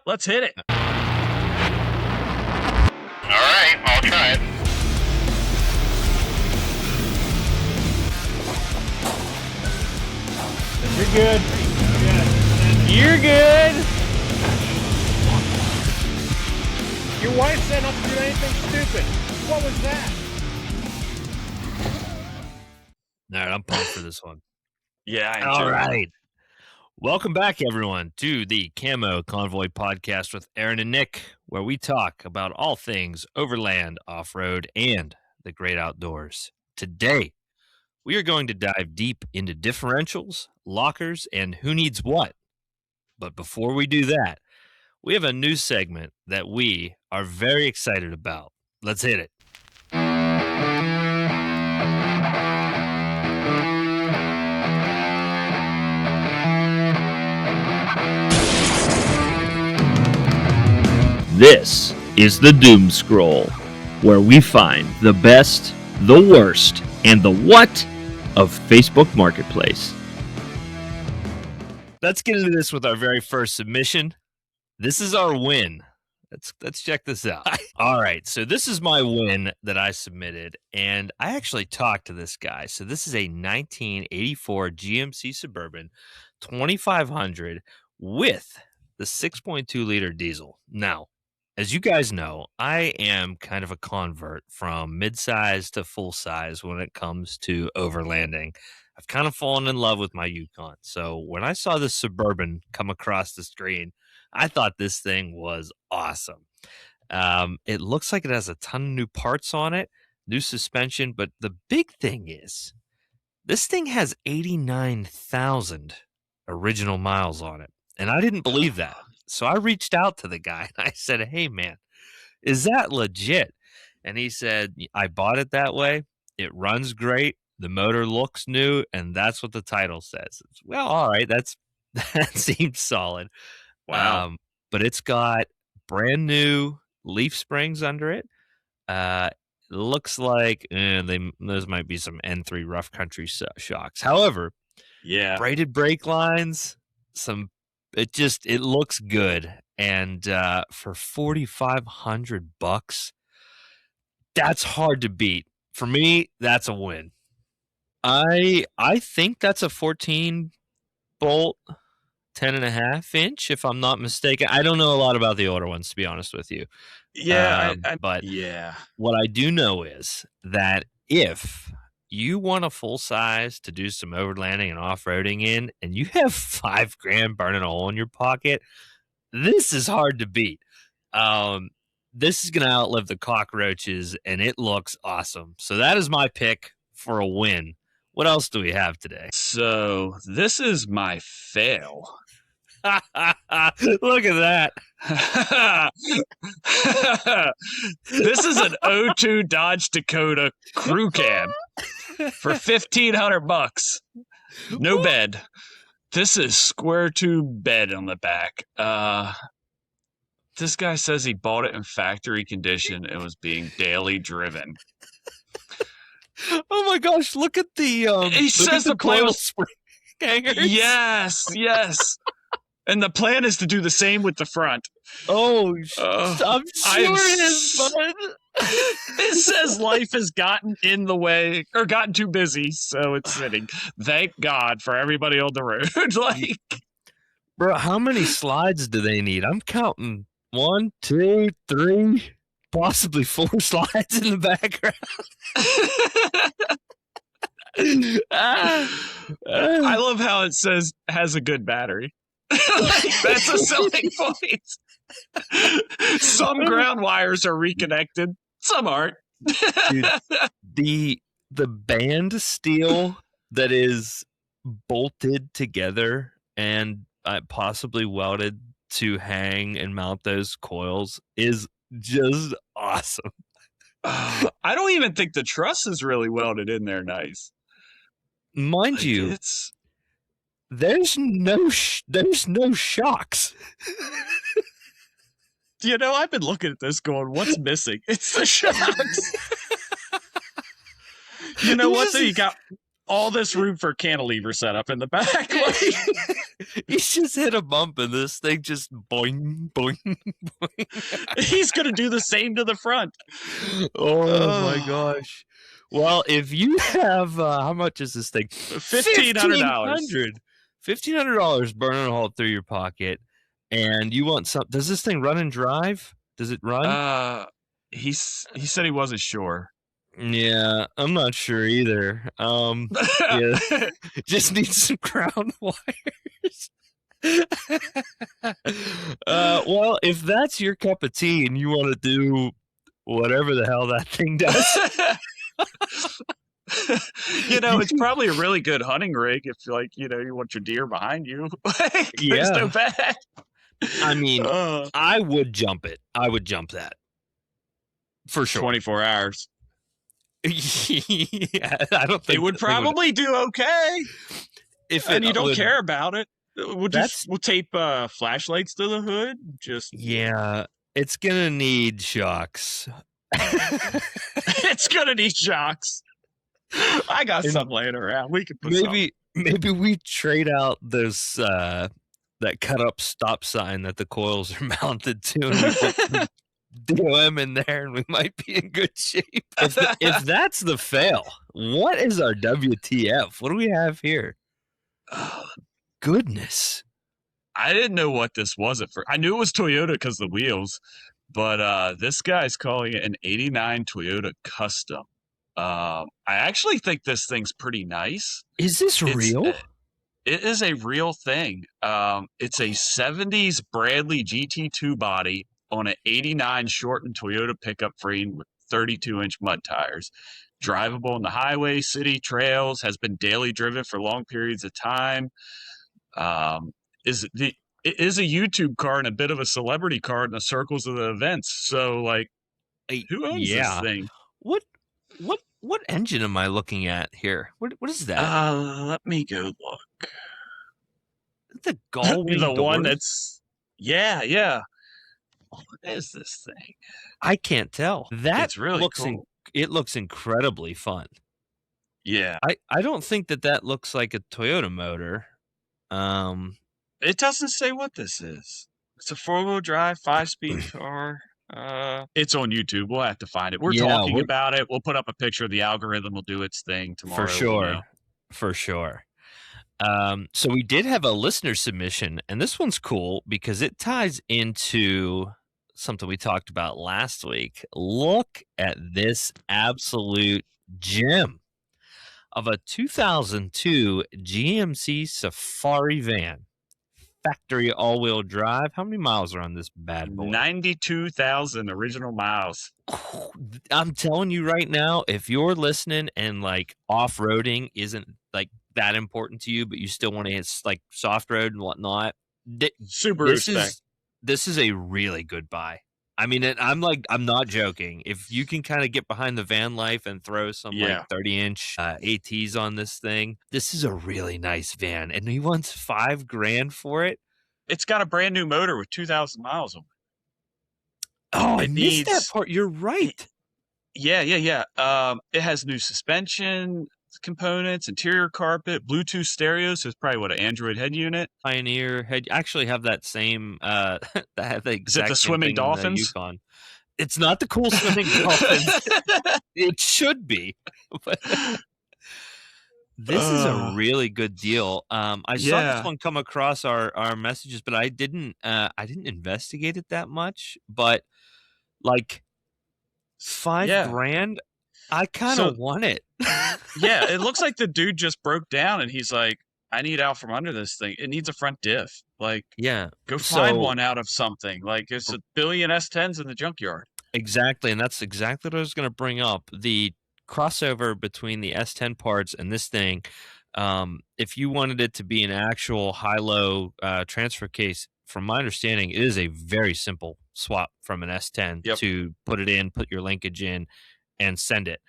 Let's hit it. All right, I'll try it. You're good. You're good. Your wife said not to do anything stupid. What was that? All right, I'm pumped for this one. Yeah, I am All too. right. Welcome back, everyone, to the Camo Convoy podcast with Aaron and Nick, where we talk about all things overland, off-road, and the great outdoors. Today, we are going to dive deep into differentials, lockers, and who needs what. But before we do that, we have a new segment that we are very excited about. Let's hit it. This is the Doom Scroll, where we find the best, the worst, and the what of Facebook Marketplace. Let's get into this with our very first submission. This is our win. Let's check this out. All right, so this is my win that I submitted, and I actually talked to this guy. So this is a 1984 GMC Suburban 2500 with the 6.2 liter diesel. Now, as you guys know, I am kind of a convert from mid-size to full-size when it comes to overlanding. I've kind of fallen in love with my Yukon. So when I saw this Suburban come across the screen, I thought this thing was awesome. It looks like it has a ton of new parts on it, new suspension, but the big thing is this thing has 89,000 original miles on it, and I didn't believe that. So I reached out to the guy and I said, "Hey man, is that legit?" And he said, "I bought it that way. It runs great. The motor looks new, and that's what the title says." Well, all right, that seems solid. Wow. But it's got brand new leaf springs under it. Looks like those might be some N3 rough country shocks. However, Yeah. braided brake lines, it looks good. And for $4,500, that's hard to beat. For me, that's a win. I think that's a 14 bolt 10.5 inch, if I'm not mistaken. I don't know a lot about the older ones, to be honest with you. Yeah. But yeah. what I do know is that if you want a full size to do some overlanding and off-roading in, and you have $5,000 burning a hole in your pocket, this is hard to beat. This is going to outlive the cockroaches, and it looks awesome. So that is my pick for a win. What else do we have today? So this is my fail. Look at that. This is an 02 Dodge Dakota crew cab for $1,500. No bed. This is square tube bed on the back. This guy says he bought it in factory condition and was being daily driven. Oh my gosh, look at the He says the plan coil was spring hangers. Yes. And the plan is to do the same with the front. Oh, I'm I am sure it is, bud. It says life has gotten in the way or gotten too busy, so it's sitting. Thank God for everybody on the road. Like, Bro, how many slides do they need? I'm counting 1, 2, 3, possibly 4 slides in the background. I love how it says has a good battery. Like, that's a selling point. Some ground wires are reconnected, some aren't. Dude, the band steel that is bolted together and possibly welded to hang and mount those coils is just awesome. I don't even think the truss is really welded in there nice. Mind Like, you, it's there's no shocks. you know, I've been looking at this going, what's missing? It's the shocks. You know what? So you got all this room for cantilever setup in the back. Like, He's just hit a bump and this thing just boing, boing, boing. He's gonna do the same to the front. Oh my gosh. Well, if you have how much is this thing? $1,500. $1,500 burning a hole through your pocket, and you want some. Does this thing run and drive? Does it run? He said he wasn't sure. Yeah, I'm not sure either. Yeah, just need some ground wires. Well, if that's your cup of tea and you want to do whatever the hell that thing does, It's probably a really good hunting rig if, like, you want your deer behind you. It's Yeah. no bad. I mean, I would jump it. I would jump that for sure. 24 hours. Yeah, I don't think It would probably do okay. if You don't care about it. We'll tape flashlights to the hood. Yeah, it's gonna need shocks. It's gonna need shocks. I got some laying around. We could put Maybe we trade out those that cut up stop sign that the coils are mounted to, and we put DOM in there, and we might be in good shape. If that's the fail, what is our WTF? What do we have here? Goodness. I didn't know what this was at first. I knew it was Toyota because of the wheels, but this guy's calling it an 89 Toyota Custom. I actually think this thing's pretty nice. Is this real? It is a real thing. It's a 70s Bradley GT2 body on an 89 shortened Toyota pickup frame with 32-inch mud tires. Drivable on the highway, city trails, has been daily driven for long periods of time. It is a YouTube car and a bit of a celebrity car in the circles of the events. So, like, who owns this thing? What engine am I looking at here? What is that? Let me go look. The Galway the door? one that's yeah. What is this thing? I can't tell. It's really cool. It looks incredibly fun. Yeah. I don't think that looks like a Toyota motor. It doesn't say what this is. It's a 4-wheel drive, 5-speed car. It's on YouTube. We'll have to find it. We're talking about it. We'll put up a picture. The algorithm will do its thing tomorrow. For sure. So we did have a listener submission, and this one's cool because it ties into something we talked about last week. Look at this absolute gem of a 2002 GMC Safari van. Factory all-wheel drive. How many miles are on this bad boy? 92,000 original miles. I'm telling you right now, if you're listening and like off-roading isn't like that important to you, but you still want to hit like soft road and whatnot, this is a really good buy. I mean, I'm not joking. If you can kind of get behind the van life and throw some like 30-inch ATs on this thing, this is a really nice van. And he wants $5,000 for it. It's got a brand new motor with 2,000 miles on it. Oh, I missed that part. You're right. Yeah. It has new suspension components, interior carpet, Bluetooth stereo, so it's probably an Android head unit. Pioneer head. Actually have that same the exact Is it the swimming dolphins? Yukon. It's not the cool swimming dolphins. It should be. But this is a really good deal. I saw this one come across our messages, but I didn't investigate it that much. But like $5,000, I kind of want it. Yeah, it looks like the dude just broke down and he's like, I need out from under this thing. It needs a front diff. Like, go find one out of something. Like, there's a billion S10s in the junkyard. Exactly, and that's exactly what I was going to bring up. The crossover between the S10 parts and this thing, if you wanted it to be an actual high-low transfer case, from my understanding, it is a very simple swap from an S10 to put it in, put your linkage in, and send it.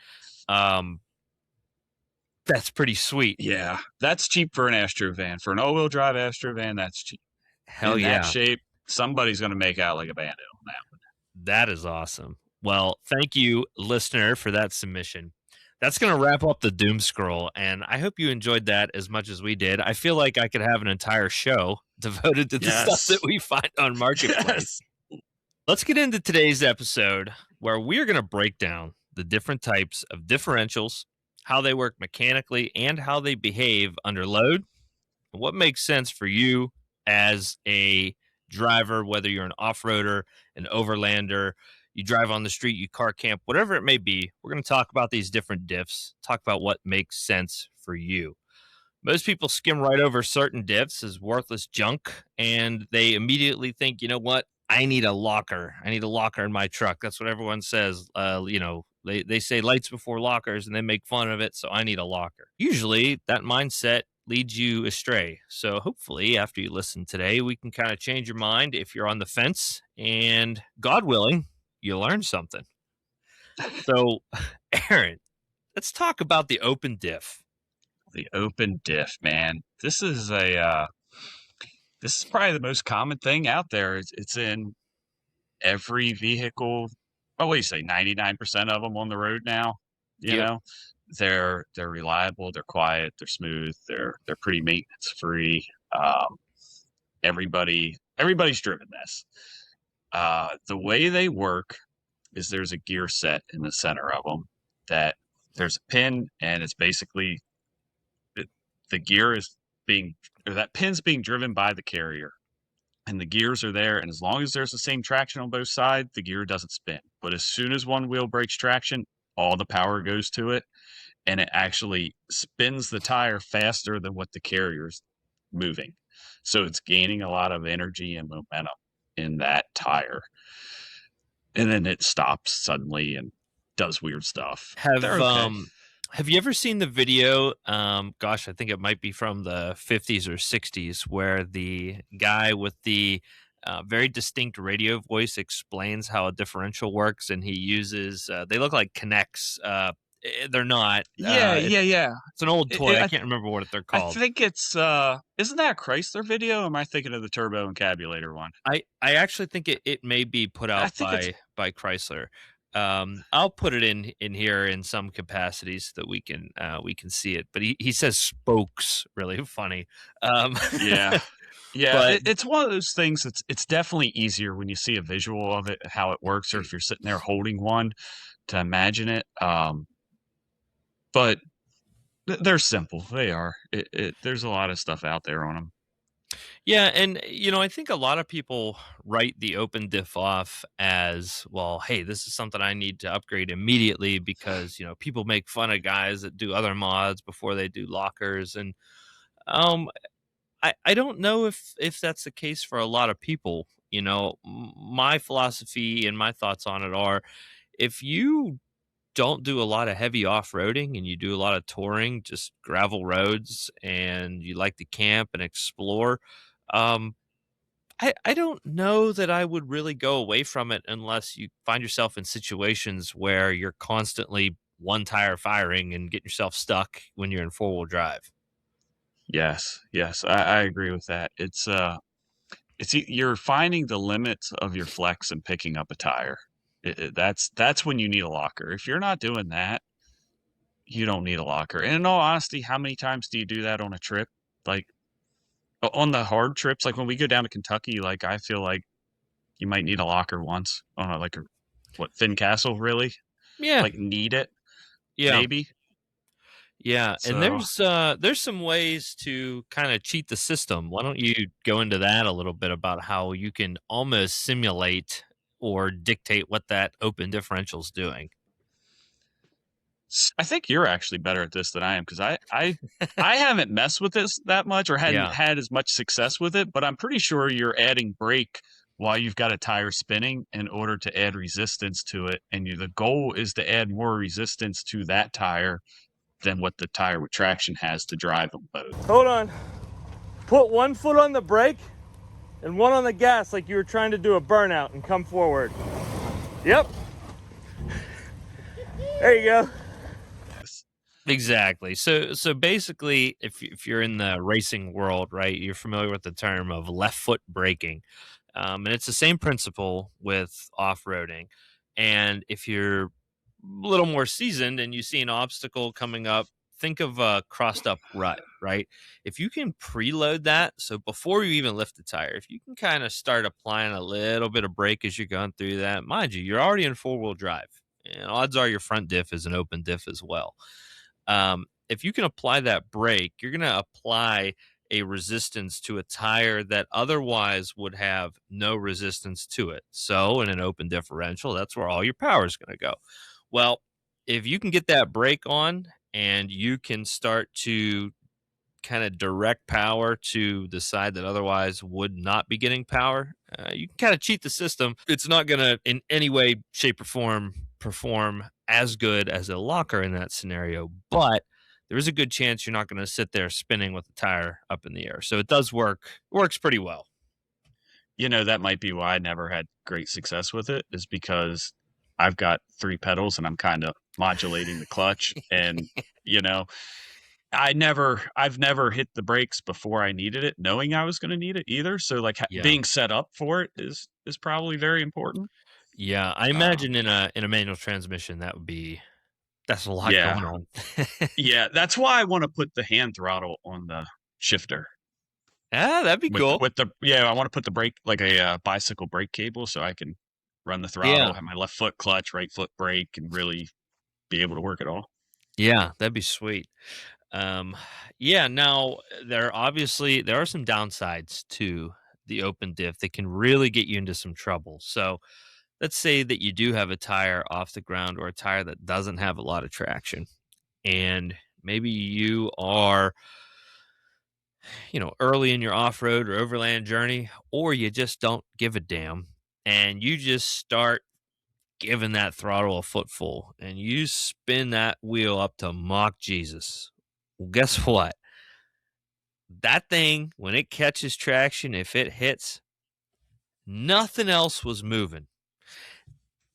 That's pretty sweet. Yeah, that's cheap for an Astro van. For an all-wheel drive Astro van, that's cheap. Hell in yeah. that shape, somebody's going to make out like a bandit on that one. That is awesome. Well, thank you, listener, for that submission. That's going to wrap up the doom scroll, and I hope you enjoyed that as much as we did. I feel like I could have an entire show devoted to the stuff that we find on Marketplace. Yes. Let's get into today's episode where we're going to break down the different types of differentials, how they work mechanically, and how they behave under load, and what makes sense for you as a driver, whether you're an off-roader, an overlander, you drive on the street, you car camp, whatever it may be. We're going to talk about these different diffs, talk about what makes sense for you. Most people skim right over certain diffs as worthless junk, and they immediately think, you know what? I need a locker. I need a locker in my truck. That's what everyone says. They say lights before lockers, and they make fun of it, so I need a locker. Usually, that mindset leads you astray. So hopefully, after you listen today, we can kind of change your mind if you're on the fence, and God willing, you learn something. So, Aaron, let's talk about the open diff. The open diff, man. This is probably the most common thing out there. It's in every vehicle. Oh, what do you say? 99% of them on the road now. You Yep. know, they're reliable, they're quiet, they're smooth, they're pretty maintenance free. Everybody's driven this. The way they work is there's a gear set in the center of them that there's a pin, and it's basically the gear is that pin's being driven by the carrier, and the gears are there. And as long as there's the same traction on both sides, the gear doesn't spin. But as soon as one wheel breaks traction, all the power goes to it, and it actually spins the tire faster than what the carrier's moving. So it's gaining a lot of energy and momentum in that tire. And then it stops suddenly and does weird stuff. They're okay. Have you ever seen the video? Gosh, I think it might be from the 50s or 60s, where the guy with the very distinct radio voice explains how a differential works, and he uses they look like Connects. They're not. Yeah. It's an old toy. I I can't remember what they're I called. think it's isn't that a Chrysler video? Or am I thinking of the turbo encabulator one? I actually think it may be put I out think by Chrysler. I'll put it in here in some capacity so that we can see it. But he says spokes, really funny. Yeah. Yeah, But it's one of those things. It's definitely easier when you see a visual of it, how it works, or if you're sitting there holding one to imagine it. But they're simple. They are. There's a lot of stuff out there on them. yeah, and I think a lot of people write the open diff off as, well, hey, this is something I need to upgrade immediately because people make fun of guys that do other mods before they do lockers, and I don't know if that's the case for a lot of people. My philosophy and my thoughts on it are, if you don't do a lot of heavy off-roading and you do a lot of touring, just gravel roads, and you like to camp and explore, um, I don't know that I would really go away from it unless you find yourself in situations where you're constantly one tire firing and getting yourself stuck when you're in four-wheel drive. Yes, I agree with that. You're finding the limits of your flex and picking up a tire. That's when you need a locker. If you're not doing that, you don't need a locker. And in all honesty, how many times do you do that on a trip? Like on the hard trips, like when we go down to Kentucky, like I feel like you might need a locker once on Finn Castle, really? Yeah, Like need it, yeah. maybe. Yeah, and So there's some ways to kind of cheat the system. Why don't you go into that a little bit about how you can almost simulate or dictate what that open differential's doing? I think you're actually better at this than I am, because I haven't messed with this that much or hadn't Yeah. had as much success with it, but I'm pretty sure you're adding brake while you've got a tire spinning in order to add resistance to it, and the goal is to add more resistance to that tire than what the tire with traction has to drive them both. Hold on. Put one foot on the brake and one on the gas like you were trying to do a burnout, and come forward. Yep. There you go. Exactly. So basically, if you're in the racing world, right, you're familiar with the term of left foot braking, and it's the same principle with off-roading. And if you're little more seasoned and you see an obstacle coming up, think of a crossed up rut, right? If you can preload that, so before you even lift the tire, if you can kind of start applying a little bit of brake as you're going through that, mind you, you're already in 4-wheel drive, and odds are your front diff is an open diff as well. If you can apply that brake, you're going to apply a resistance to a tire that otherwise would have no resistance to it. So in an open differential, that's where all your power is going to go. Well, if you can get that brake on and you can start to kind of direct power to the side that otherwise would not be getting power, you can kind of cheat the system. It's not going to in any way, shape, or form perform as good as a locker in that scenario, but there is a good chance you're not going to sit there spinning with the tire up in the air. So it does work. It works pretty well. That might be why I never had great success with it, is because I've got 3 pedals and I'm kind of modulating the clutch. And, I've never hit the brakes before I needed it, knowing I was going to need it either. So like Yeah. being set up for it is probably very important. Yeah. I imagine in a manual transmission, that's a lot Yeah. going on. Yeah. That's why I want to put the hand throttle on the shifter. That'd be cool. I want to put the brake, like a bicycle brake cable, so I can run the throttle, have my left foot clutch, right foot brake, and really be able to work it all. Yeah, that'd be sweet. Yeah, now there are some downsides to the open diff that can really get you into some trouble. So let's say that you do have a tire off the ground or a tire that doesn't have a lot of traction, and maybe you are, early in your off-road or overland journey, or you just don't give a damn and you just start giving that throttle a footful and you spin that wheel up to mock Jesus. Well, guess what? That thing, when it catches traction, if it hits, nothing else was moving.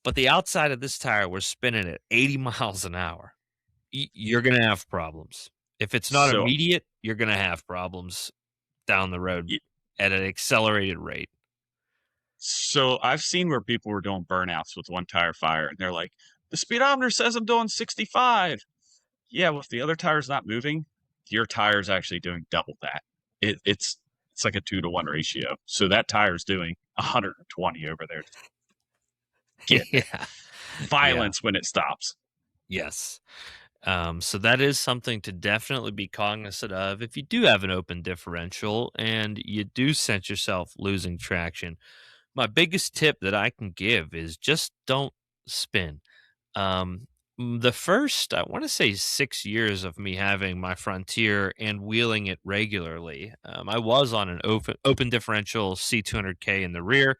But the outside of this tire was spinning at 80 miles an hour. You're going to have problems. If it's not immediate, you're going to have problems down the road at an accelerated rate. So I've seen where people were doing burnouts with one tire fire, and they're like, the speedometer says I'm doing 65. Yeah, well, if the other tire's not moving, your tire's actually doing double that. It's like a 2-to-1 ratio. So that tire's doing 120 over there. Violence when it stops. Yes. So that is something to definitely be cognizant of if you do have an open differential and you do sense yourself losing traction. My biggest tip that I can give is just don't spin. The first, I want to say 6 years of me having my Frontier and wheeling it regularly, I was on an open differential C200K in the rear,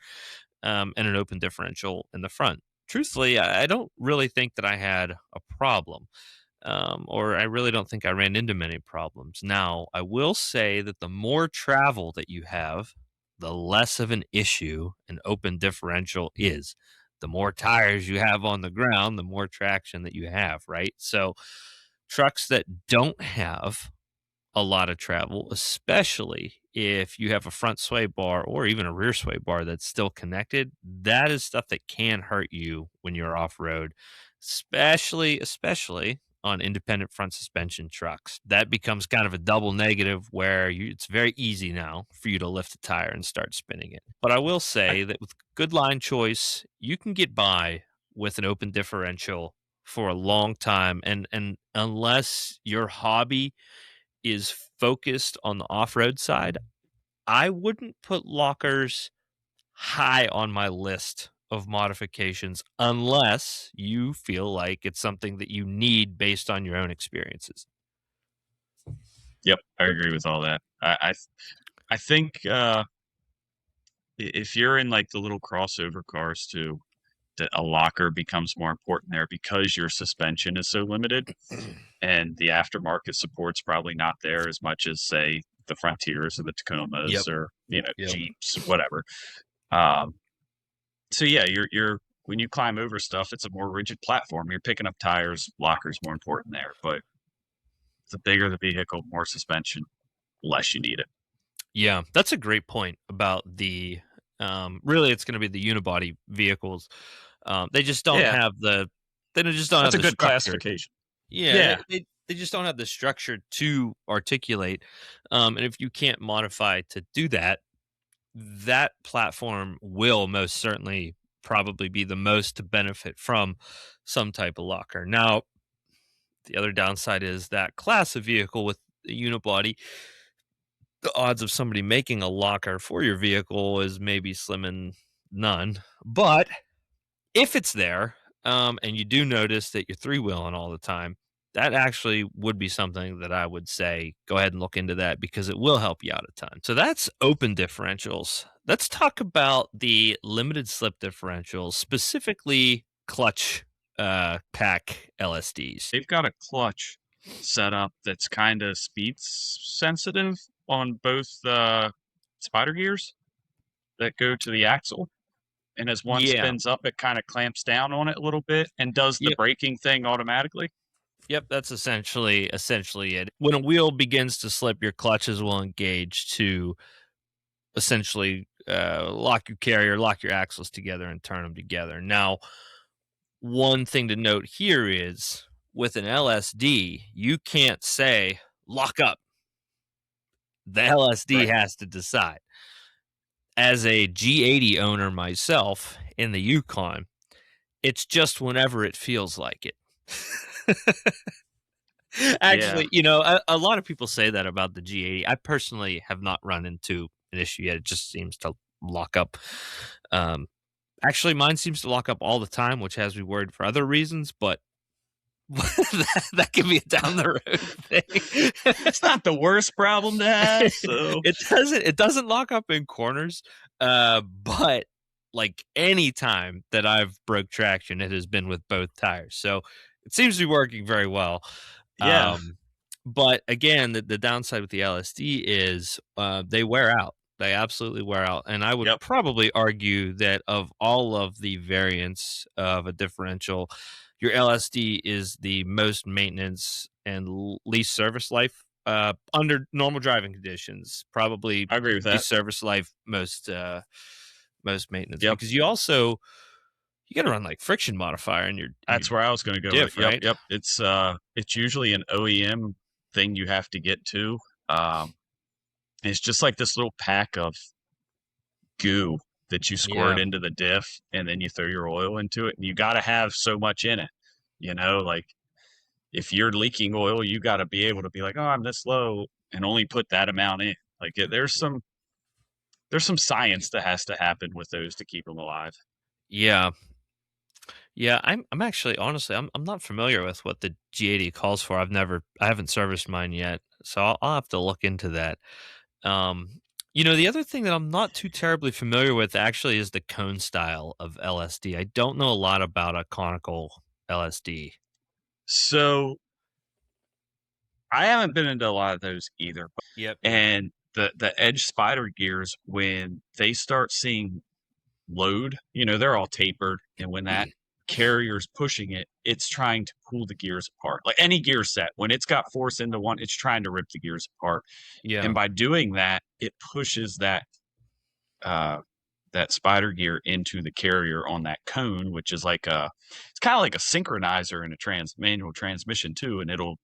and an open differential in the front. Truthfully, I don't really think that I had a problem. Or I really don't think I ran into many problems. Now, I will say that the more travel that you have, the less of an issue an open differential is. The more tires you have on the ground, the more traction that you have, right? So, trucks that don't have a lot of travel, especially if you have a front sway bar or even a rear sway bar that's still connected, that is stuff that can hurt you when you're off road, especially on independent front suspension trucks. That becomes kind of a double negative where it's very easy now for you to lift a tire and start spinning it. But I will say that with good line choice, you can get by with an open differential for a long time. And unless your hobby is focused on the off-road side, I wouldn't put lockers high on my list of modifications unless you feel like it's something that you need based on your own experiences. Yep, I agree with all that. I think if you're in like the little crossover cars too, that a locker becomes more important there because your suspension is so limited and the aftermarket support's probably not there as much as, say, the Frontiers or the Tacomas or Jeeps, whatever. So yeah, you're when you climb over stuff, it's a more rigid platform. You're picking up tires, lockers more important there, but the bigger the vehicle, more suspension, less you need it. Yeah, that's a great point about the really it's going to be the unibody vehicles. They just don't have the They just don't That's have a the good structure. classification. Yeah, Yeah. they just don't have the structure to articulate. And if you can't modify to do that, that platform will most certainly probably be the most to benefit from some type of locker. Now, the other downside is that class of vehicle with the unibody, the odds of somebody making a locker for your vehicle is maybe slim and none. But if it's there, and you do notice that you're three wheeling all the time, that actually would be something that I would say go ahead and look into that because it will help you out a ton. So that's open differentials. Let's talk about the limited slip differentials, specifically clutch pack LSDs. They've got a clutch setup that's kind of speed sensitive on both spider gears that go to the axle. And as one Yeah. spins up, it kind of clamps down on it a little bit and does the Yep. braking thing automatically. Yep, that's essentially it. When a wheel begins to slip, your clutches will engage to essentially lock your carrier, lock your axles together, and turn them together. Now, one thing to note here is with an LSD, you can't say lock up. The LSD Right. has to decide. As a G80 owner myself in the Yukon, it's just whenever it feels like it. Actually, a lot of people say that about the G80. I personally have not run into an issue yet. It just seems to lock up. Actually, mine seems to lock up all the time, which has me worried for other reasons, but that can be a down the road thing. It's not the worst problem to have. So It doesn't lock up in corners, but like any time that I've broke traction, it has been with both tires. So it seems to be working very well. yeah, But again, the downside with the LSD is they wear out. They absolutely wear out. And I would Yep. probably argue that of all of the variants of a differential, your LSD is the most maintenance and least service life under normal driving conditions. Probably I agree with that. least service life, most maintenance. Yep. Because you got to run like friction modifier in your. That's where I was going to go. Diff, with it. right? Yep. It's usually an OEM thing you have to get to. It's just like this little pack of goo that you squirt into the diff, and then you throw your oil into it, and you got to have so much in it. Like if you're leaking oil, you got to be able to be like, oh, I'm this low, and only put that amount in. Like there's some science that has to happen with those to keep them alive. Yeah. Yeah, I'm actually honestly I'm not familiar with what the G80 calls for. I haven't serviced mine yet, so I'll have to look into that. The other thing that I'm not too terribly familiar with actually is the cone style of LSD. I don't know a lot about a conical LSD. So I haven't been into a lot of those either. Yep. And the edge spider gears, when they start seeing load, they're all tapered, and when that carrier's pushing it, it's trying to pull the gears apart. Like any gear set, when it's got force into one, it's trying to rip the gears apart. Yeah. And by doing that, it pushes that spider gear into the carrier on that cone, which is it's kind of like a synchronizer in a manual transmission too, and it'll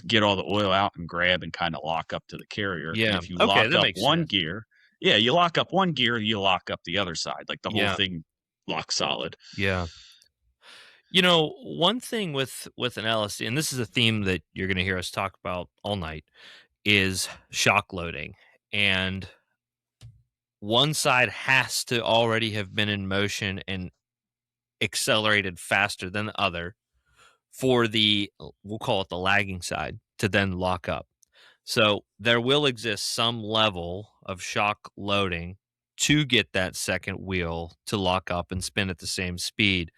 get all the oil out and grab and kind of lock up to the carrier. Yeah. And if you Okay, lock that up makes one sense. gear, you lock up one gear, you lock up the other side. Like the whole Yeah. thing locks solid. Yeah. One thing with an LSD, and this is a theme that you're going to hear us talk about all night, is shock loading. And one side has to already have been in motion and accelerated faster than the other for we'll call it the lagging side, to then lock up. So there will exist some level of shock loading to get that second wheel to lock up and spin at the same speed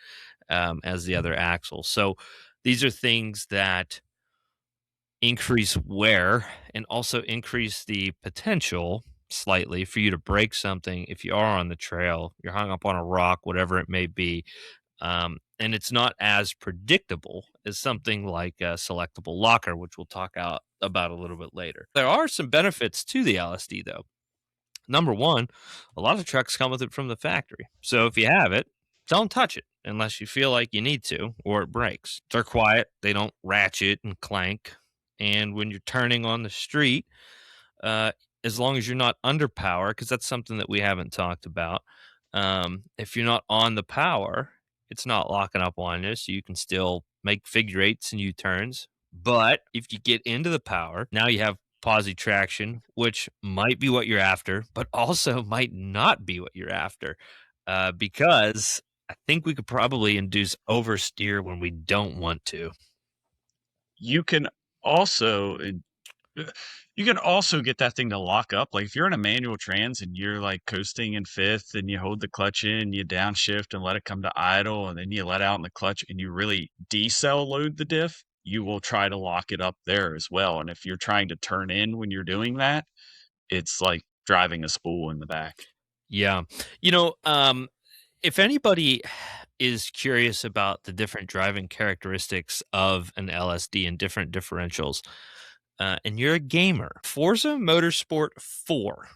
as the other axle. So these are things that increase wear and also increase the potential slightly for you to break something if you are on the trail, you're hung up on a rock, whatever it may be. And it's not as predictable as something like a selectable locker, which we'll talk about a little bit later. There are some benefits to the LSD, though. Number one, a lot of trucks come with it from the factory. So if you have it, don't touch it unless you feel like you need to or it breaks. They're quiet, they don't ratchet and clank. And when you're turning on the street, uh, as long as you're not under power, because that's something that we haven't talked about. If you're not on the power, it's not locking up on you, so you can still make figure eights and U-turns. But if you get into the power, now you have posi traction, which might be what you're after, but also might not be what you're after, because I think we could probably induce oversteer when we don't want to. You can also you can also get that thing to lock up. Like if you're in a manual trans and you're like coasting in fifth and you hold the clutch in, you downshift and let it come to idle, and then you let out in the clutch and you really decel load the diff, you will try to lock it up there as well. And if you're trying to turn in when you're doing that, it's like driving a spool in the back. Yeah. If anybody is curious about the different driving characteristics of an LSD and different differentials, and you're a gamer, Forza Motorsport 4,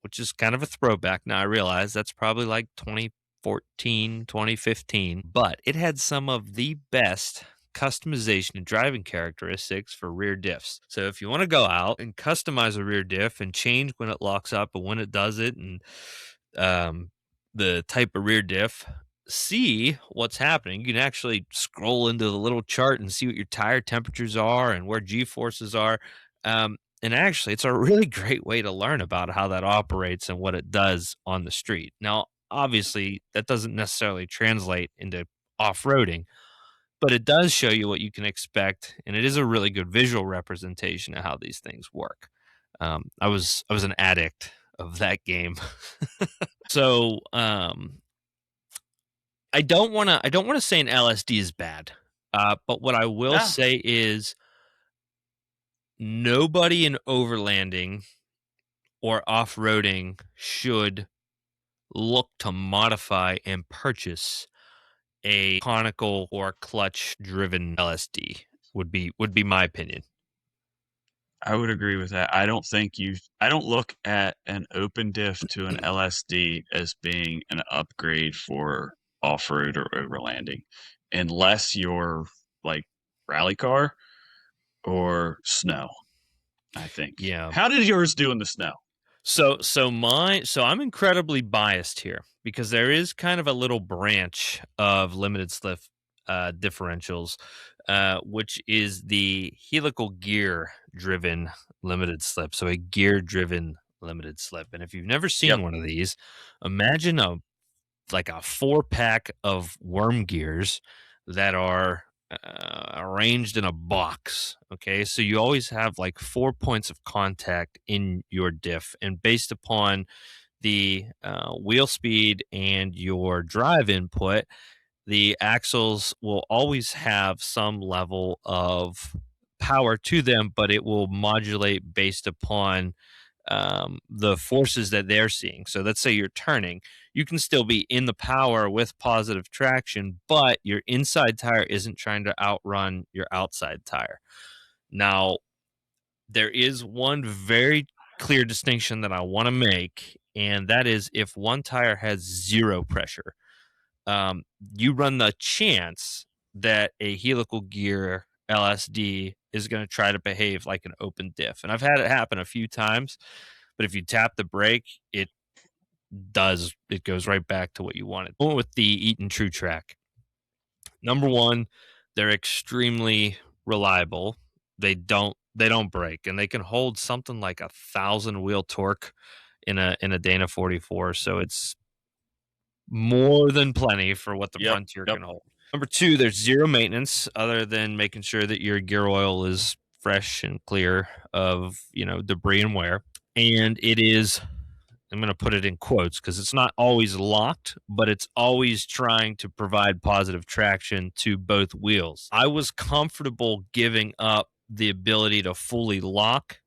which is kind of a throwback. Now, I realize that's probably like 2014, 2015, but it had some of the best customization and driving characteristics for rear diffs. So if you want to go out and customize a rear diff and change when it locks up and when it does it and the type of rear diff, see what's happening. You can actually scroll into the little chart and see what your tire temperatures are and where G forces are. And actually, it's a really great way to learn about how that operates and what it does on the street. Now, obviously, that doesn't necessarily translate into off roading, but it does show you what you can expect, and it is a really good visual representation of how these things work. I was an addict of that game. So I don't want to say an LSD is bad, but what I will say is nobody in overlanding or off-roading should look to modify and purchase a conical or clutch driven LSD would be my opinion. I would agree with that. I don't look at an open diff to an LSD as being an upgrade for off-road or overlanding, unless you're like rally car or snow, I think. Yeah. How did yours do in the snow? So I'm incredibly biased here because there is kind of a little branch of limited slip differentials, which is the helical gear driven limited slip. So a gear driven limited slip. And if you've never seen one of these, imagine a 4-pack of worm gears that are arranged in a box. Okay, so you always have like 4 points of contact in your diff, and based upon the wheel speed and your drive input, the axles will always have some level of power to them, but it will modulate based upon the forces that they're seeing. So let's say you're turning, you can still be in the power with positive traction, but your inside tire isn't trying to outrun your outside tire. Now, there is one very clear distinction that I want to make, and that is if one tire has zero pressure, you run the chance that a helical gear LSD is going to try to behave like an open diff. And I've had it happen a few times, but if you tap the brake, it goes right back to what you wanted. Going with the Eaton True Track. Number one, they're extremely reliable. They don't break, and they can hold something like 1,000 wheel torque in a Dana 44. So it's more than plenty for what the Frontier can hold. Number two, there's zero maintenance other than making sure that your gear oil is fresh and clear of debris and wear. And it is, I'm going to put it in quotes because it's not always locked, but it's always trying to provide positive traction to both wheels. I was comfortable giving up the ability to fully lock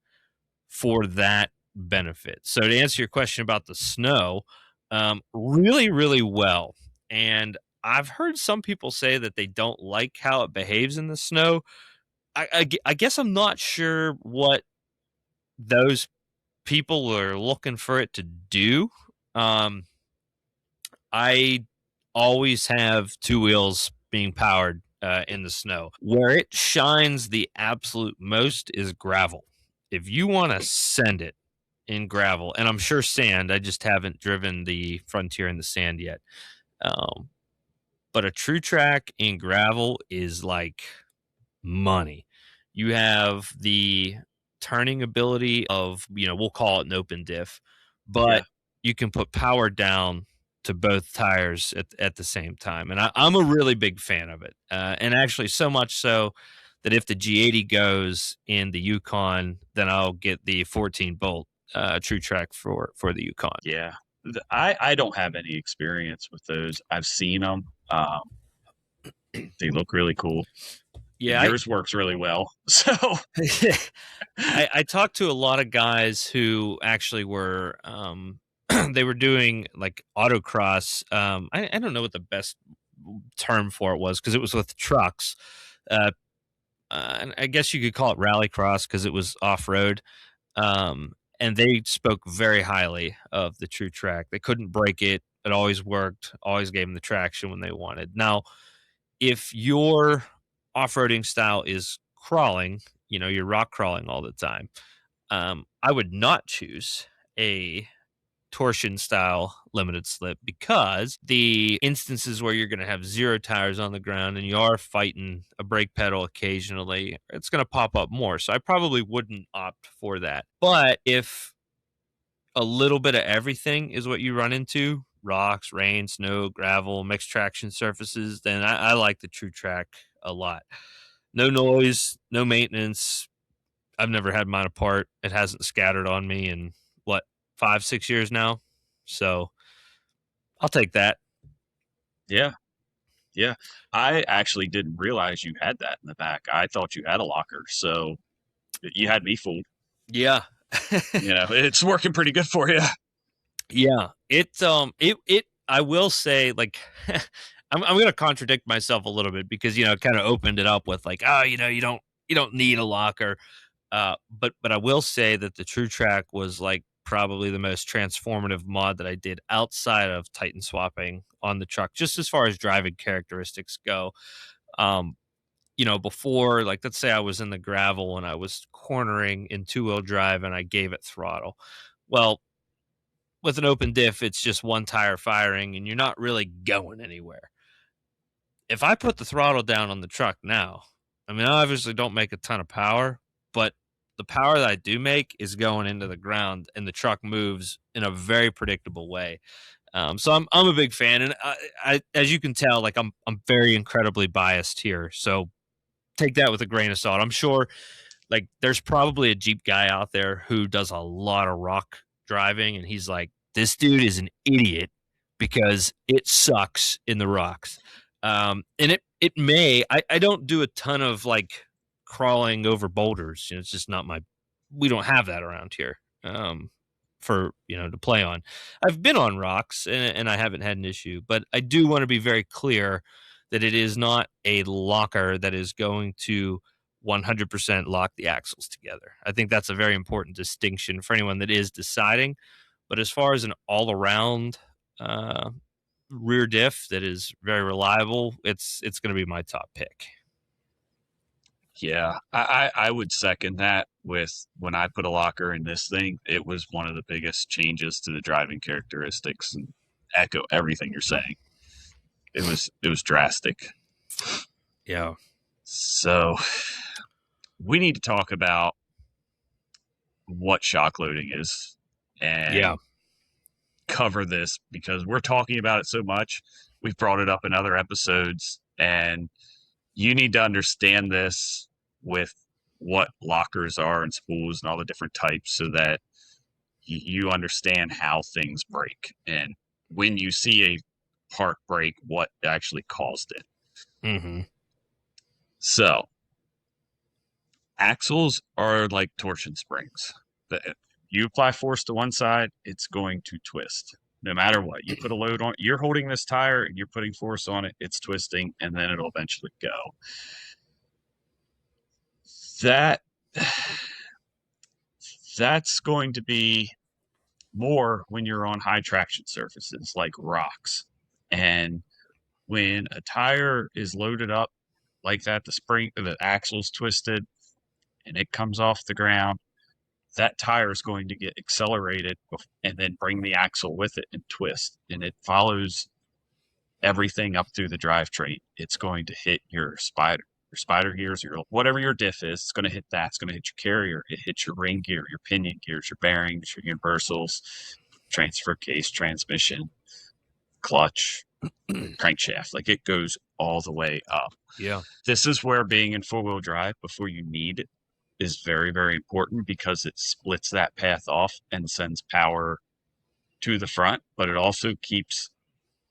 for that benefit. So to answer your question about the snow, really, really well. And I've heard some people say that they don't like how it behaves in the snow. I guess I'm not sure what those people are looking for it to do. I always have two wheels being powered in the snow. Where it shines the absolute most is gravel. If you want to send it in gravel, and I'm sure sand, I just haven't driven the Frontier in the sand yet. Um, but a true track in gravel is like money. You have the turning ability of, we'll call it an open diff, Yeah. but you can put power down to both tires at the same time. And I'm a really big fan of it. And actually, so much so that if the G80 goes in the Yukon, then I'll get the 14 bolt true track for the Yukon. Yeah. I don't have any experience with those. I've seen them. They look really cool. Yeah, Yours works really well. So I talked to a lot of guys who actually were they were doing like autocross. I don't know what the best term for it was because it was with trucks. And I guess you could call it rallycross because it was off road. And they spoke very highly of the True Track. They couldn't break it. It always worked. Always gave them the traction when they wanted. Now, if your off-roading style is crawling, you're rock crawling all the time, I would not choose a torsion style limited slip because the instances where you're going to have zero tires on the ground and you are fighting a brake pedal occasionally, it's going to pop up more. So I probably wouldn't opt for that. But if a little bit of everything is what you run into, rocks, rain, snow, gravel, mixed traction surfaces, then I like the True Track a lot. No noise, no maintenance. I've never had mine apart. It hasn't scattered on me in 5-6 years now. So I'll take that. yeah. Yeah. I actually didn't realize you had that in the back. I thought you had a locker. So you had me fooled. Yeah. It's working pretty good for you. Yeah. I will say, like, I'm going to contradict myself a little bit because, it kind of opened it up with like, you don't need a locker. But I will say that the True Track was like probably the most transformative mod that I did outside of Titan swapping on the truck, just as far as driving characteristics go. Before, like, let's say I was in the gravel and I was cornering in 2-wheel drive and I gave it throttle. Well, with an open diff, it's just one tire firing and you're not really going anywhere. If I put the throttle down on the truck now, I mean, I obviously don't make a ton of power, but the power that I do make is going into the ground and the truck moves in a very predictable way. So I'm a big fan, and I as you can tell, like I'm very incredibly biased here. So take that with a grain of salt. I'm sure like there's probably a Jeep guy out there who does a lot of rock driving and he's like, this dude is an idiot because it sucks in the rocks. And it may, I don't do a ton of like crawling over boulders. It's just not we don't have that around here. For to play on. I've been on rocks and I haven't had an issue, but I do want to be very clear that it is not a locker that is going to 100% lock the axles together. I think that's a very important distinction for anyone that is deciding. But as far as an all-around rear diff that is very reliable, it's going to be my top pick. Yeah, I would second that. With when I put a locker in this thing, it was one of the biggest changes to the driving characteristics and echo everything you're saying. It was drastic. Yeah. So we need to talk about what shock loading is and cover this because we're talking about it so much. We've brought it up in other episodes, and you need to understand this with what lockers are and spools and all the different types so that you understand how things break. And when you see a part break, what actually caused it. Mm-hmm. So, axles are like torsion springs. You apply force to one side, it's going to twist. No matter what. You put a load on, you're holding this tire and you're putting force on it, it's twisting, and then it'll eventually go. That's going to be more when you're on high traction surfaces like rocks. And when a tire is loaded up like that, the axle's twisted and it comes off the ground, that tire is going to get accelerated and then bring the axle with it and twist. And it follows everything up through the drivetrain. It's going to hit your spider gears, your whatever your diff is. It's going to hit that. It's going to hit your carrier. It hits your ring gear, your pinion gears, your bearings, your universals, transfer case, transmission, clutch, crankshaft. Like it goes all the way up. Yeah. This is where being in four-wheel drive before you need it is very, very important because it splits that path off and sends power to the front, but it also keeps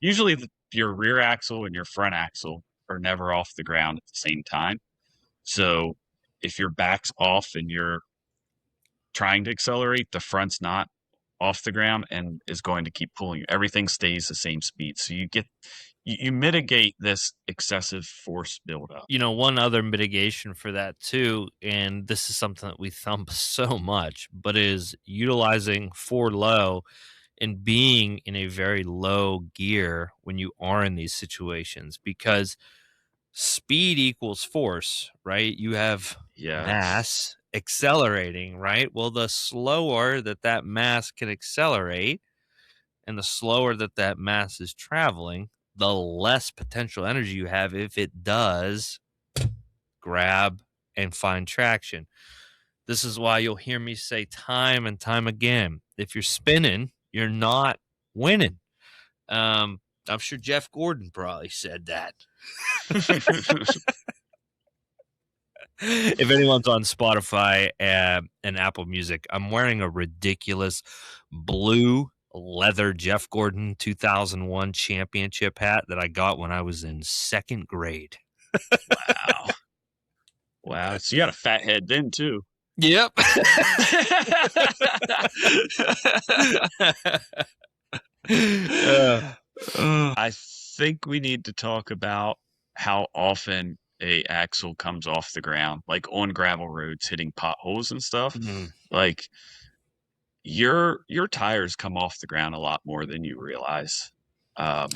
usually your rear axle and your front axle are never off the ground at the same time. So if your back's off and you're trying to accelerate, the front's not off the ground and is going to keep pulling you. Everything stays the same speed. So you mitigate this excessive force buildup. You know, one other mitigation for that too, and this is something that we thump so much, but is utilizing forward low and being in a very low gear when you are in these situations, because speed equals force, right? You have mass accelerating, right? Well, the slower that mass can accelerate and the slower that mass is traveling, the less potential energy you have if it does grab and find traction. This is why you'll hear me say time and time again, if you're spinning, you're not winning. I'm sure Jeff Gordon probably said that. If anyone's on Spotify and Apple Music, I'm wearing a ridiculous blue leather Jeff Gordon 2001 championship hat that I got when I was in second grade. Wow. Wow. So you got a fat head then too. Yep. I think we need to talk about how often a axle comes off the ground, like on gravel roads, hitting potholes and stuff. Mm-hmm. Like your tires come off the ground a lot more than you realize. And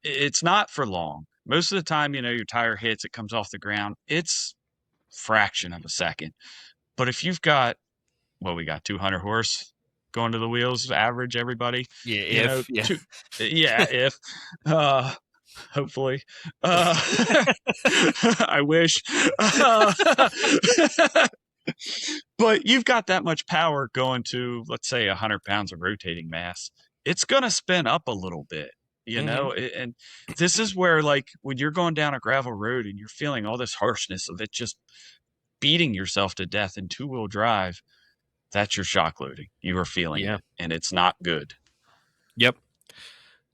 it's not for long. Most of the time, your tire hits, it comes off the ground. It's fraction of a second. But if you've got, we got 200 horse going to the wheels, average everybody. Yeah, if hopefully, I wish. But you've got that much power going to, let's say, 100 pounds of rotating mass. It's going to spin up a little bit, and this is where, like, when you're going down a gravel road and you're feeling all this harshness of it just beating yourself to death in two-wheel drive, that's your shock loading. You are feeling it, and it's not good. Yep.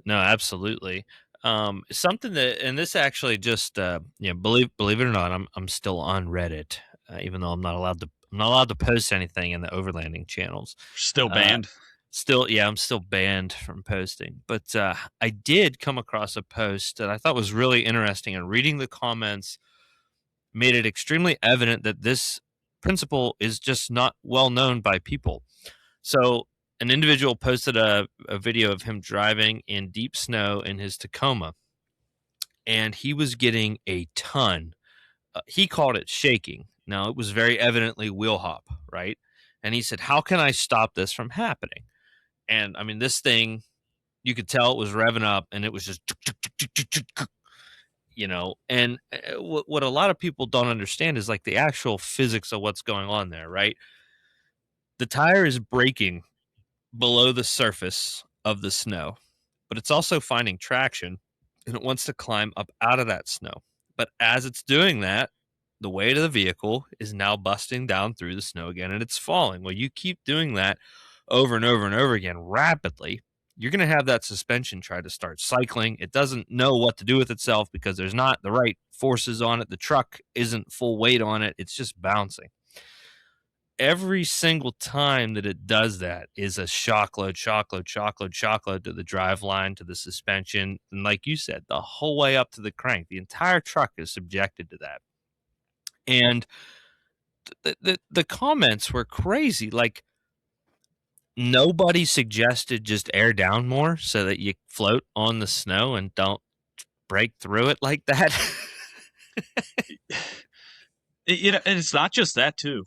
No, absolutely. Something that, and this actually just, believe it or not, I'm still on Reddit, even though I'm not allowed to post anything in the Overlanding channels. Still banned. I'm still banned from posting. But I did come across a post that I thought was really interesting, and reading the comments made it extremely evident that this principle is just not well known by people. So an individual posted a video of him driving in deep snow in his Tacoma, and he was getting a ton. He called it shaking. Now, it was very evidently wheel hop, right? And he said, how can I stop this from happening? And I mean, this thing, you could tell it was revving up, and it was just, and what a lot of people don't understand is like the actual physics of what's going on there, right? The tire is braking below the surface of the snow, but it's also finding traction, and it wants to climb up out of that snow. But as it's doing that, the weight of the vehicle is now busting down through the snow again, and it's falling. Well, you keep doing that over and over and over again rapidly, you're going to have that suspension try to start cycling. It doesn't know what to do with itself because there's not the right forces on it. The truck isn't full weight on it. It's just bouncing. Every single time that it does that is a shock load to the drive line, to the suspension. And like you said, the whole way up to the crank, the entire truck is subjected to that. And the comments were crazy. Like, Nobody suggested just air down more so that you float on the snow and don't break through it like that. And it's not just that too.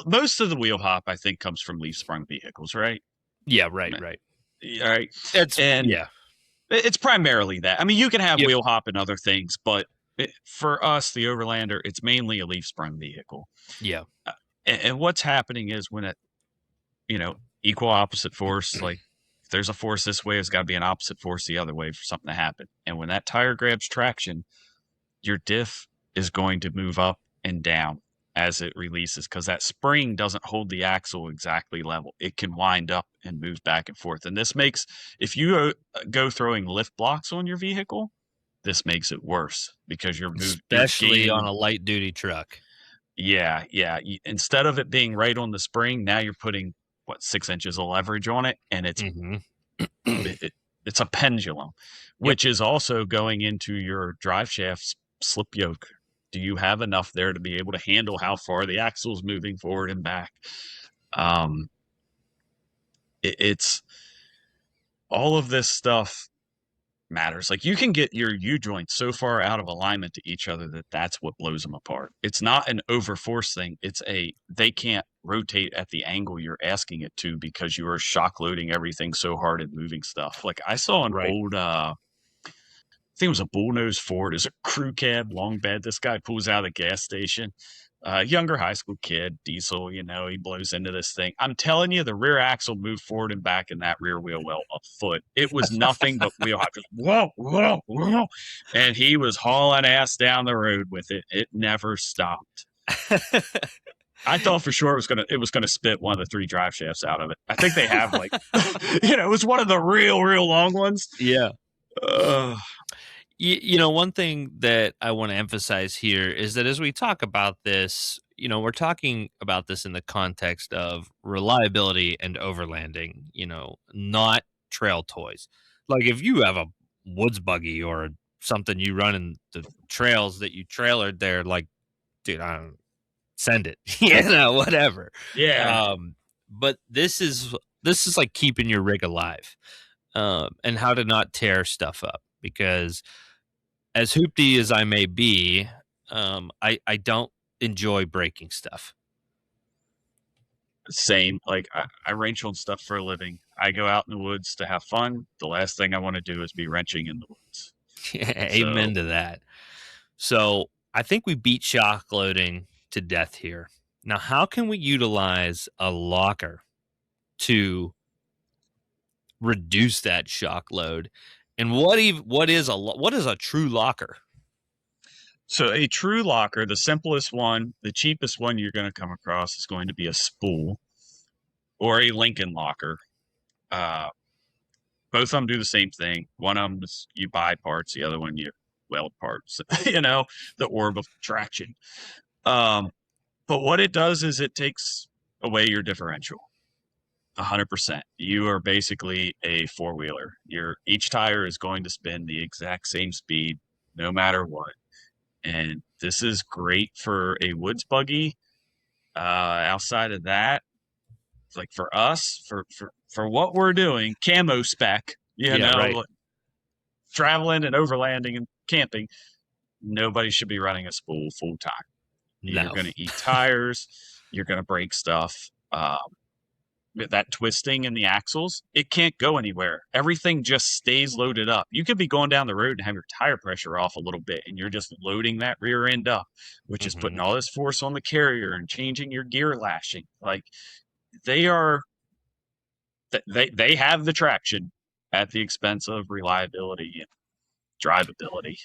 Most of the wheel hop, I think, comes from leaf sprung vehicles, right? Yeah, right. All right, It's and yeah. it's primarily that. I mean, you can have Yep. wheel hop and other things, but for us, the Overlander, it's mainly a leaf sprung vehicle. Yeah. And what's happening is when it, equal opposite force, like if there's a force this way, it's got to be an opposite force the other way for something to happen. And when that tire grabs traction, your diff is going to move up and down as it releases because that spring doesn't hold the axle exactly level. It can wind up and move back and forth. And this makes, if you go throwing lift blocks on your vehicle, this makes it worse because Especially on a light duty truck. Yeah. Instead of it being right on the spring, now you're putting 6 inches of leverage on it, and it's it's a pendulum, which is also going into your drive shaft's slip yoke. Do you have enough there to be able to handle how far the axle's moving forward and back? It's all of this stuff matters. Like you can get your U joints so far out of alignment to each other that's what blows them apart. It's not an overforce thing. They can't rotate at the angle you're asking it to because you are shock loading everything so hard and moving stuff. Like I saw an old I think it was a bullnose Ford. It's a crew cab, long bed. This guy pulls out of the gas station. Younger high school kid, diesel, he blows into this thing. I'm telling you, the rear axle moved forward and back in that rear wheel well a foot. It was nothing but wheel hop. Just whoa. And he was hauling ass down the road with it. It never stopped. I thought for sure it was gonna spit one of the 3 drive shafts out of it. I think they have it was one of the real long ones. Yeah. One thing that I want to emphasize here is that as we talk about this, we're talking about this in the context of reliability and overlanding, not trail toys. Like if you have a woods buggy or something you run in the trails that you trailered there, like, dude, I don't send it, whatever. Yeah. But this is like keeping your rig alive, and how to not tear stuff up, because as hoopty as I may be, I don't enjoy breaking stuff. Same. Like I wrench on stuff for a living. I go out in the woods to have fun. The last thing I want to do is be wrenching in the woods. Amen to that. So I think we beat shock loading to death here. Now, how can we utilize a locker to reduce that shock load? And what is a true locker? So a true locker, the simplest one, the cheapest one you're going to come across is going to be a spool or a Lincoln locker. Both of them do the same thing. One of them is you buy parts, the other one you weld parts, the orb of traction. But what it does is it takes away your differential. 100%. You are basically a four-wheeler. Each tire is going to spin the exact same speed no matter what. And this is great for a woods buggy. Outside of that, like for us, for what we're doing, camo spec, right. Traveling and overlanding and camping, nobody should be running a spool full time. No. You're going to eat tires. You're going to break stuff. That twisting in the axles, it can't go anywhere. Everything just stays loaded up. You could be going down the road and have your tire pressure off a little bit, and you're just loading that rear end up, which is putting all this force on the carrier and changing your gear lashing. Like they have the traction at the expense of reliability and drivability.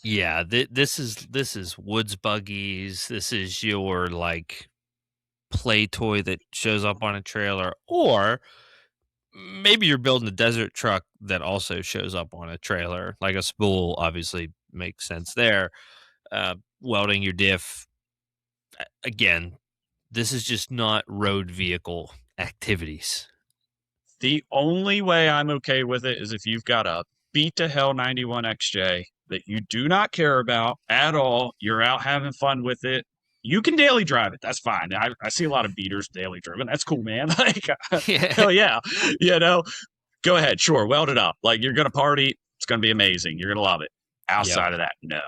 Yeah, this is woods buggies. This is your like play toy that shows up on a trailer, or maybe you're building a desert truck that also shows up on a trailer. Like a spool obviously makes sense there. Welding your diff, again, this is just not road vehicle activities. The only way I'm okay with it is if you've got a beat to hell 91 XJ that you do not care about at all. You're out having fun with it. You can daily drive it. That's fine. I see a lot of beaters daily driven. That's cool, man. Like, Yeah. hell yeah. Go ahead. Sure. Weld it up. Like, you're going to party. It's going to be amazing. You're going to love it. Outside of that, no.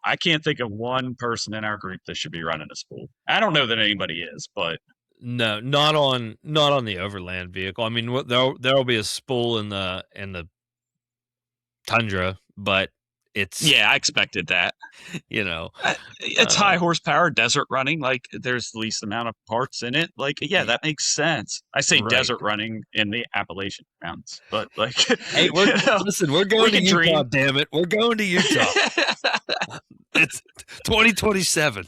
I can't think of one person in our group that should be running a spool. I don't know that anybody is, but No, not on the overland vehicle. I mean, there'll be a spool in the Tundra, but it's yeah, I expected that. It's high horsepower desert running. Like, there's the least amount of parts in it. Like, yeah, that makes sense. I say Right. desert running in the Appalachian Mountains, but like, hey, listen, we're going to Utah. Damn it, we're going to Utah. It's 2027.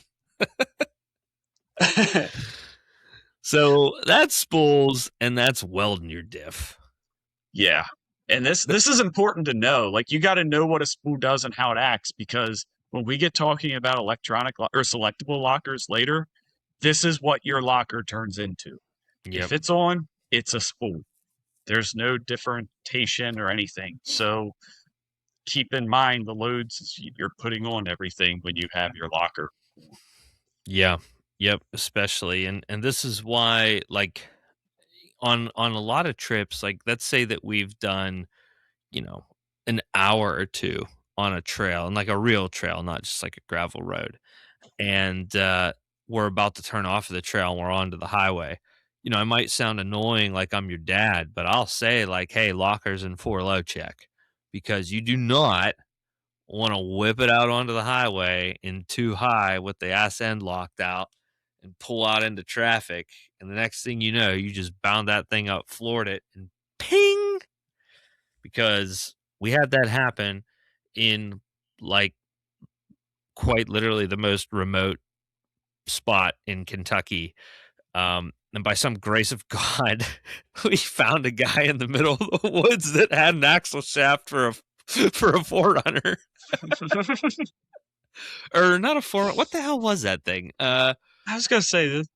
So that's spools, and that's welding your diff. Yeah. And this is important to know. Like, you got to know what a spool does and how it acts, because when we get talking about electronic or selectable lockers later, this is what your locker turns into. Yep. If it's on, it's a spool. There's no differentiation or anything. So keep in mind the loads you're putting on everything when you have your locker. Yeah. Yep. Especially, and this is why, like, on a lot of trips, like, let's say that we've done, an hour or two on a trail, and like a real trail, not just like a gravel road, and we're about to turn off of the trail and we're onto the highway. I might sound annoying like I'm your dad, but I'll say, like, hey, lockers in 4 low check, because you do not want to whip it out onto the highway in 2 high with the ass end locked out and pull out into traffic. And the next thing you know, you just bound that thing up, floored it, and ping, because we had that happen in, like, quite literally the most remote spot in Kentucky. And by some grace of God, we found a guy in the middle of the woods that had an axle shaft for a 4Runner. Or not a 4. What the hell was that thing? I was gonna say this.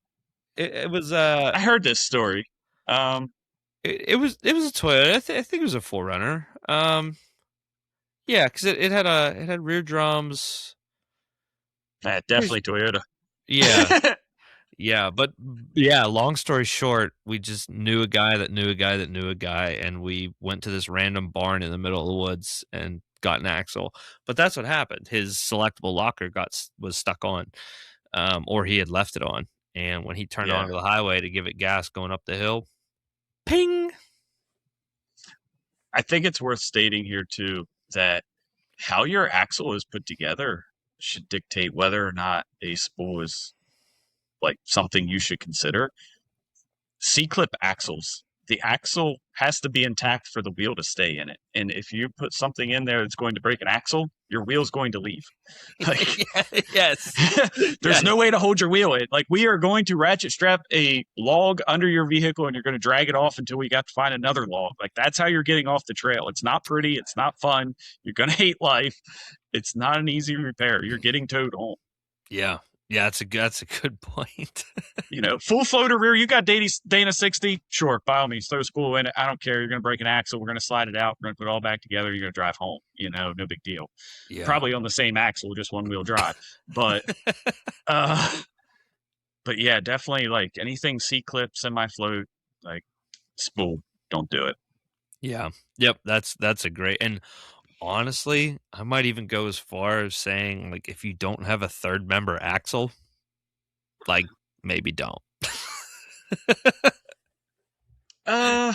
It was I heard this story. It was a Toyota. I think it was a 4Runner. Yeah, because it had rear drums. Definitely Toyota. Yeah. Yeah, but yeah, long story short, we just knew a guy that knew a guy that knew a guy, and we went to this random barn in the middle of the woods and got an axle. But that's what happened. His selectable locker was stuck on, or he had left it on. And when he turned onto the highway to give it gas going up the hill, ping! I think it's worth stating here, too, that how your axle is put together should dictate whether or not a spool is like something you should consider. C-clip axles. The axle has to be intact for the wheel to stay in it. And if you put something in there that's going to break an axle, your wheel's going to leave. Like, yes. There's no way to hold your wheel in. Like, we are going to ratchet strap a log under your vehicle and you're going to drag it off until we got to find another log. Like, that's how you're getting off the trail. It's not pretty. It's not fun. You're going to hate life. It's not an easy repair. You're getting towed home. Yeah. Yeah, that's a good point. Full floater rear. You got Dana 60. Sure, by all means, throw a spool in it. I don't care. You're going to break an axle. We're going to slide it out. We're going to put it all back together. You're going to drive home. No big deal. Yeah. Probably on the same axle, just one wheel drive. But, but yeah, definitely, like, anything C-clip, semi-float, like, spool. Don't do it. Yeah. Yep. That's a great. And honestly, I might even go as far as saying, like, if you don't have a third member axle, like, maybe don't. But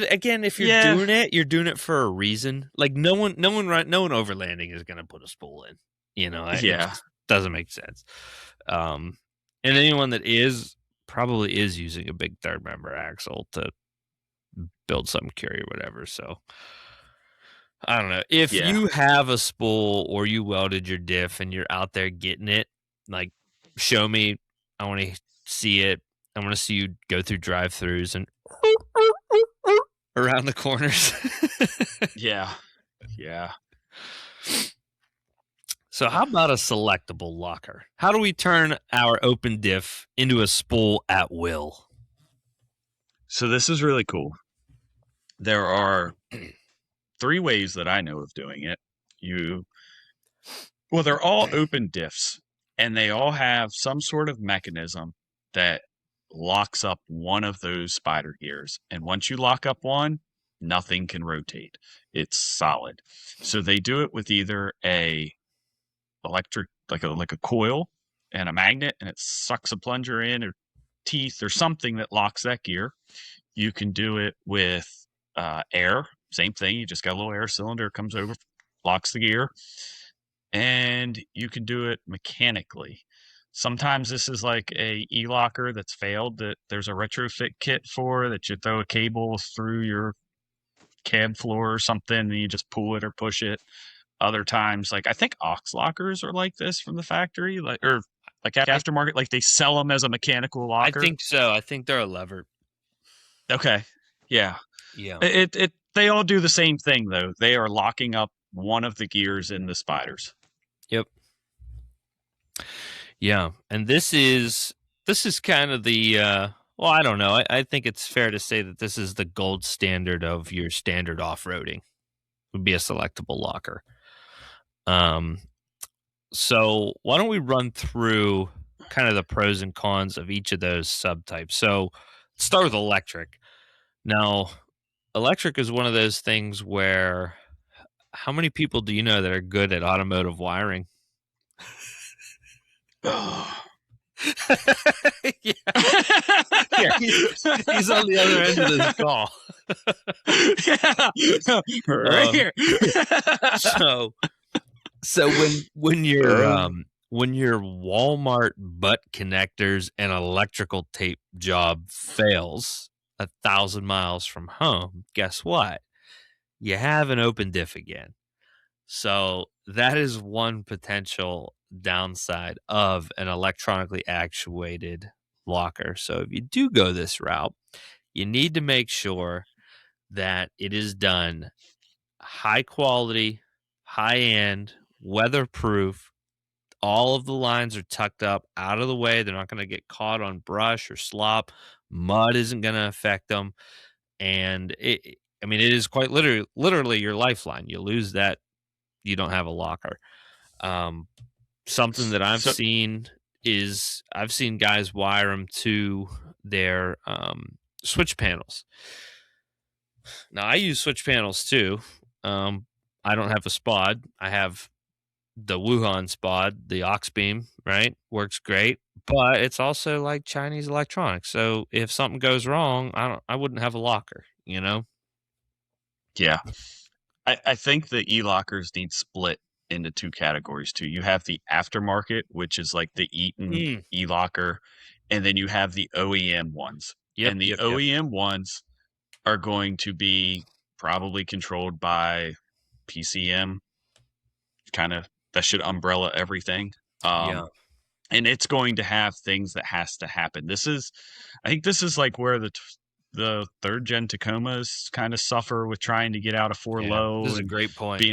again, if you're doing it, you're doing it for a reason. Like, no one overlanding is going to put a spool in, it just doesn't make sense. And anyone that probably is using a big third member axle to build some carry or whatever. So I don't know. If you have a spool or you welded your diff and you're out there getting it, like, show me. I want to see it. I want to see you go through drive-thrus and around the corners. Yeah. So how about a selectable locker? How do we turn our open diff into a spool at will? So this is really cool. There are 3 ways that I know of doing it. You Well, they're all open diffs, and they all have some sort of mechanism that locks up one of those spider gears. And once you lock up one, nothing can rotate. It's solid. So they do it with either a electric, like a coil and a magnet, and it sucks a plunger in or teeth or something that locks that gear. You can do it with air. Same thing. You just got a little air cylinder, comes over, locks the gear. And you can do it mechanically. Sometimes this is like a e-locker that's failed that there's a retrofit kit for, that you throw a cable through your cab floor or something and you just pull it or push it. Other times, like I think aux lockers are like this from the factory, like or like aftermarket, like they sell them as a mechanical I locker. think so. I think they're a lever. Okay, yeah. Yeah. It they all do the same thing though. They are locking up one of the gears in the spiders. Yep. Yeah, and this is kind of the well, I don't know. I think it's fair to say that this is the gold standard of your standard off-roading. Would be a selectable locker. So why don't we run through kind of the pros and cons of each of those subtypes? So let's start with electric. Now, electric is one of those things where how many people do you know that are good at automotive wiring? Yeah. Here, he's on the other end of this call. Yeah, right here. So when your Walmart butt connectors and electrical tape job fails 1,000 miles from home, guess what? You have an open diff again. So that is one potential downside of an electronically actuated locker. So if you do go this route, you need to make sure that it is done high quality, high end, weatherproof. All of the lines are tucked up out of the way. They're not going to get caught on brush or slop. Mud isn't going to affect them. And it is quite literally your lifeline. You lose that, you don't have a locker. Something that I've seen is I've seen guys wire them to their switch panels. Now I use switch panels too. I don't have a spod. I have the Wuhan spod, the aux beam, right? Works great, but it's also like Chinese electronics. So if something goes wrong, I wouldn't have a locker, you know? Yeah. I think the e-lockers need split into two categories too. You have the aftermarket, which is like the Eaton e-locker, and then you have the OEM ones. Yep, and the OEM ones are going to be probably controlled by PCM, kind of that should umbrella everything. And it's going to have things that has to happen. I think this is like where the third gen Tacomas kind of suffer with trying to get out of 4-low. This is a great point.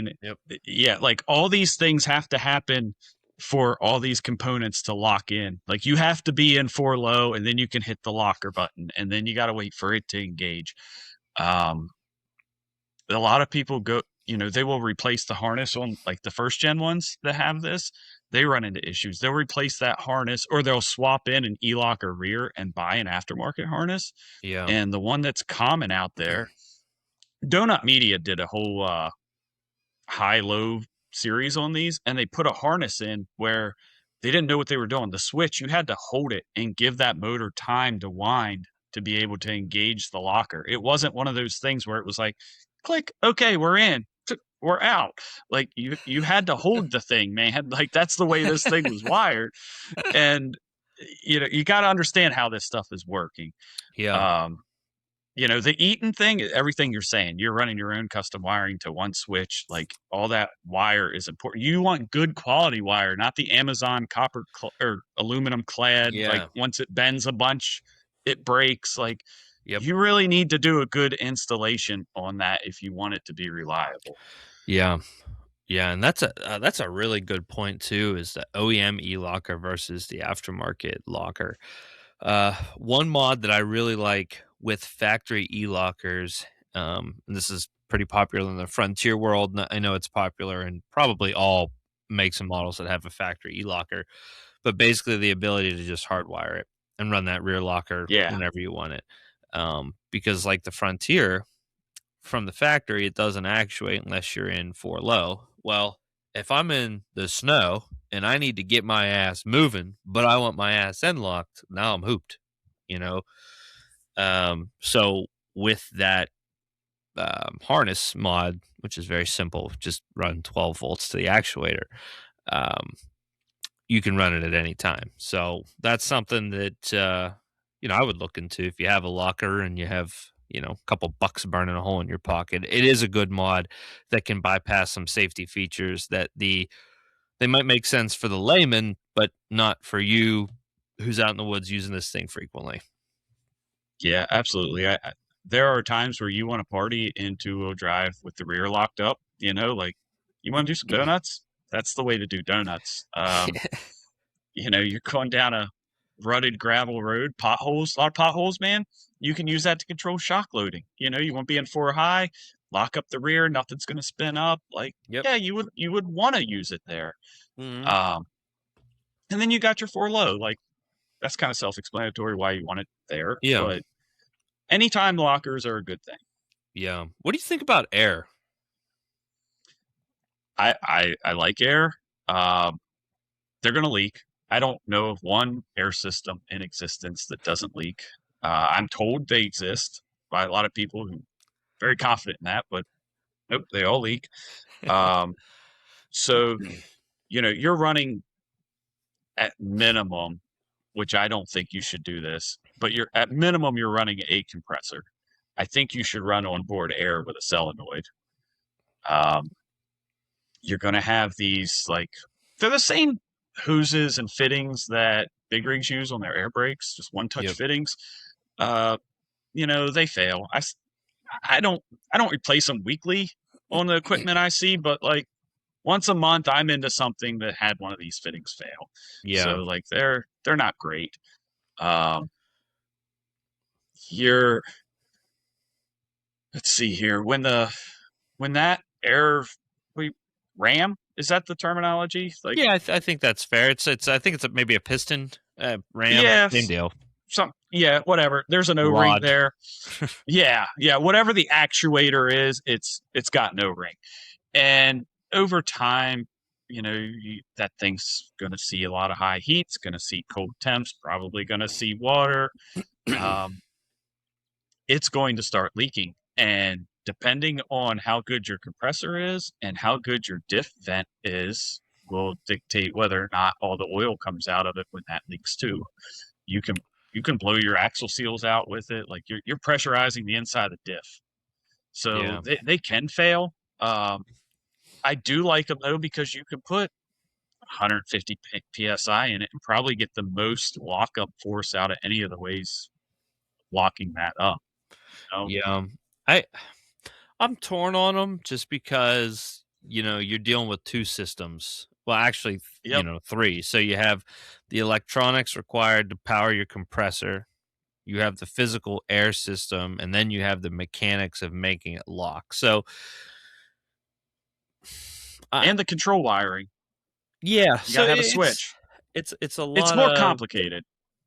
Yeah, like all these things have to happen for all these components to lock in. Like you have to be in 4-low, and then you can hit the locker button, and then you got to wait for it to engage. A lot of people they will replace the harness on like the first gen ones that have this. They run into issues. They'll replace that harness, or they'll swap in an e-locker rear and buy an aftermarket harness. Yeah. And the one that's common out there, Donut Media did a whole high-low series on these, and they put a harness in where they didn't know what they were doing. The switch, you had to hold it and give that motor time to wind to be able to engage the locker. It wasn't one of those things where it was like, click, okay, we're in, we're out. Like you had to hold the thing, man. Like that's the way this thing was wired. And you got to understand how this stuff is working. Yeah. The Eaton thing, everything you're saying, you're running your own custom wiring to one switch. Like all that wire is important. You want good quality wire, not the Amazon copper or aluminum clad. Yeah. Like once it bends a bunch, it breaks. Like Yep. you really need to do a good installation on that if you want it to be reliable. Yeah. Yeah, and that's a really good point too, is the OEM e-locker versus the aftermarket locker. One mod that I really like with factory e-lockers, and this is pretty popular in the frontier world. I know it's popular in probably all makes and models that have a factory e-locker, but basically the ability to just hardwire it and run that rear locker Yeah. whenever you want it. Because like the Frontier from the factory, it doesn't actuate unless you're in 4 low. Well, if I'm in the snow and I need to get my ass moving, but I want my ass end locked, now I'm hooped, you know? So with that harness mod, which is very simple, just run 12 volts to the actuator. You can run it at any time. So that's something that I would look into if you have a locker and you have a couple bucks burning a hole in your pocket. It is a good mod that can bypass some safety features that they might make sense for the layman, but not for you who's out in the woods using this thing frequently. Yeah, absolutely. There are times where you want to party in 2-wheel drive with the rear locked up, like you want to do some donuts? That's the way to do donuts. You're going down a rutted gravel road, potholes, a lot of potholes, man. You can use that to control shock loading. You won't be in 4 high, lock up the rear, nothing's going to spin up. Like, Yep. yeah, you would want to use it there. Mhm. And then you got your 4 low. Like, that's kind of self-explanatory why you want it there. Yeah. But anytime lockers are a good thing. Yeah. What do you think about air? I like air. They're going to leak. I don't know of one air system in existence that doesn't leak. I'm told they exist by a lot of people who are very confident in that, but nope, they all leak. So, you're running at minimum, which I don't think you should do this, but you're running a compressor. I think you should run onboard air with a solenoid. You're going to have these, like, they're the same hoses and fittings that big rigs use on their air brakes, just one-touch fittings. They fail. I don't replace them weekly on the equipment I see, but like once a month, I'm into something that had one of these fittings fail. Yeah. So like they're not great. Let's see here. When that air ram, is that the terminology? Like, yeah, I think that's fair. I think it's maybe a piston ram. Yeah, Same deal. Whatever. There's an O-ring there. Yeah. Whatever the actuator is, it's got an O-ring, and over time, that thing's going to see a lot of high heat. It's going to see cold temps. Probably going to see water. It's going to start leaking, and depending on how good your compressor is and how good your diff vent is, will dictate whether or not all the oil comes out of it when that leaks too. You can blow your axle seals out with it. Like you're pressurizing the inside of the diff. So they can fail. I do like them though, because you can put 150 PSI in it and probably get the most lockup force out of any of the ways locking that up. Yeah. I'm torn on them just because, you're dealing with 2 systems. Well, actually, 3. So you have the electronics required to power your compressor. You have the physical air system, and then you have the mechanics of making it lock. So, and the control wiring. Yeah, you gotta have a switch. It's a lot. It's more complicated.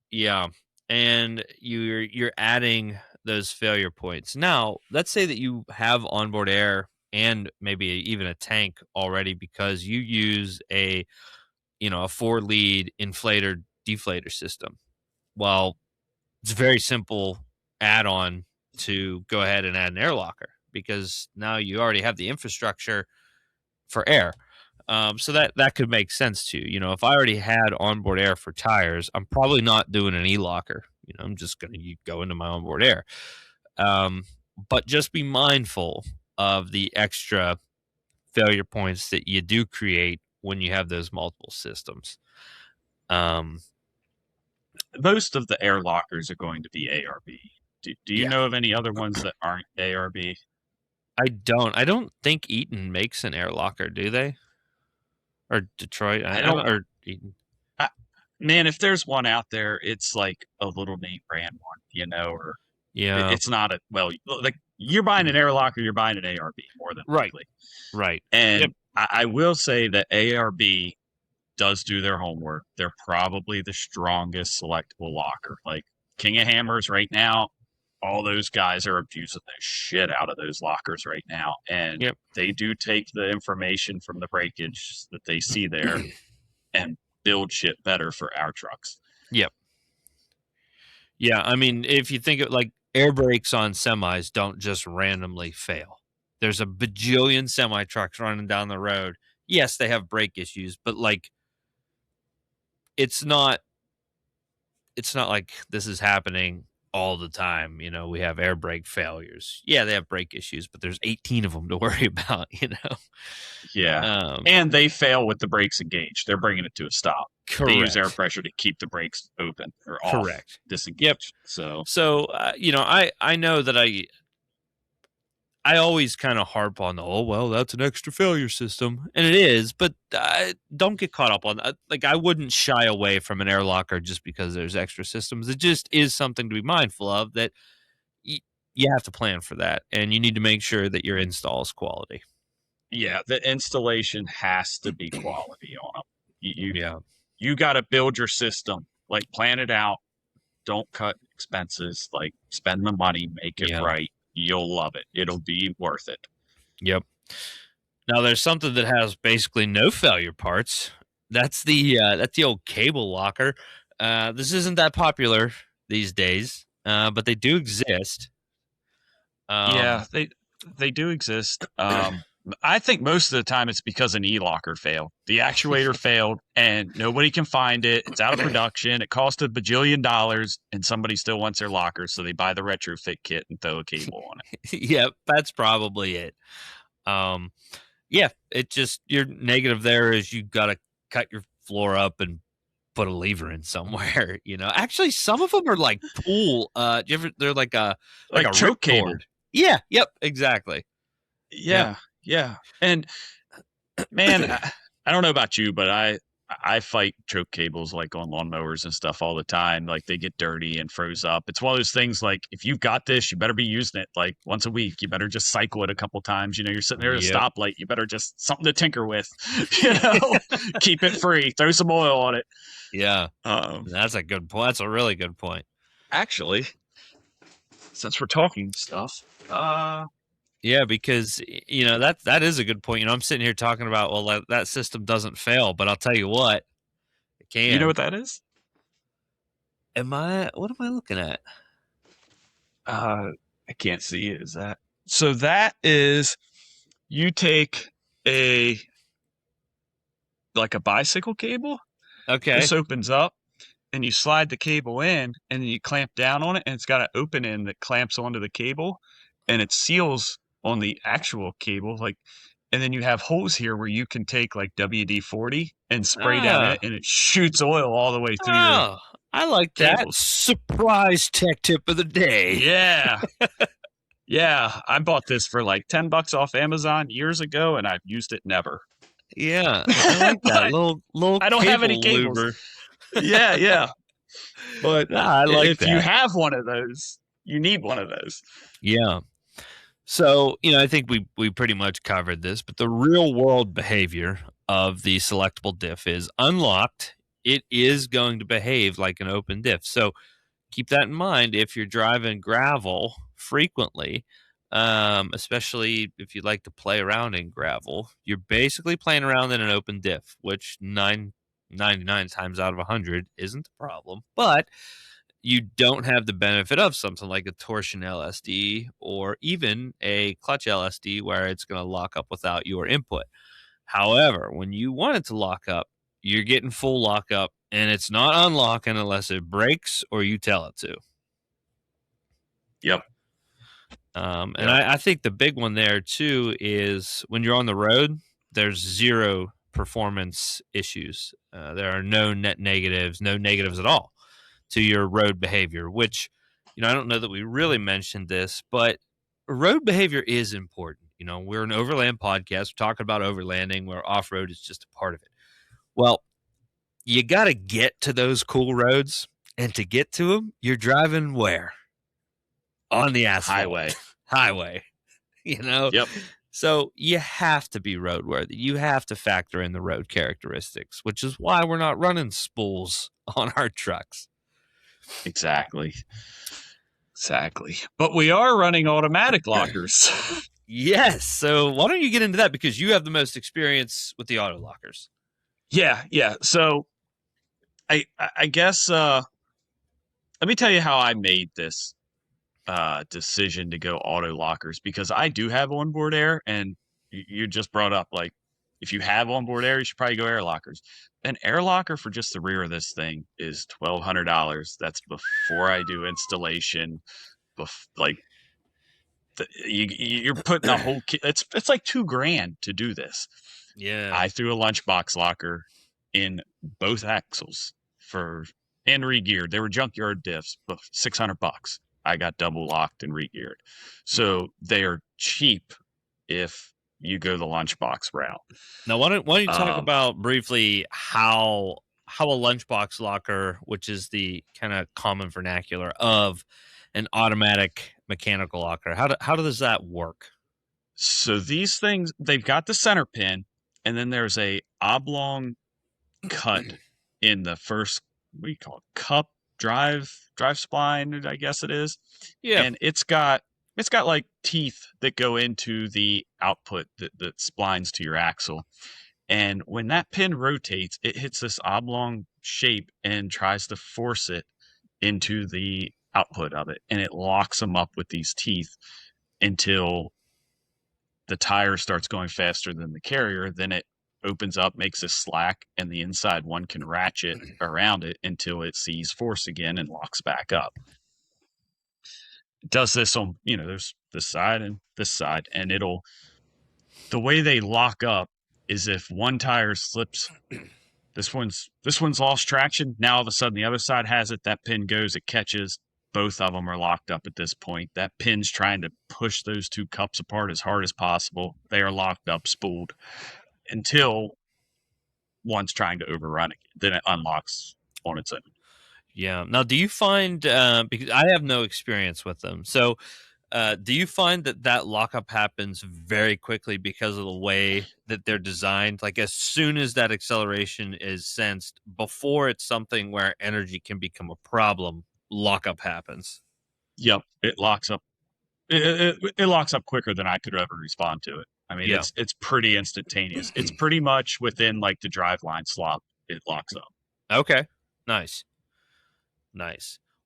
Yeah, and you're adding those failure points. Now, let's say that you have onboard air and maybe even a tank already because you use a 4-lead inflator deflator system. Well, it's a very simple add-on to go ahead and add an air locker because now you already have the infrastructure for air. So that could make sense too. If I already had onboard air for tires, I'm probably not doing an e-locker. I'm just going to go into my onboard air. But just be mindful of the extra failure points that you do create when you have those multiple systems. Most of the air lockers are going to be ARB. Do you know of any other ones that aren't ARB? I don't think Eaton makes an air locker, do they? Or Detroit? I don't. Or Eaton. Man, if there's one out there, it's like a little name brand one, or it's not like you're buying an air locker, you're buying an ARB more than likely. Right. And Yep. I will say that ARB does do their homework. They're probably the strongest selectable locker. Like King of Hammers right now, all those guys are abusing the shit out of those lockers right now. And Yep. they do take the information from the breakage that they see there and build shit better for our trucks. Yep. Yeah, I mean, if you think of like air brakes on semis don't just randomly fail. There's a bajillion semi trucks running down the road. Yes, they have brake issues, but like it's not like this is happening all the time. You know, we have air brake failures. Yeah, they have brake issues, but there's 18 of them to worry about, you know. Yeah. And they fail with the brakes engaged. They're bringing it to a stop. Correct. They use air pressure to keep the brakes open or off. Correct. Disengaged. Yep. So you know, I know that I always kind of harp on the, oh, well, that's an extra failure system. And it is, but don't get caught up on that. Like, I wouldn't shy away from an air locker just because there's extra systems. It just is something to be mindful of that you have to plan for that. And you need to make sure that your install is quality. Yeah, the installation has to be quality on them. You got to build your system, like plan it out. Don't cut expenses, like spend the money, make it right. You'll love it. It'll be worth it. Yep. Now there's something that has basically no failure parts. That's the old cable locker. This isn't that popular these days, but they do exist. Yeah, they do exist. I think most of the time it's because an e-locker failed. The actuator failed, and nobody can find it. It's out of production. It cost $1 bajillion, and somebody still wants their locker, so they buy the retrofit kit and throw a cable on it. Yep, that's probably it. Yeah, it just your negative there is you got to cut your floor up and put a lever in somewhere. You know, actually, some of them are like pool. They're like a choke cable. Yeah. Yep. Exactly. Yeah. And man, I don't know about you, but I fight choke cables like on lawnmowers and stuff all the time. Like they get dirty and froze up. It's one of those things like if you've got this, you better be using it like once a week. You better just cycle it a couple times. You know, you're sitting there at a stoplight. You better just something to tinker with. You know, keep it free. Throw some oil on it. Yeah, that's a good point. That's a really good point. Actually, since we're talking stuff, yeah, because you know that is a good point. You know, I'm sitting here talking about that system doesn't fail, but I'll tell you what, it can. You know what that is? What am I looking at? I can't see it. Is that so? That is you take a bicycle cable. Okay. This opens up, and you slide the cable in, and then you clamp down on it, and it's got an open end that clamps onto the cable, and it seals on the actual cable, and then you have holes here where you can take like WD-40 and spray down in it, and it shoots oil all the way through your I like cables. That. Surprise tech tip of the day. Yeah. Yeah. I bought this for like $10 off Amazon years ago, and I've used it never. Yeah. I like that. little I don't have any cables. Luber. Yeah. But I like if that. you have one of those, you need one of those. Yeah. So, you know, I think we pretty much covered this, but the real world behavior of the selectable diff is unlocked. It is going to behave like an open diff. So keep that in mind if you're driving gravel frequently, especially if you like to play around in gravel. You're basically playing around in an open diff, which 99 times out of 100 isn't a problem. But you don't have the benefit of something like a torsion LSD or even a clutch LSD where it's going to lock up without your input. However, when you want it to lock up, you're getting full lockup, and it's not unlocking unless it breaks or you tell it to. Yep. And I think the big one there, too, is when you're on the road, there's zero performance issues. There are no net negatives, no negatives at all to your road behavior, which, you know, I don't know that we really mentioned this, but road behavior is important. You know, we're an overland podcast. We're talking about overlanding where off-road is just a part of it. Well, you got to get to those cool roads, and to get to them, you're driving where? On the asphalt. Highway. Highway. You know? Yep. So you have to be roadworthy. You have to factor in the road characteristics, which is why we're not running spools on our trucks. Exactly. But we are running automatic lockers. Yes. So why don't you get into that, because you have the most experience with the auto lockers. Yeah. So I guess let me tell you how I made this decision to go auto lockers, because I do have onboard air, and you just brought up, like, if you have onboard air, you should probably go air lockers. An air locker for just the rear of this thing is $1,200. That's before I do installation. Like you're putting a whole it's like $2,000 to do this. Yeah. I threw a lunchbox locker in both axles and re-geared. They were junkyard diffs, but $600. I got double locked and re-geared. So they are cheap if you go the lunchbox route. Now, why don't you talk about briefly how a lunchbox locker, which is the kind of common vernacular of an automatic mechanical locker, how does that work? So these things, they've got the center pin, and then there's a oblong cut in the first, what do you call it, cup drive spline, I guess it is. Yeah. And it's got like teeth that go into the output that splines to your axle. And when that pin rotates, it hits this oblong shape and tries to force it into the output of it, and it locks them up with these teeth until the tire starts going faster than the carrier. Then it opens up, makes a slack, and the inside one can ratchet around it until it sees force again and locks back up. It does this on, there's this side and this side, and the way they lock up is if one tire slips, this one's lost traction. Now all of a sudden the other side has it. That pin goes, it catches. Both of them are locked up at this point. That pin's trying to push those two cups apart as hard as possible. They are locked up, spooled, until one's trying to overrun it. Then it unlocks on its own. Yeah. Now, do you find, because I have no experience with them, so do you find that lockup happens very quickly because of the way that they're designed? Like, as soon as that acceleration is sensed, before it's something where energy can become a problem, lockup happens. Yep, it locks up. It locks up quicker than I could ever respond to it. I mean, it's pretty instantaneous. It's pretty much within like the driveline slot. It locks up. Okay, nice.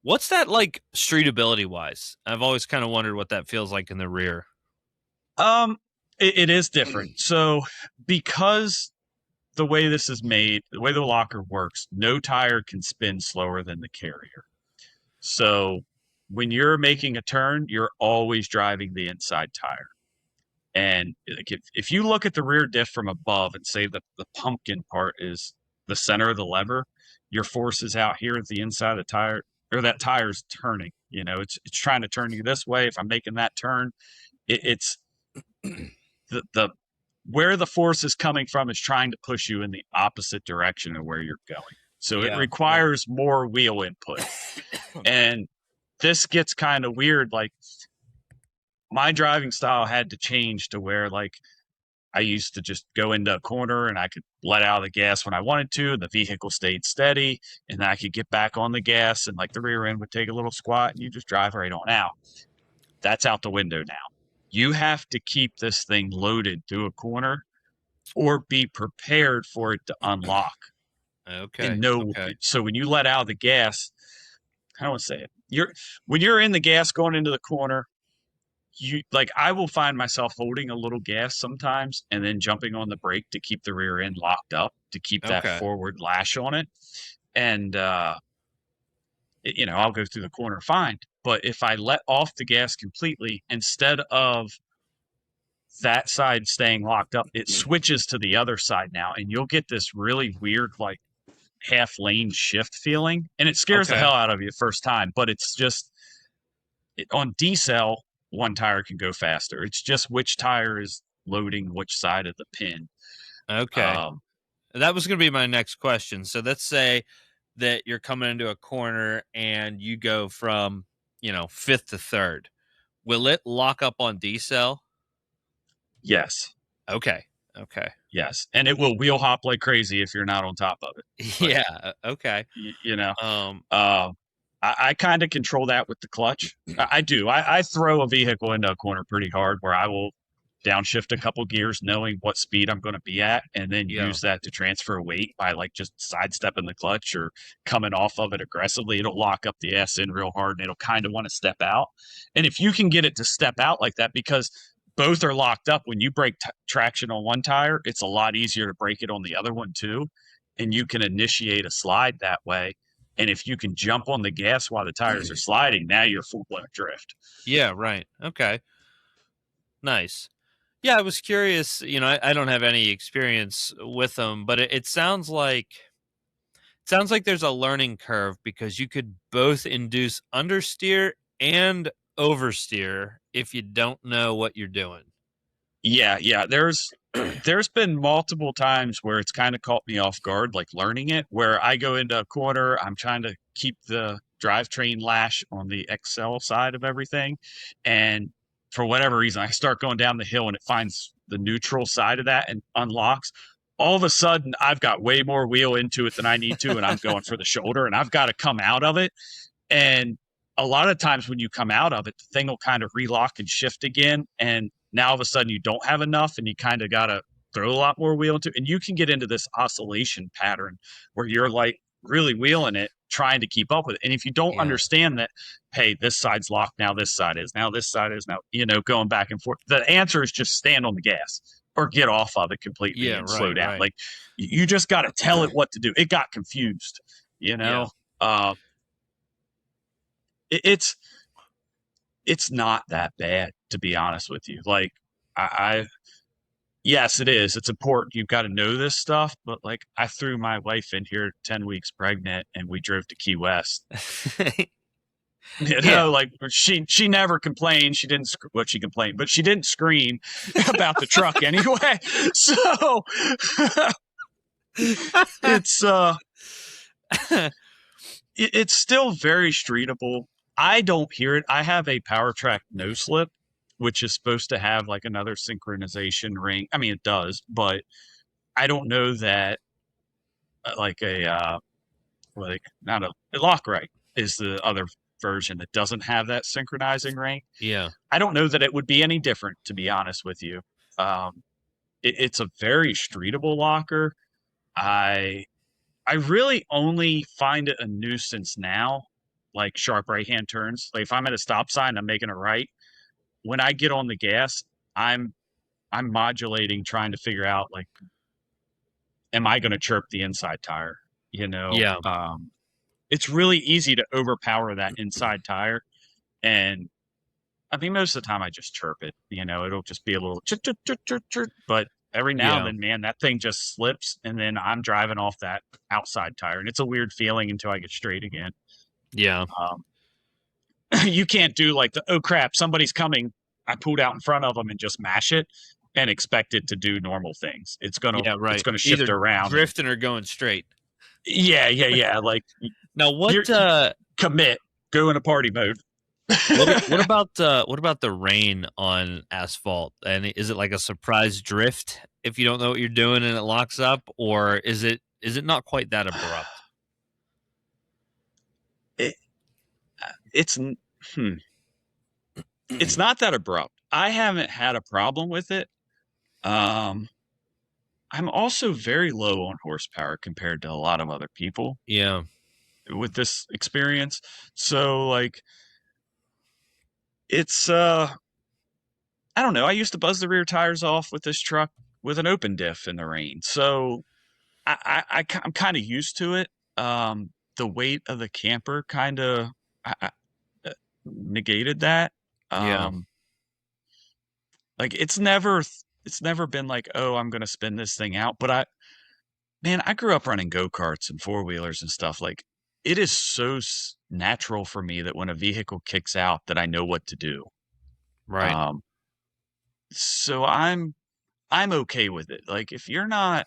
What's that like streetability wise? I've always kind of wondered what that feels like in the rear. It is different. So because the way this is made, the way the locker works, no tire can spin slower than the carrier. So when you're making a turn, you're always driving the inside tire. And if you look at the rear diff from above and say that the pumpkin part is the center of the lever, your force is out here at the inside of the tire, or that tire's turning. It's trying to turn you this way. If I'm making that turn, it's the where the force is coming from is trying to push you in the opposite direction of where you're going. So it requires more wheel input. And this gets kind of weird. Like, my driving style had to change to where, like, I used to just go into a corner and I could let out the gas when I wanted to, and the vehicle stayed steady, and then I could get back on the gas, and like the rear end would take a little squat and you just drive right on out. That's out the window now. You have to keep this thing loaded through a corner or be prepared for it to unlock. Okay. So when you let out the gas, I don't want to say it. When you're in the gas going into the corner, I will find myself holding a little gas sometimes and then jumping on the brake to keep the rear end locked up, to keep that forward lash on it. And, I'll go through the corner fine. But if I let off the gas completely, instead of that side staying locked up, it switches to the other side now. And you'll get this really weird, like, half lane shift feeling. And it scares the hell out of you the first time. But it's just, on decel, one tire can go faster. It's just which tire is loading which side of the pin. Okay. That was going to be my next question. So let's say that you're coming into a corner and you go from, fifth to third. Will it lock up on decel? Yes. Okay. Yes. And it will wheel hop like crazy if you're not on top of it. Like, Yeah. Okay. you know, Um. uh, I kind of control that with the clutch. I do. I throw a vehicle into a corner pretty hard where I will downshift a couple gears knowing what speed I'm going to be at and then Yeah. use that to transfer weight by like just sidestepping the clutch or coming off of it aggressively. It'll lock up the S in real hard and it'll kind of want to step out. And if you can get it to step out like that, because both are locked up, when you break traction on one tire, it's a lot easier to break it on the other one too. And you can initiate a slide that way. And if you can jump on the gas while the tires are sliding, now you're full blown drift. Yeah. Right. Okay. Nice. Yeah, I was curious. I don't have any experience with them, but it sounds like there's a learning curve because you could both induce understeer and oversteer if you don't know what you're doing. Yeah. There's been multiple times where it's kind of caught me off guard, like learning it, where I go into a corner, I'm trying to keep the drivetrain lash on the Excel side of everything. And for whatever reason, I start going down the hill and it finds the neutral side of that and unlocks. All of a sudden, I've got way more wheel into it than I need to, and I'm going for the shoulder, and I've got to come out of it. And a lot of times when you come out of it, the thing will kind of relock and shift again. And now all of a sudden you don't have enough and you kind of got to throw a lot more wheel into it. And you can get into this oscillation pattern where you're like really wheeling it, trying to keep up with it. And if you don't Yeah. understand that, hey, this side's locked, now this side is, now this side is, now, going back and forth, the answer is just stand on the gas or get off of it completely Yeah, and slow right, down. right. Like you just got to tell it what to do. It got confused, Yeah. it's not that bad, to be honest with you. Like I yes, it is. It's important. You've got to know this stuff. But like I threw my wife in here 10 weeks pregnant and we drove to Key West. Yeah. Like she never complained. She didn't what she complained, but she didn't scream about the truck anyway. So it's it's still very streetable. I don't hear it. I have a Power Track no slip, which is supposed to have like another synchronization ring. I mean, it does, but I don't know that like not a lock right is the other version that doesn't have that synchronizing ring. Yeah. I don't know that it would be any different, to be honest with you. It's a very streetable locker. I really only find it a nuisance now, like sharp right hand turns. Like if I'm at a stop sign, I'm making a right. When I get on the gas, I'm modulating, trying to figure out like, am I going to chirp the inside tire? Yeah. It's really easy to overpower that inside tire, and I mean most of the time I just chirp it. It'll just be a little chirp, chirp, chirp, chirp, chirp. But every now and then, man, that thing just slips, and then I'm driving off that outside tire, and it's a weird feeling until I get straight again. Yeah. You can't do like oh crap, somebody's coming. I pulled out in front of them and just mash it and expect it to do normal things. It's gonna shift Either around, drifting or going straight. Yeah. Like Now, what commit, go into party mode. what about the rain on asphalt? And is it like a surprise drift if you don't know what you're doing and it locks up, or is it not quite that abrupt? It's not that abrupt. I haven't had a problem with it. I'm also very low on horsepower compared to a lot of other people. Yeah. With this experience. So like it's I don't know. I used to buzz the rear tires off with this truck with an open diff in the rain. So I'm kind of used to it. The weight of the camper kind of negated that. Like it's never been like, oh, I'm gonna spin this thing out. But I grew up running go-karts and four-wheelers and stuff. Like it is so natural for me that when a vehicle kicks out that I know what to do. Right. So I'm okay with it. Like if you're not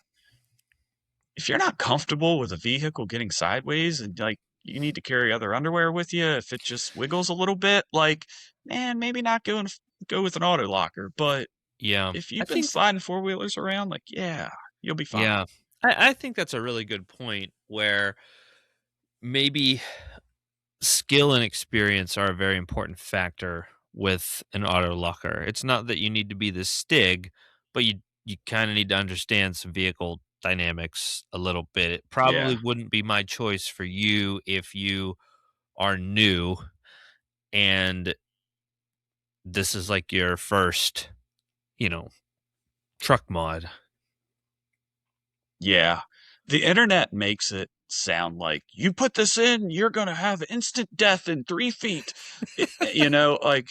comfortable with a vehicle getting sideways and like you need to carry other underwear with you, if it just wiggles a little bit, like, man, maybe not go with an auto locker. But Yeah. If I you've been think sliding four wheelers around, like, yeah, you'll be fine. yeah. I think that's a really good point where maybe skill and experience are a very important factor with an auto locker. It's not that you need to be the Stig, but you kind of need to understand some vehicle dynamics a little bit. It probably Yeah. wouldn't be my choice for you if you are new and this is like your first, you know, truck mod. Yeah. The internet makes it sound like you put this in, you're going to have instant death in 3 feet. Like,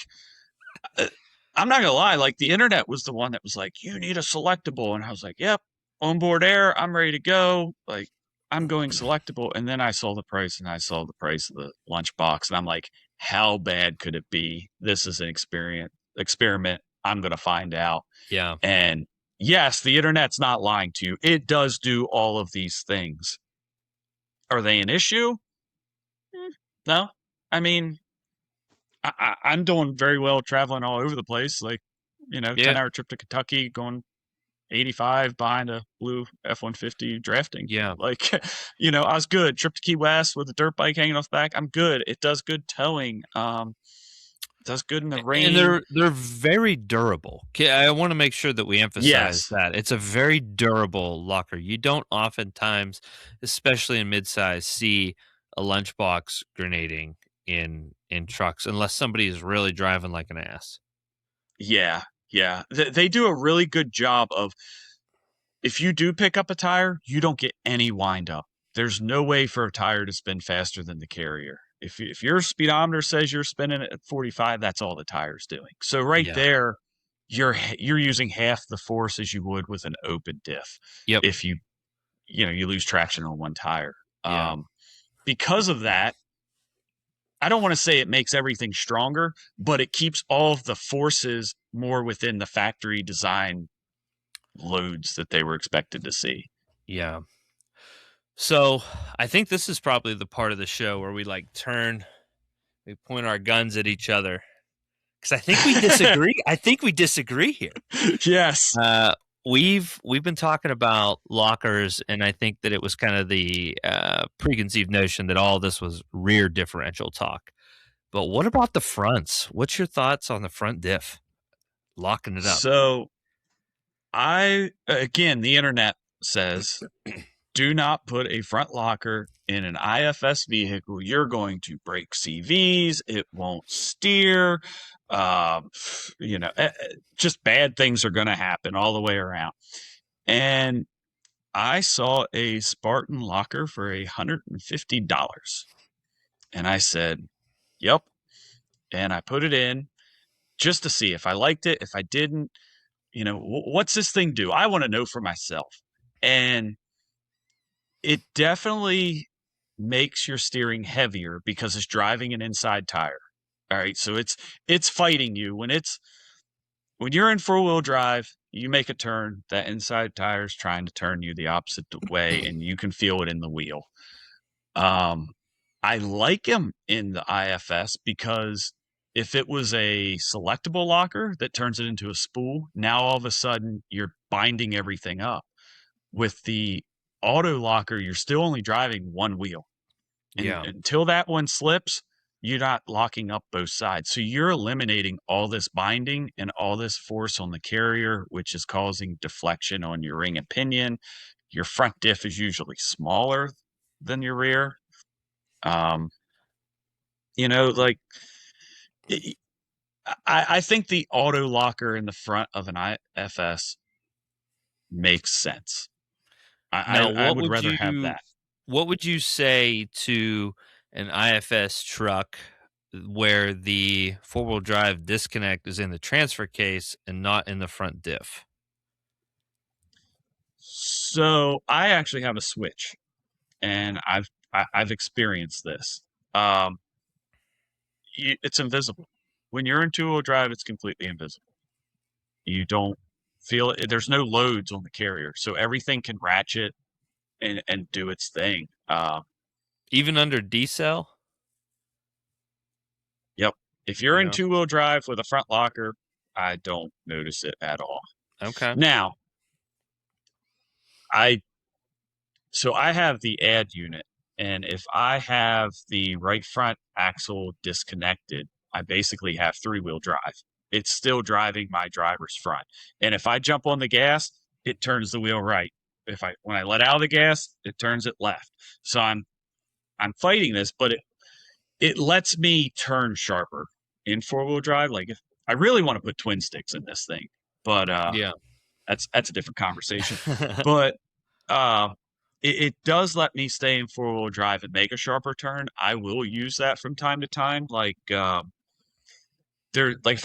uh, I'm not going to lie. Like, the internet was the one that was like, you need a selectable. And I was like, yep, onboard air. I'm ready to go. Like, I'm going selectable. And then I saw the price and I saw the price of the lunchbox. And I'm like, how bad could it be? This is an experiment. I'm going to find out. Yeah. And yes, the internet's not lying to you. It does do all of these things. Are they an issue? No. I mean, I'm doing very well traveling all over the place. Like, Yeah. 10-hour trip to Kentucky, going 85 behind a blue F-150 drafting. Yeah. Like, I was good. Trip to Key West with a dirt bike hanging off the back. I'm good. It does good towing. Does good in the And rain. they're very durable. I want to make sure that we emphasize Yes. that it's a very durable locker. You don't oftentimes, especially in midsize, see a lunchbox grenading in trucks unless somebody is really driving like an ass. Yeah. Yeah. They do a really good job of, if you do pick up a tire, you don't get any wind up. There's no way for a tire to spin faster than the carrier. If your speedometer says you're spinning it at 45, that's all the tire's doing. So right Yeah. there, you're using half the force as you would with an open diff. Yep. If you lose traction on one tire. Yeah. Because of that, I don't want to say it makes everything stronger, but it keeps all of the forces more within the factory design loads that they were expected to see. Yeah. So I think this is probably the part of the show where we we point our guns at each other. Because I think we disagree. I think we disagree here. Yes. We've been talking about lockers, and I think that it was kind of the preconceived notion that all this was rear differential talk. But what about the fronts? What's your thoughts on the front diff? Locking it up. So the internet says, do not put a front locker in an IFS vehicle. You're going to break CVs. It won't steer. Just bad things are going to happen all the way around. And I saw a Spartan locker for $150. And I said, yep. And I put it in just to see if I liked it. If I didn't, what's this thing do? I want to know for myself. And it definitely makes your steering heavier because it's driving an inside tire. All right. So it's fighting you when you're in 4-wheel drive, you make a turn, that inside tire is trying to turn you the opposite way, and you can feel it in the wheel. I like him in the IFS because if it was a selectable locker that turns it into a spool, now all of a sudden you're binding everything up. With the auto locker, you're still only driving one wheel. And Yeah. until that one slips, you're not locking up both sides. So you're eliminating all this binding and all this force on the carrier, which is causing deflection on your ring and pinion. Your front diff is usually smaller than your rear. I think the auto locker in the front of an IFS makes sense. I would rather have that. What would you say to an IFS truck where the 4-wheel drive disconnect is in the transfer case and not in the front diff? So I actually have a switch, and I've experienced this. It's invisible. When you're in 2-wheel drive, it's completely invisible. You don't feel it. There's no loads on the carrier, so everything can ratchet and do its thing. Even under D-cell? Yep. If you're in Yeah. 2-wheel drive with a front locker, I don't notice it at all. Okay. Now, I have the add unit, and if I have the right front axle disconnected, I basically have 3-wheel drive. It's still driving my driver's front. And if I jump on the gas, it turns the wheel right. When I let out of the gas, it turns it left. So I'm fighting this, but it lets me turn sharper in 4-wheel drive. Like if I really want to put twin sticks in this thing, but Yeah. that's a different conversation. But uh, it does let me stay in 4-wheel drive and make a sharper turn. I will use that from time to time. Like if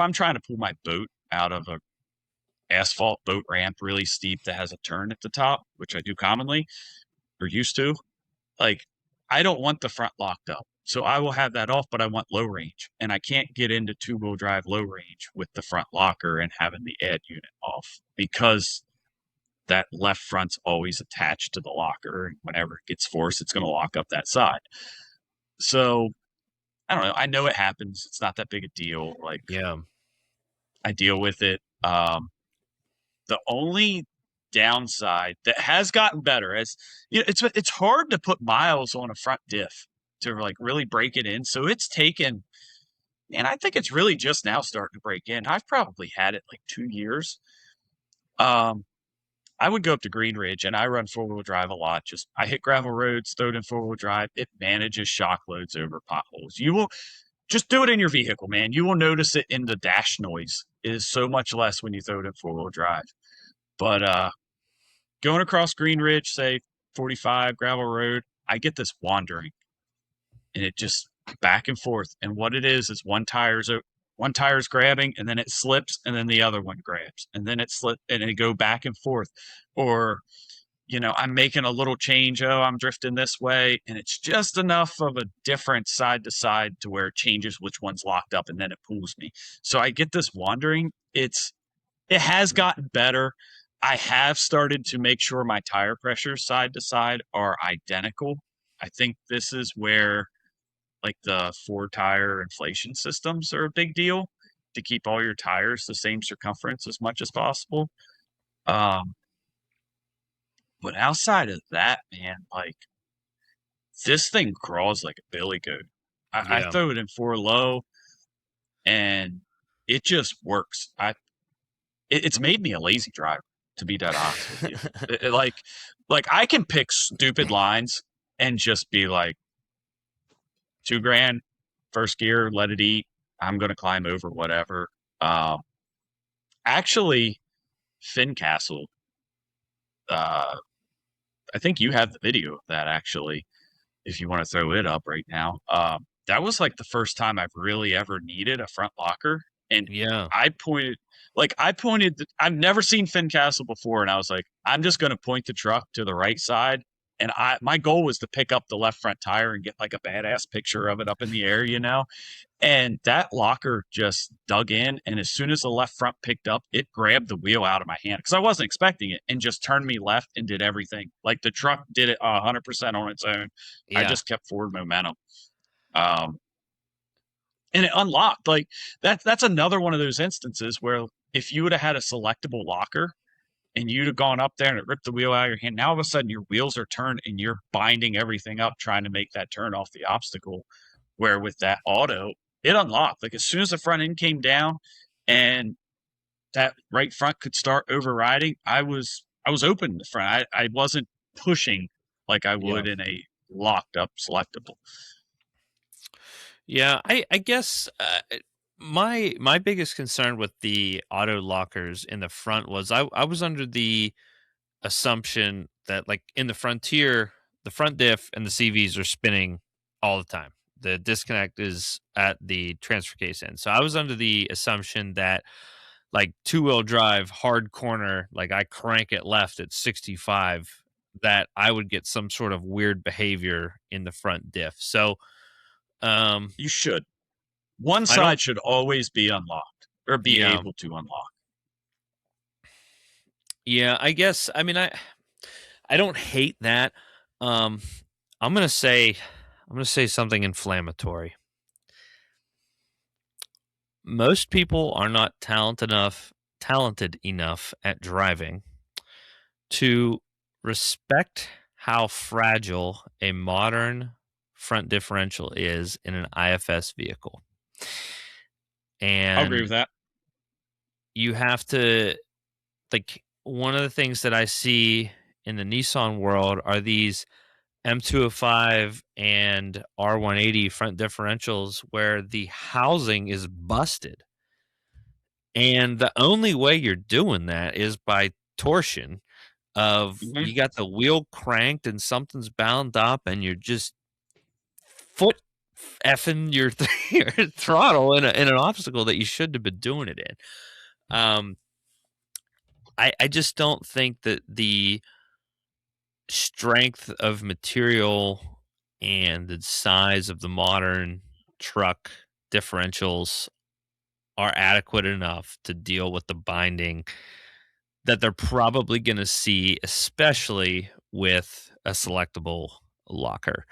I'm trying to pull my boat out of a asphalt boat ramp really steep that has a turn at the top, which I do commonly or used to, like I don't want the front locked up. So I will have that off, but I want low range. And I can't get into 2-wheel drive low range with the front locker and having the add unit off because that left front's always attached to the locker. And whenever it gets forced, it's going to lock up that side. So I don't know. I know it happens. It's not that big a deal. Like Yeah. I deal with it. The only downside that has gotten better is it's hard to put miles on a front diff to like really break it in. So it's taken, and I think it's really just now starting to break in. I've probably had it like 2 years. I would go up to Green Ridge and I run 4-wheel drive a lot. Just I hit gravel roads, throw it in 4-wheel drive. It manages shock loads over potholes. You will just do it in your vehicle, man. You will notice it in the dash noise. It is so much less when you throw it in 4-wheel drive. But going across Green Ridge, say 45 gravel road, I get this wandering, and it just back and forth. And what it is one tire's grabbing, and then it slips, and then the other one grabs, and then it slips, and it go back and forth. Or I'm making a little change. Oh, I'm drifting this way, and it's just enough of a difference side to side to where it changes which one's locked up, and then it pulls me. So I get this wandering. It has gotten better. I have started to make sure my tire pressures side to side are identical. I think this is where like the 4-tire inflation systems are a big deal to keep all your tires the same circumference as much as possible. But outside of that, man, like this thing crawls like a billy goat. I Yeah. throw it in 4 low and it just works. It's made me a lazy driver, to be dead honest with you. Like I can pick stupid lines and just be like, $2,000, first gear, let it eat. I'm gonna climb over whatever. Actually, Fincastle, I think you have the video of that actually, if you want to throw it up right now. That was like the first time I've really ever needed a front locker. And Yeah. I've never seen Fincastle before. And I was like, I'm just going to point the truck to the right side. And my goal was to pick up the left front tire and get like a badass picture of it up in the air, And that locker just dug in. And as soon as the left front picked up, it grabbed the wheel out of my hand because I wasn't expecting it and just turned me left and did everything. Like the truck did it 100% on its own. Yeah. I just kept forward momentum. And it unlocked. Like that's another one of those instances where if you would have had a selectable locker and you'd have gone up there and it ripped the wheel out of your hand, now all of a sudden your wheels are turned and you're binding everything up trying to make that turn off the obstacle. Where with that auto, it unlocked. Like as soon as the front end came down and that right front could start overriding, I was open in the front. I wasn't pushing like I would in a locked up selectable. Yeah, I guess my biggest concern with the auto lockers in the front was I was under the assumption that like in the Frontier, the front diff and the CVs are spinning all the time. The disconnect is at the transfer case end. So I was under the assumption that like 2-wheel drive hard corner, like I crank it left at 65, that I would get some sort of weird behavior in the front diff. So You should. One I don't- side should always be unlocked or be Yeah. able to unlock. Yeah, I guess. I mean, I don't hate that. I'm gonna say something inflammatory. most people are not talented enough at driving to respect how fragile a modern front differential is in an IFS vehicle. I'll agree with And that. you have to, like, one of the things that I see in the Nissan world are these M205 and R180 front differentials where the housing is busted. And the only way you're doing that is by torsion of Mhm. you got the wheel cranked and something's bound up and you're just foot effing your, your throttle in an obstacle that you shouldn't have been doing it in. I just don't think that the strength of material and the size of the modern truck differentials are adequate enough to deal with the binding that they're probably going to see, especially with a selectable locker.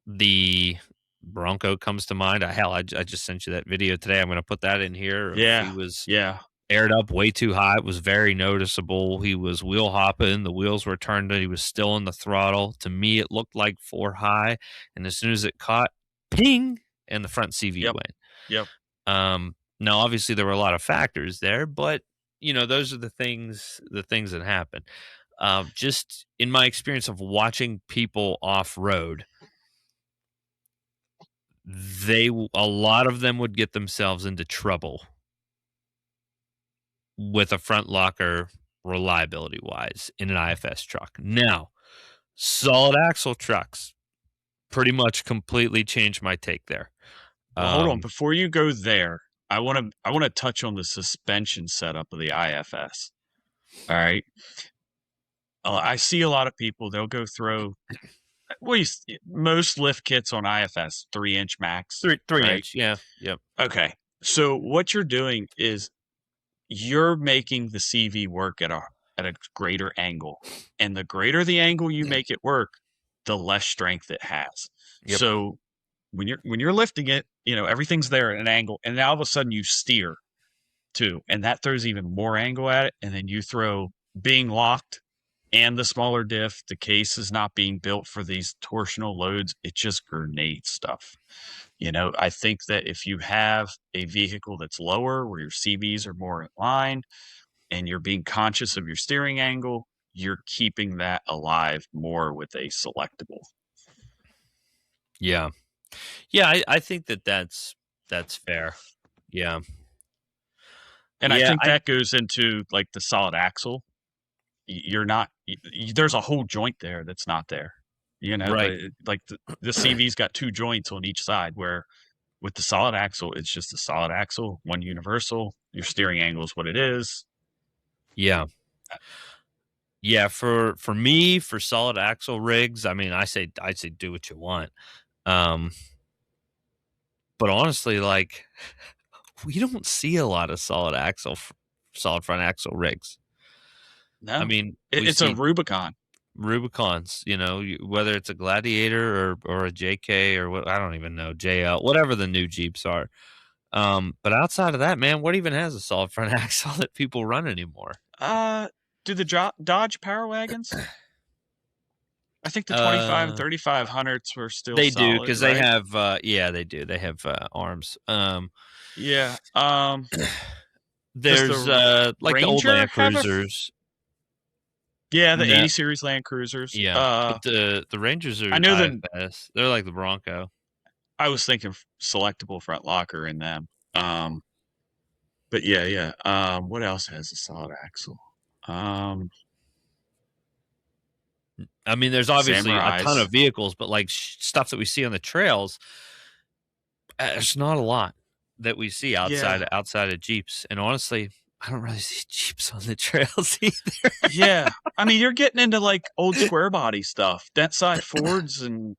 The Bronco comes to mind. Hell, I just sent you that video today. I'm going to put that in here. Yeah. He was Yeah. aired up way too high. It was very noticeable. He was wheel hopping. The wheels were turned. He was still in the throttle. To me, it looked like 4 high. And as soon as it caught, ping, and the front CV Yep. went. Yep. Now, obviously, there were a lot of factors there, but those are the things that happen. Just in my experience of watching people off road, a lot of them would get themselves into trouble with a front locker reliability wise in an IFS truck. Now, solid axle trucks pretty much completely changed my take there. Well, hold on. Before you go there, I want to touch on the suspension setup of the IFS. All right. I see a lot of people. They'll go throw. Most lift kits on IFS 3-inch max. Three right? inch, yeah, yep. Okay. So what you're doing is you're making the CV work at a greater angle, and the greater the angle you make it work, the less strength it has. Yep. So when you're lifting it, everything's there at an angle, and now all of a sudden you steer too, and that throws even more angle at it. And then you throw being locked and the smaller diff, the case is not being built for these torsional loads. It just grenades stuff. I think that if you have a vehicle that's lower, where your CVs are more in line, and you're being conscious of your steering angle, you're keeping that alive more with a selectable. Yeah, I think that's fair. Yeah, and I think that goes into like the solid axle. You're not. There's a whole joint there that's not there. Right. Like the CV's got 2 joints on each side, where with the solid axle, it's just a solid axle, one universal. Your steering angle is what it is. Yeah. Yeah, for me, for solid axle rigs, I mean, I say do what you want. But honestly, like, we don't see a lot of solid front axle rigs. No, I mean, it's a Rubicon. Rubicons, whether it's a Gladiator or a JK or what, I don't even know, JL, whatever the new Jeeps are. But outside of that, man, what even has a solid front axle that people run anymore? Do the Dodge Power Wagons? I think the 25 and 3500s were still they solid, do, because right? they have they do. They have arms. Yeah. There's like the old Ranger Land Cruisers. Yeah, the 80 series Land Cruisers. Yeah, but the Rangers are I know IFS. They're like the Bronco. I was thinking selectable front locker in them. But yeah. What else has a solid axle? I mean, there's obviously Samurais. a ton of vehicles, but like stuff that we see on the trails, there's not a lot that we see outside of Jeeps. And honestly, I don't really see Jeeps on the trails either. Yeah. I mean, you're getting into like old square body stuff. Dent side Fords and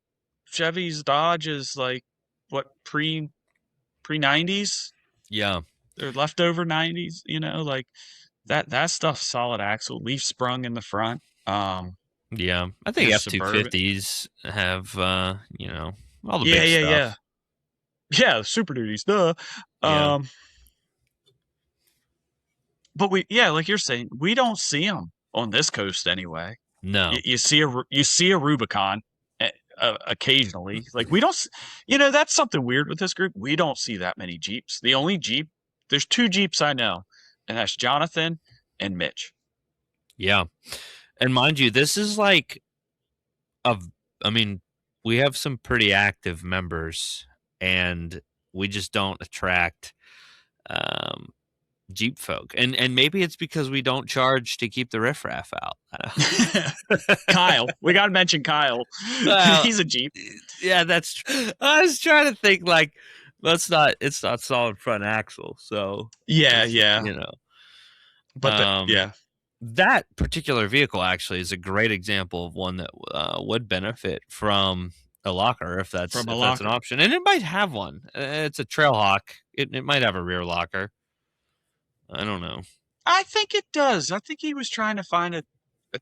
Chevys, Dodges, like what, pre 90s? Yeah. They're leftover 90s, like that stuff's solid axle, leaf sprung in the front. Yeah. I think F-250s have all the big stuff. Yeah, Super Duties, duh. Yeah. But like you're saying, we don't see them on this coast anyway. No. You see a Rubicon occasionally. Like we don't, that's something weird with this group. We don't see that many Jeeps. The only Jeep, there's 2 Jeeps I know, and that's Jonathan and Mitch. Yeah. And mind you, this is like I mean, we have some pretty active members, and we just don't attract um Jeep folk. And maybe it's because we don't charge to keep the riffraff out. Kyle, we got to mention Kyle. Well, He's a Jeep. yeah, I was trying to think like it's not solid front axle, so Yeah, it's, yeah. But yeah. That particular vehicle actually is a great example of one that would benefit from a locker if that's an option, and it might have one. It's a Trailhawk. It might have a rear locker. I don't know. I think it does. I think he was trying to find a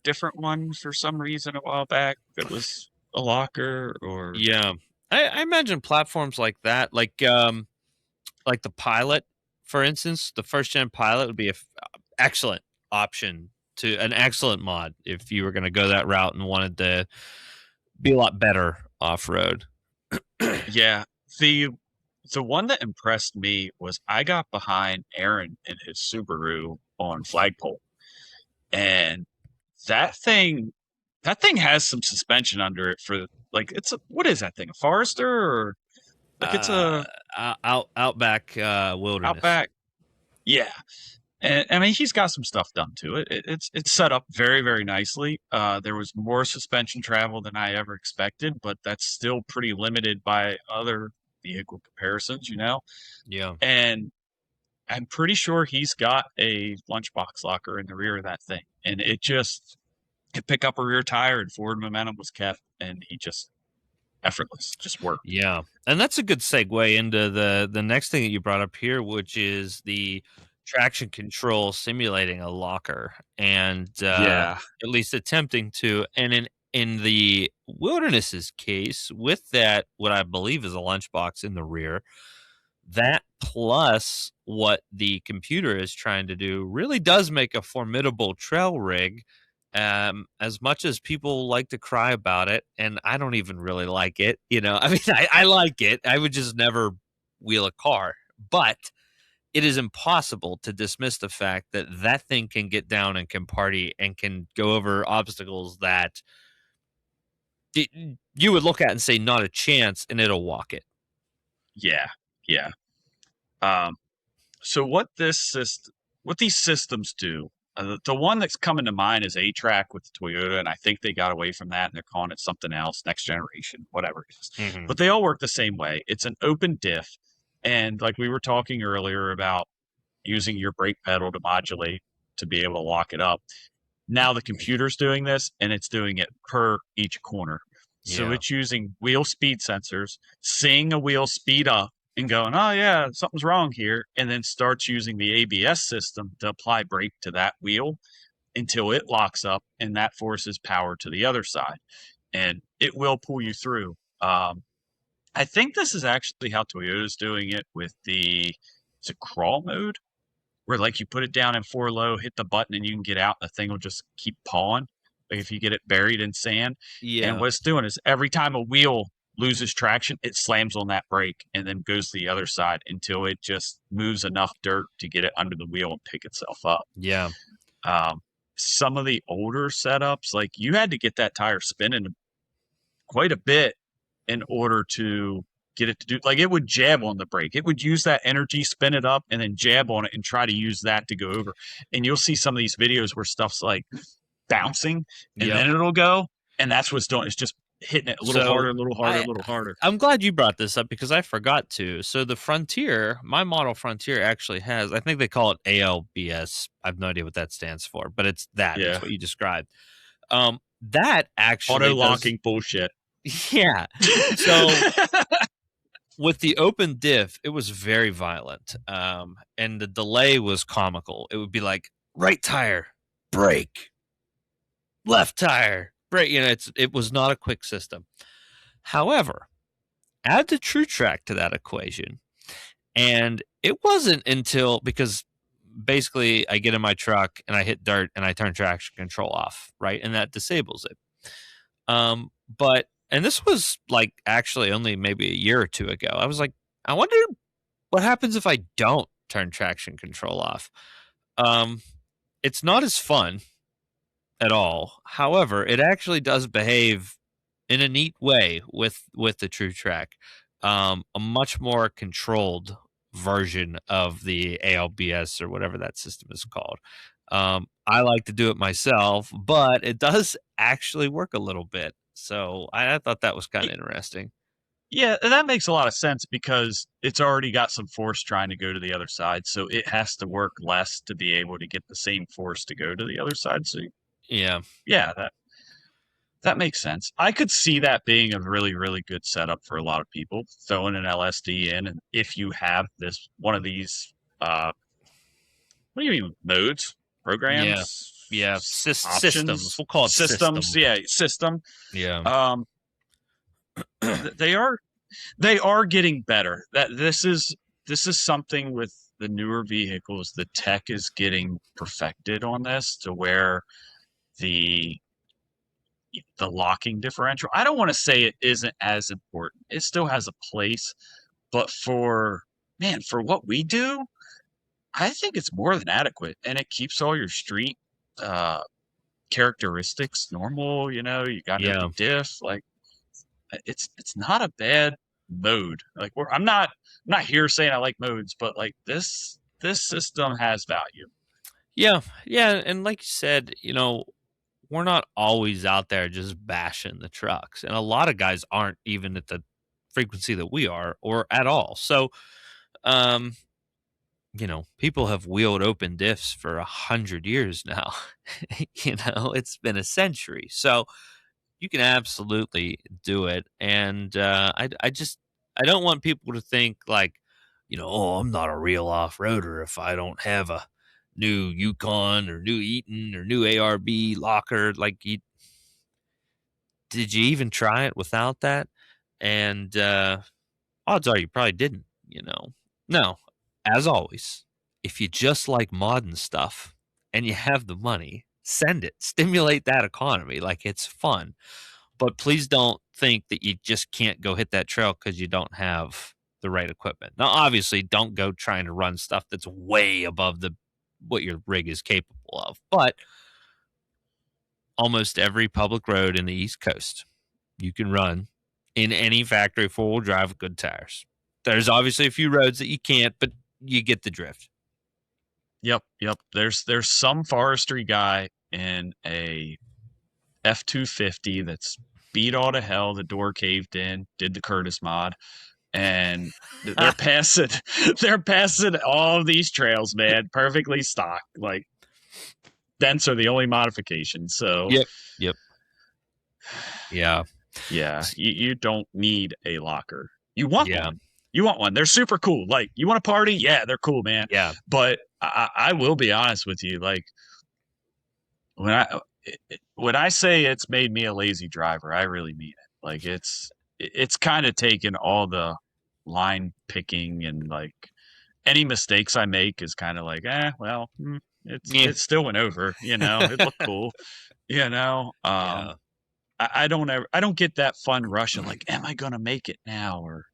different one for some reason a while back that was a locker or yeah. I imagine platforms like that, like the Pilot, for instance, the first gen Pilot would be an excellent option to an excellent mod if you were going to go that route and wanted to be a lot better off road. Yeah, the one that impressed me was I got behind Aaron in his Subaru on Flagpole, and that thing has some suspension under it for like what is that thing, a Forester or like it's a Outback Wilderness. Outback, yeah. And I mean, he's got some stuff done to it. It's set up very, very nicely. There was more suspension travel than I ever expected, but that's still pretty limited by other vehicle comparisons, Yeah. And I'm pretty sure he's got a lunchbox locker in the rear of that thing, and it pick up a rear tire, and forward momentum was kept, and he just effortless, just worked. Yeah, and that's a good segue into the next thing that you brought up here, which is the traction control simulating a locker, and at least attempting to. And in the Wilderness's case, with that, what I believe is a lunchbox in the rear, that plus what the computer is trying to do really does make a formidable trail rig. As much as people like to cry about it, and I don't even really like it, I mean, I like it. I would just never wheel a car, but it is impossible to dismiss the fact that that thing can get down and can party and can go over obstacles that you would look at and say not a chance, and it'll walk it. Yeah. So what these systems do, the one that's coming to mind is A-Track with Toyota, and I think they got away from that and they're calling it something else, next generation, whatever it is. Mm-hmm. But they all work the same way. It's an open diff, and like we were talking earlier about using your brake pedal to modulate to be able to lock it up. Now the computer's doing this, and it's doing it per each corner. So it's using wheel speed sensors, seeing a wheel speed up and going, oh yeah, something's wrong here, and then starts using the ABS system to apply brake to that wheel until it locks up, and that forces power to the other side, and it will pull you through. I think this is actually how Toyota's doing it with is it crawl mode, where like you put it down in 4 low, hit the button, and you can get out. The thing will just keep pawing, like if you get it buried in sand. Yeah. And what it's doing is every time a wheel loses traction, it slams on that brake and then goes to the other side until it just moves enough dirt to get it under the wheel and pick itself up. Yeah. Some of the older setups, like you had to get that tire spinning quite a bit in order to get it to do, like it would jab on the brake. It would use that energy, spin it up, and then jab on it and try to use that to go over. And you'll see some of these videos where stuff's like bouncing and then it'll go. And that's what's doing. It's just hitting it a little harder, a little harder, a little harder. I'm glad you brought this up because I forgot to. So the Frontier, my model Frontier actually has, I think they call it ALBS. I have no idea what that stands for, but it's that. Yeah. That's what you described. That actually auto-locking bullshit. Yeah. So with the open diff, it was very violent. And the delay was comical. It would be like right tire, brake, left tire, brake. It was not a quick system. However, add the true track to that equation. And it wasn't until, because basically I get in my truck and I hit dirt and I turn traction control off, right? And that disables it. But, and this was like actually only maybe a year or two ago. I was like, I wonder what happens if I don't turn traction control off. It's not as fun at all. However, it actually does behave in a neat way with the true track. A much more controlled version of the ALBS or whatever that system is called. I like to do it myself, but it does actually work a little bit. So I thought that was kind of interesting. Yeah, and that makes a lot of sense because it's already got some force trying to go to the other side, so it has to work less to be able to get the same force to go to the other side. So Yeah. yeah, that makes sense. I could see that being a really, really good setup for a lot of people, throwing an LSD in, and if you have this one of these what do you mean modes, Yeah. programs, Yeah. options, Systems. We'll call it systems, system. yeah, system. Yeah. They are getting better. That this is something with the newer vehicles. The tech is getting perfected on this to where the locking differential. I don't want to say it isn't as important. It still has a place, but for what we do, I think it's more than adequate, and it keeps all your street uh, characteristics normal. You know, you got Yeah. open diff. Like it's not a bad mode. Like I'm not here saying I like modes, but like this system has value. Yeah. Yeah. And like you said, we're not always out there just bashing the trucks. And a lot of guys aren't even at the frequency that we are or at all. So, um, people have wheeled open diffs for 100 years now. It's been a century. So you can absolutely do it. And I don't want people to think like, oh, I'm not a real off roader if I don't have a new Yukon or new Eaton or new ARB locker. Like, did you even try it without that? And odds are you probably didn't. No, as always, if you just like modern stuff and you have the money, send it. Stimulate that economy. Like, it's fun. But please don't think that you just can't go hit that trail because you don't have the right equipment. Now, obviously, don't go trying to run stuff that's way above what your rig is capable of. But almost every public road in the East Coast, you can run in any factory four-wheel drive with good tires. There's obviously a few roads that you can't, but you get the drift. Yep. There's some forestry guy in a F-250 that's beat all to hell. The door caved in. Did the Curtis mod, and they're passing. They're passing all these trails, man. Perfectly stocked. Like dents are the only modification. So Yep. Yeah. Yeah, you don't need a locker. You want Yeah. one. You want one. They're super cool. Like, you want to party? Yeah, they're cool, man. Yeah. But I will be honest with you. Like, when I say it's made me a lazy driver, I really mean it. Like, it's kind of taken all the line picking and like any mistakes I make is kind of like, well, it still went over. It looked cool. Yeah. I don't get that fun rush of like, am I gonna make it now or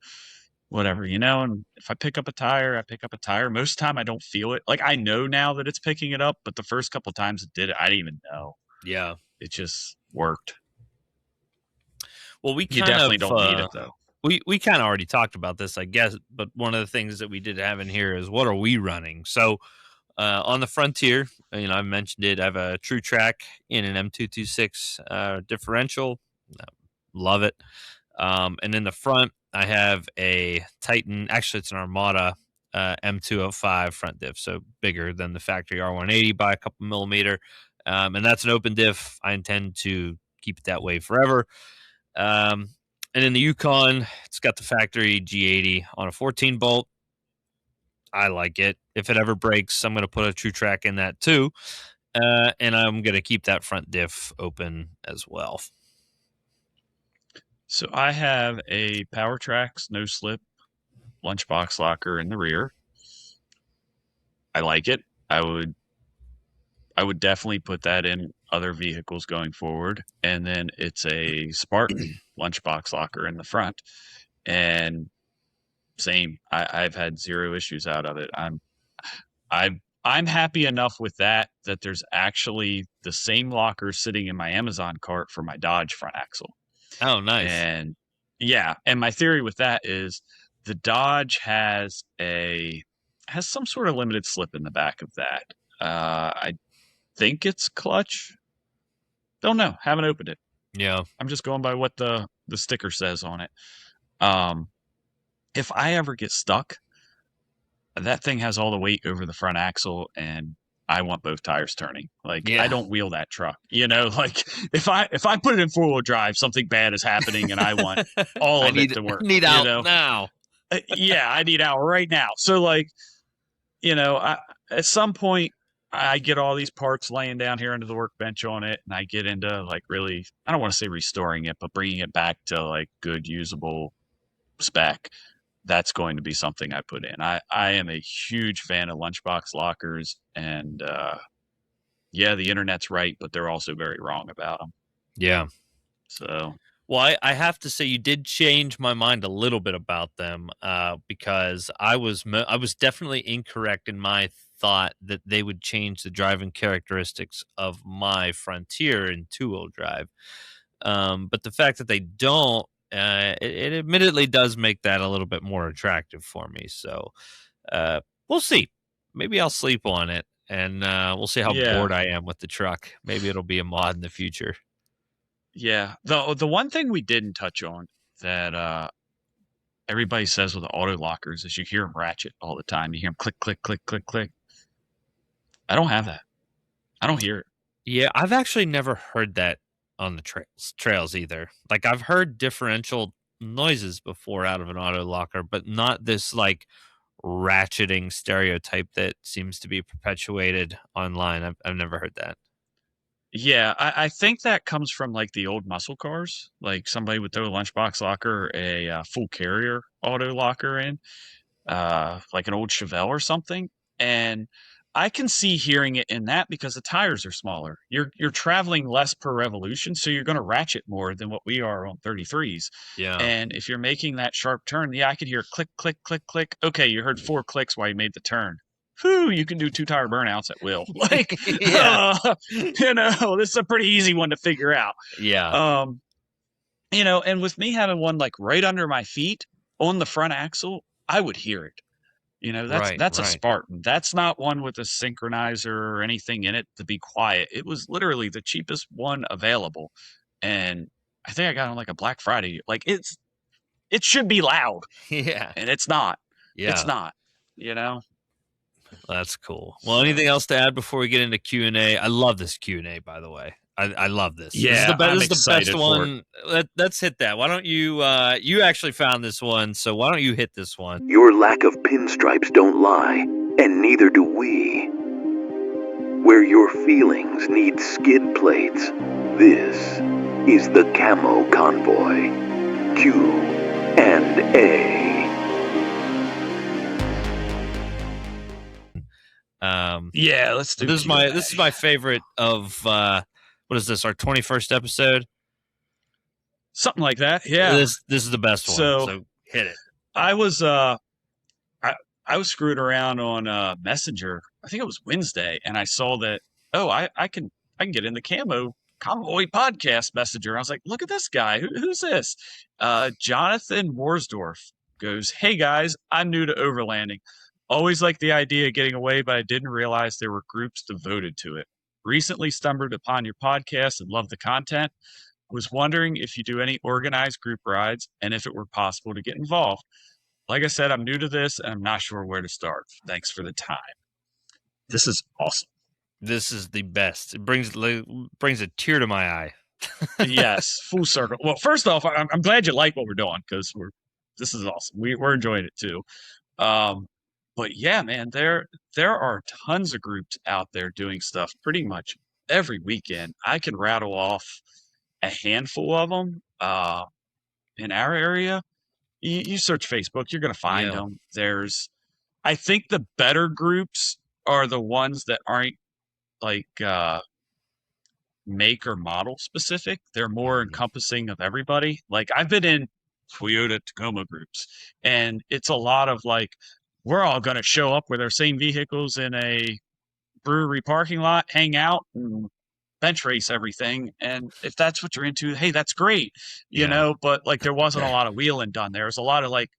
whatever, and if I pick up a tire, I pick up a tire. Most of the time I don't feel it. Like I know now that it's picking it up, but the first couple of times it did it, I didn't even know. Yeah. It just worked. Well, You definitely don't need it though. We kind of already talked about this, I guess, but one of the things that we did have in here is what are we running? So on the Frontier, I mentioned it. I have a True Track in an M226 differential. Love it. And in the front, I have a Titan. Actually, it's an Armada M205 front diff, so bigger than the factory R180 by a couple millimeter. And that's an open diff. I intend to keep it that way forever. And in the Yukon, it's got the factory G80 on a 14 bolt. I like it. If it ever breaks, I'm going to put a True Track in that too. And I'm going to keep that front diff open as well. So I have a Power Tracks no slip lunchbox locker in the rear. I like it. I would definitely put that in other vehicles going forward. And then it's a Spartan lunchbox locker in the front. And same. I've had zero issues out of it. I'm happy enough with that there's actually the same locker sitting in my Amazon cart for my Dodge front axle. Oh, nice. And yeah, and my theory with that is the Dodge has some sort of limited slip in the back of that. I think it's clutch. Don't know. Haven't opened it. Yeah. I'm just going by what the sticker says on it. If I ever get stuck, that thing has all the weight over the front axle, and I want both tires turning. Like Yeah. I don't wheel that truck. Like if I put it in 4-wheel drive, something bad is happening, and I want all of it to work. Need out now. Yeah, I need out right now. So like, at some point I get all these parts laying down here under the workbench on it, and I get into like really, I don't want to say restoring it, but bringing it back to like good usable spec. That's going to be something I put in. I am a huge fan of lunchbox lockers, and yeah, the internet's right, but they're also very wrong about them. Yeah. So, well, I have to say you did change my mind a little bit about them because I was definitely incorrect in my thought that they would change the driving characteristics of my Frontier in 2-wheel drive. But the fact that they don't, it admittedly does make that a little bit more attractive for me. So we'll see. Maybe I'll sleep on it, and we'll see how bored I am with the truck. Maybe it'll be a mod in the future. Yeah. The one thing we didn't touch on that everybody says with the auto lockers is you hear them ratchet all the time. You hear them click, click, click, click, click. I don't have that. I don't hear it. Yeah, I've actually never heard that on the trails either. Like I've heard differential noises before out of an auto locker, but not this like ratcheting stereotype that seems to be perpetuated online. I've never heard that. Yeah, I think that comes from like the old muscle cars. Like somebody would throw a lunchbox locker or a full carrier auto locker in, like an old Chevelle or something. And I can see hearing it in that because the tires are smaller. You're traveling less per revolution, so you're going to ratchet more than what we are on 33s. Yeah. And if you're making that sharp turn, yeah, I could hear click, click, click, click. Okay, you heard 4 clicks while you made the turn. Whew, you can do 2-tire burnouts at will. Like, Yeah. This is a pretty easy one to figure out. Yeah. And with me having one like right under my feet on the front axle, I would hear it. That's a Spartan. That's not one with a synchronizer or anything in it to be quiet. It was literally the cheapest one available. And I think I got on like a Black Friday. Like it should be loud. Yeah. And it's not. Yeah. It's not, That's cool. Well, anything else to add before we get into Q&A? I love this Q&A, by the way. I love this. Yeah, this is the best one. Let's hit that. Why don't you? You actually found this one, so why don't you hit this one? Your lack of pinstripes don't lie, and neither do we. Where your feelings need skid plates, this is the Camo Convoy. Q&A. Yeah, let's do this. This is my favorite of. What is this? Our 21st episode? Something like that. Yeah. This is the best one. So hit it. I was I was screwing around on Messenger. I think it was Wednesday, and I saw that. Oh, I can get in the Camo Convoy podcast Messenger. I was like, look at this guy. Who's this? Jonathan Worsdorf goes, "Hey guys, I'm new to Overlanding. Always liked the idea of getting away, but I didn't realize there were groups devoted to it. Recently stumbled upon your podcast and love the content. Was wondering if you do any organized group rides and if it were possible to get involved. Like I said, I'm new to this and I'm not sure where to start. Thanks for the time." This is awesome. This is the best. It brings a tear to my eye. Yes, full circle. Well, first off, I'm glad you like what we're doing because this is awesome. We're enjoying it too. But yeah, man, there are tons of groups out there doing stuff pretty much every weekend. I can rattle off a handful of them. in our area, you search Facebook, you're going to find Yeah. them. I think the better groups are the ones that aren't like make or model specific. They're more Mhm. encompassing of everybody. Like I've been in Toyota Tacoma groups, and it's a lot of like, we're all going to show up with our same vehicles in a brewery parking lot, hang out, and bench race everything. And if that's what you're into, hey, that's great, Yeah. But like, there wasn't a lot of wheeling done. There was a lot of like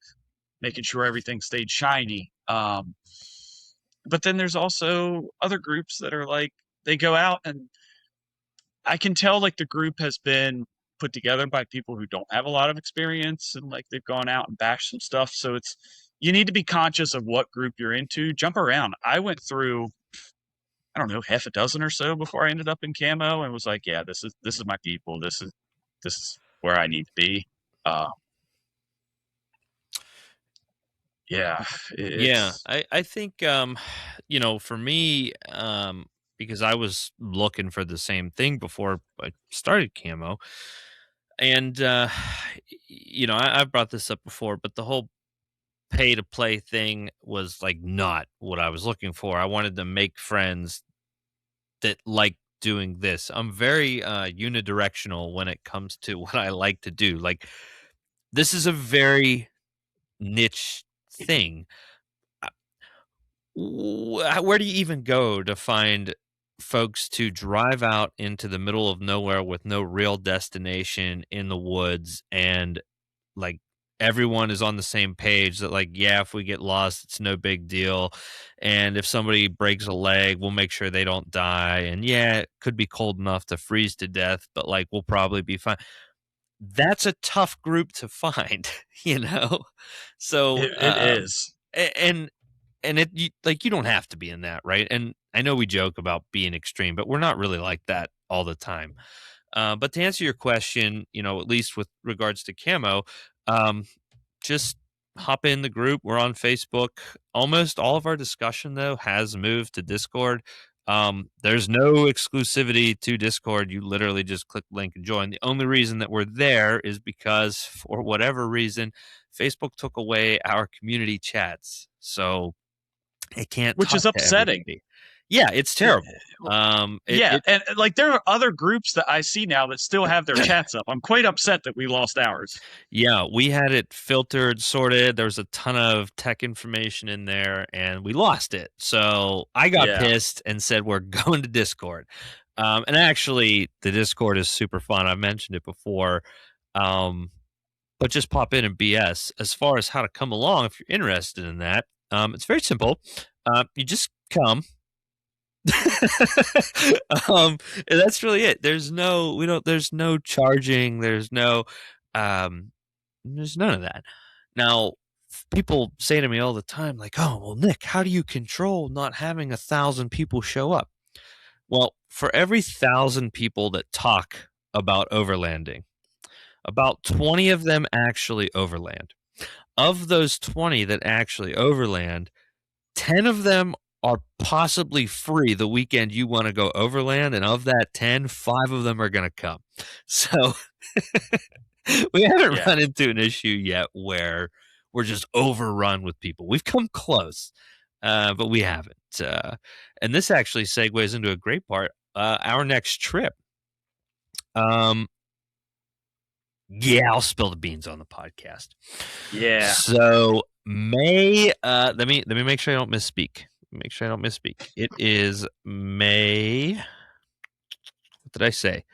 making sure everything stayed shiny. But then there's also other groups that are like, they go out, and I can tell like the group has been put together by people who don't have a lot of experience, and like they've gone out and bashed some stuff. So you need to be conscious of what group you're into. Jump around. I went through, I don't know, half a dozen or so before I ended up in camo, and was like, yeah, this is my people. This is where I need to be. Uh, yeah, Yeah, it's I think for me, because I was looking for the same thing before I started camo, and I've brought this up before, but the whole pay to play thing was like not what I was looking for. I wanted to make friends that like doing this. I'm very unidirectional when it comes to what I like to do. Like this is a very niche thing. Where do you even go to find folks to drive out into the middle of nowhere with no real destination in the woods, and like everyone is on the same page that like, yeah, if we get lost it's no big deal, and if somebody breaks a leg we'll make sure they don't die, and yeah, it could be cold enough to freeze to death but like we'll probably be fine. That's a tough group to find. you know so it is. and you don't have to be in that, right? And I know we joke about being extreme, but we're not really like that all the time. But to answer your question, at least with regards to camo, um, just hop in the group. We're on Facebook. Almost all of our discussion though has moved to Discord. There's no exclusivity to Discord. You literally just click link and join. The only reason that we're there is because for whatever reason, Facebook took away our community chats. So it can't Which talk is to upsetting. everybody. Yeah, it's terrible. Yeah, and like there are other groups that I see now that still have their chats up. I'm quite upset that we lost ours. Yeah, we had it filtered, sorted. There was a ton of tech information in there, and we lost it. So I got Yeah. pissed and said, "We're going to Discord." And actually, the Discord is super fun. I've mentioned it before, but just pop in and BS. As far as how to come along, if you're interested in that, it's very simple. You just come. And that's really it. There's no charging, there's none of that. Now, people say to me all the time, like, oh, well, Nick, how do you control not having 1,000 people show up? Well, for every 1,000 people that talk about overlanding, about 20 of them actually overland. Of those 20 that actually overland, 10 of them are possibly free the weekend you want to go overland, and of that 10, 5 of them are going to come. So we haven't Yeah. run into an issue yet where we're just overrun with people. We've come close, but we haven't. And this actually segues into a great part. Our next trip. Yeah, I'll spill the beans on the podcast. Yeah. So May. Let me make sure I don't misspeak. It is May. What did I say?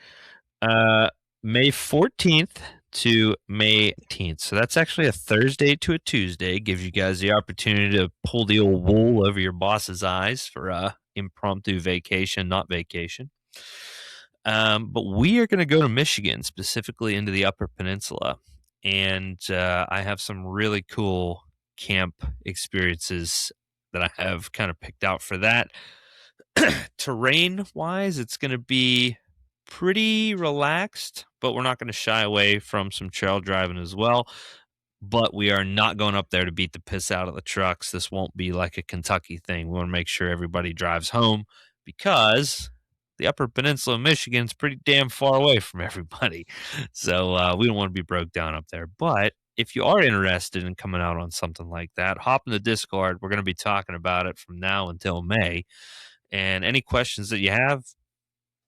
May 14th to May 18th. So that's actually a Thursday to a Tuesday. Gives you guys the opportunity to pull the old wool over your boss's eyes for a impromptu vacation, not vacation. But we are going to go to Michigan, specifically into the Upper Peninsula. And I have some really cool camp experiences that I have kind of picked out for that. Terrain wise, it's going to be pretty relaxed, but we're not going to shy away from some trail driving as well. But we are not going up there to beat the piss out of the trucks. This won't be like a Kentucky thing. We want to make sure everybody drives home because the Upper Peninsula of Michigan is pretty damn far away from everybody. So we don't want to be broke down up there. But if you are interested in coming out on something like that, hop in the Discord. We're going to be talking about it from now until May. And any questions that you have,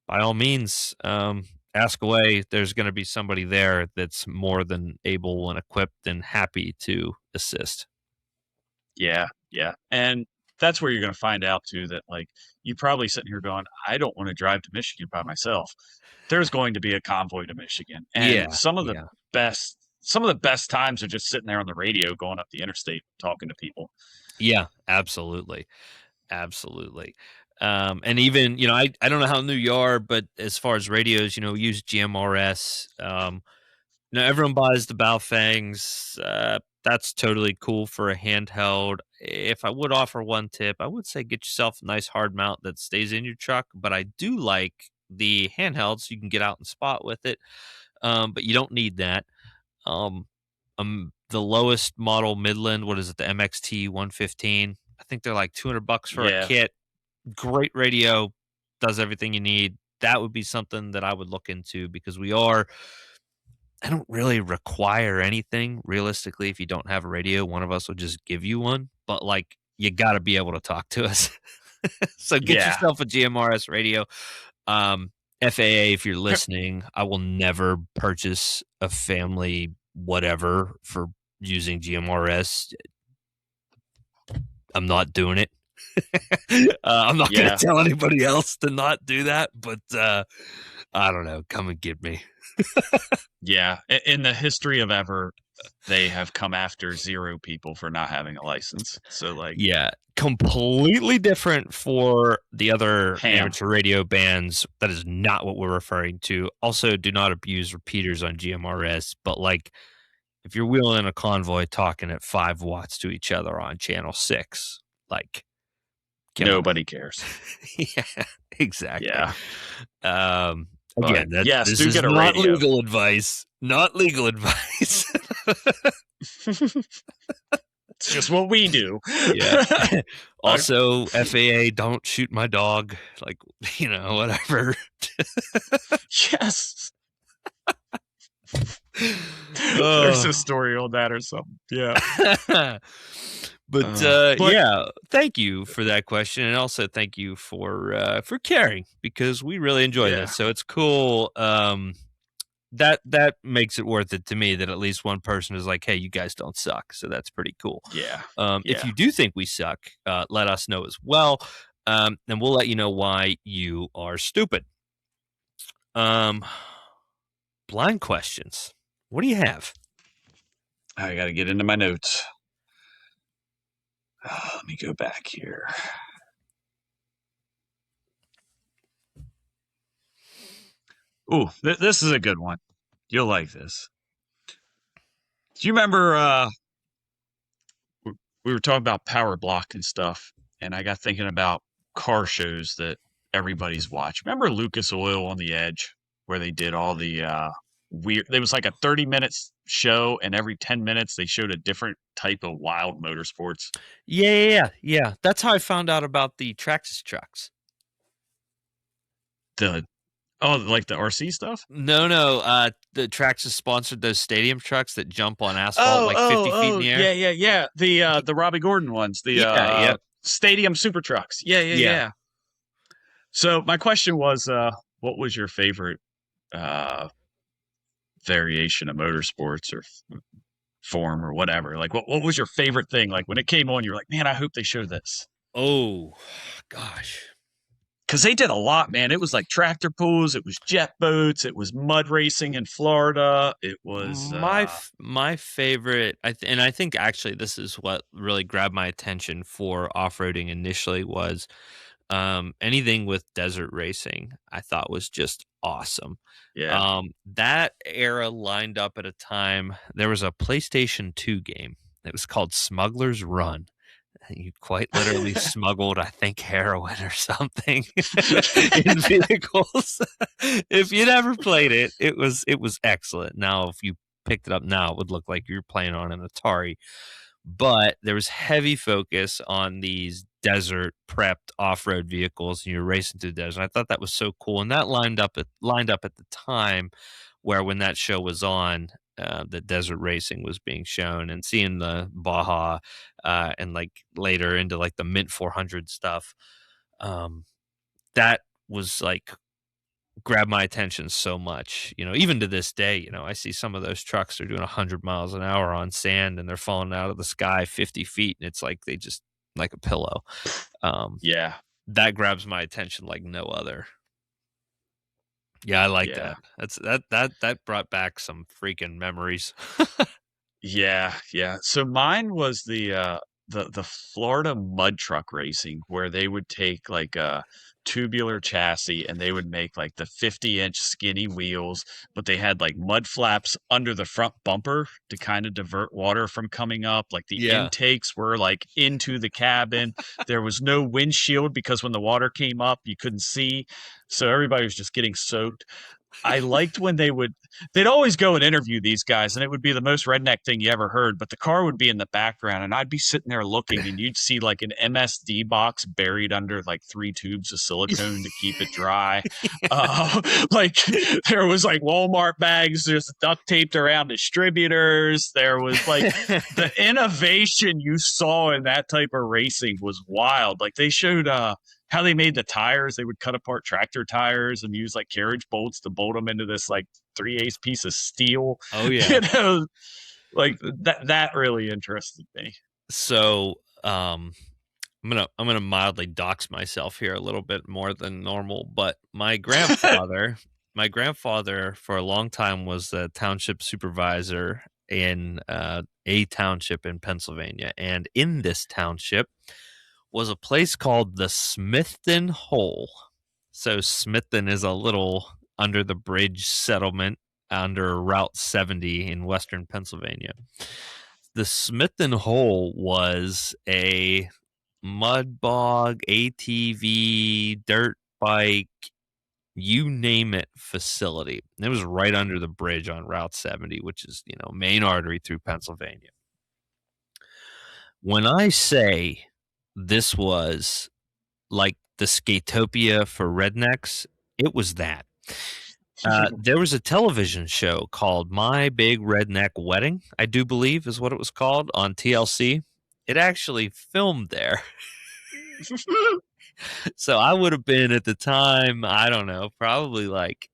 by all means, ask away. There's going to be somebody there that's more than able and equipped and happy to assist. Yeah, yeah. And that's where you're going to find out too that like you probably sitting here going, I don't want to drive to Michigan by myself. There's going to be a convoy to Michigan. And Yeah, some of the best times are just sitting there on the radio going up the interstate talking to people. Yeah, absolutely. Absolutely. And even, I don't know how new you are, but as far as radios, we use GMRS. Everyone buys the Baofangs. That's totally cool for a handheld. If I would offer one tip, I would say get yourself a nice hard mount that stays in your truck. But I do like the handhelds. You can get out and spot with it, but you don't need that. The lowest model Midland, what is it, the MXT 115? I think they're like $200 for a kit. Great radio, does everything you need. That would be something that I would look into because I don't really require anything. Realistically, if you don't have a radio, one of us will just give you one. But like, you got to be able to talk to us. So get yourself a GMRS radio. FAA, if you're listening, I will never purchase a family whatever for using GMRS. I'm not doing it. I'm not going to tell anybody else to not do that, but I don't know. Come and get me. Yeah. In the history of ever, they have come after 0 people for not having a license. So like, yeah, completely different for the other amateur radio bands. That is not what we're referring to. Also, do not abuse repeaters on GMRS, but like if you're wheeling a convoy talking at 5 watts to each other on channel 6, like nobody cares. Yeah, exactly. Yeah. Again, this is not legal advice. Not legal advice. It's just what we do. Yeah. Also, FAA, don't shoot my dog. Like, whatever. Yes. There's a story on that or something. Yeah. But yeah, thank you for that question, and also thank you for caring because we really enjoy this. So it's cool. That makes it worth it to me that at least one person is like, "Hey, you guys don't suck." So that's pretty cool. Yeah. If you do think we suck, let us know as well, and we'll let you know why you are stupid. Blind questions. What do you have? I got to get into my notes. Let me go back here. Ooh, this is a good one. You'll like this. Do you remember we were talking about power block and stuff, and I got thinking about car shows that everybody's watched. Remember Lucas Oil on the Edge, where they did all the weird. There was like a 30-minute show, and every 10 minutes they showed a different type of wild motorsports. Yeah. That's how I found out about the Traxxas trucks. Like the RC stuff? No. The Traxxas sponsored those stadium trucks that jump on asphalt 50 feet in the air. Yeah. The Robbie Gordon ones, the stadium super trucks. Yeah. So my question was, what was your favorite variation of motorsports or form or whatever? Like, what was your favorite thing? Like when it came on, you were like, man, I hope they show this. Oh, gosh. Because they did a lot, man. It was like tractor pulls. It was jet boats. It was mud racing in Florida. It was my favorite. And I think actually this is what really grabbed my attention for off-roading initially was anything with desert racing. I thought was just awesome. Yeah. That era lined up at a time. There was a PlayStation 2 game. It was called Smuggler's Run. You quite literally smuggled, I think, heroin or something in vehicles. If you'd ever played it, it was excellent. Now, if you picked it up now, it would look like you're playing on an Atari. but there was heavy focus on these desert prepped off-road vehicles, and you're racing through the desert. I thought that was so cool, and that lined up at the time where when that show was on, the desert racing was being shown, and seeing the Baja and like later into like the Mint 400 stuff, that was like grabbed my attention so much. Even to this day, I see some of those trucks are doing 100 miles an hour on sand, and they're falling out of the sky 50 feet, and it's like they just like a pillow. Yeah. That grabs my attention like no other. Yeah, I like Yeah. that. That brought back some freaking memories. Yeah, yeah. So mine was the Florida mud truck racing, where they would take like a tubular chassis and they would make like the 50-inch skinny wheels, but they had like mud flaps under the front bumper to kind of divert water from coming up. Like the Yeah. intakes were like into the cabin. There was no windshield because when the water came up, you couldn't see. So everybody was just getting soaked. I liked when they'd always go and interview these guys, and it would be the most redneck thing you ever heard, but the car would be in the background, and I'd be sitting there looking, and you'd see like an MSD box buried under like 3 tubes of silicone to keep it dry. Like there was like Walmart bags just duct taped around distributors. There was like the innovation you saw in that type of racing was wild. Like they showed how they made the tires. They would cut apart tractor tires and use like carriage bolts to bolt them into this like 3/8 piece of steel. Oh yeah. Like that really interested me. So, I'm gonna mildly dox myself here a little bit more than normal, but my grandfather for a long time was the township supervisor in a township in Pennsylvania, and in this township was a place called the Smithton Hole. So Smithton is a little under the bridge settlement under Route 70 in western Pennsylvania. The Smithton Hole was a mud bog, ATV, dirt bike, you name it, facility. And it was right under the bridge on Route 70, which is, main artery through Pennsylvania. When I say this was like the Skatopia for rednecks, it was that. There was a television show called My Big Redneck Wedding, I do believe is what it was called, on TLC. It actually filmed there. So I would have been at the time, I don't know, probably like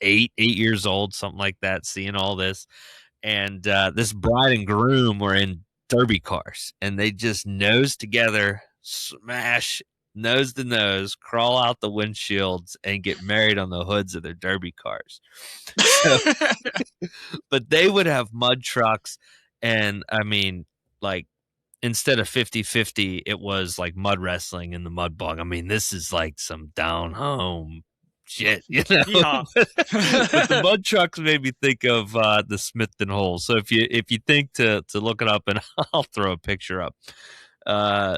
8 years old, something like that, seeing all this. And this bride and groom were in derby cars, and they just nose together, smash nose to nose, crawl out the windshields, and get married on the hoods of their derby cars. So, but they would have mud trucks, and I mean, like, instead of 50-50, it was like mud wrestling in the mud bog. I mean, this is like some down home shit, Yeah. But the mud trucks made me think of the Smithton Hole. So if you think to look it up, and I'll throw a picture up.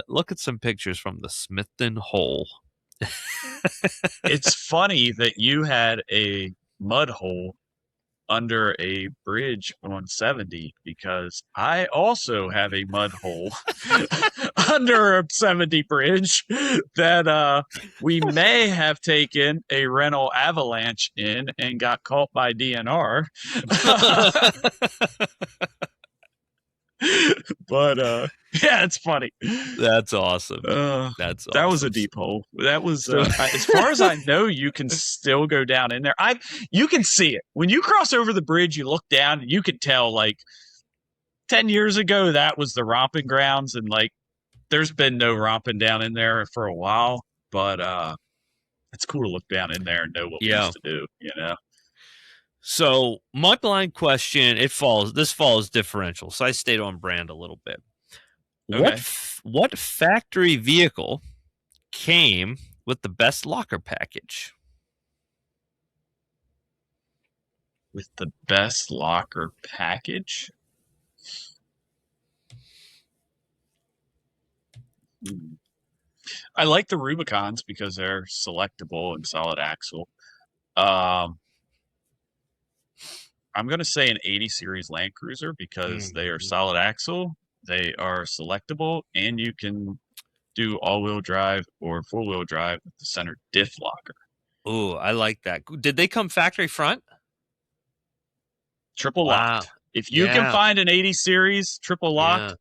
Look at some pictures from the Smithton Hole. It's funny that you had a mud hole under a bridge on 70, because I also have a mud hole under a 70 bridge that we may have taken a rental avalanche in and got caught by DNR. But yeah, it's funny. That's awesome. That's awesome. That was a deep hole. That was as far as I know, you can still go down in there. You can see it when you cross over the bridge. You look down and you can tell, like 10 years ago, that was the romping grounds, and like there's been no romping down in there for a while. But it's cool to look down in there and know what we used to do. So my blind question, this follows differential. So I stayed on brand a little bit. Okay. What factory vehicle came with the best locker package? With the best locker package? I like the Rubicons because they're selectable and solid axle. I'm going to say an 80 series Land Cruiser because they are solid axle. They are selectable, and you can do all-wheel drive or four-wheel drive with the center diff locker. Ooh, I like that. Did they come factory front? Triple Wow. locked. If you can Yeah. find an 80 series triple locked,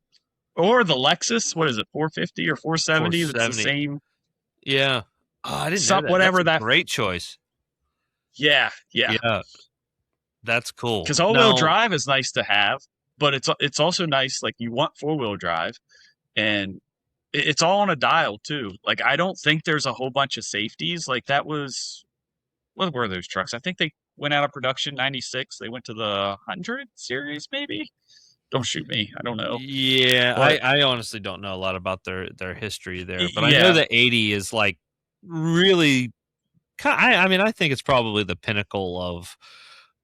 Yeah. or the Lexus, what is it, 450 or 470? That's the 470. same. Yeah. Oh, I didn't know that. Whatever That's a that. great choice. Yeah. Yeah. That's cool. Because all-wheel Now, drive is nice to have, but it's also nice. Like you want four-wheel drive, and it's all on a dial too. Like I don't think there's a whole bunch of safeties. Like that was what were those trucks? I think they went out of production '96. They went to the 100 series, maybe. Don't shoot me. I don't know. yeah, But I honestly don't know a lot about their history there, but I know yeah, the 80 is like really. I mean, I think it's probably the pinnacle of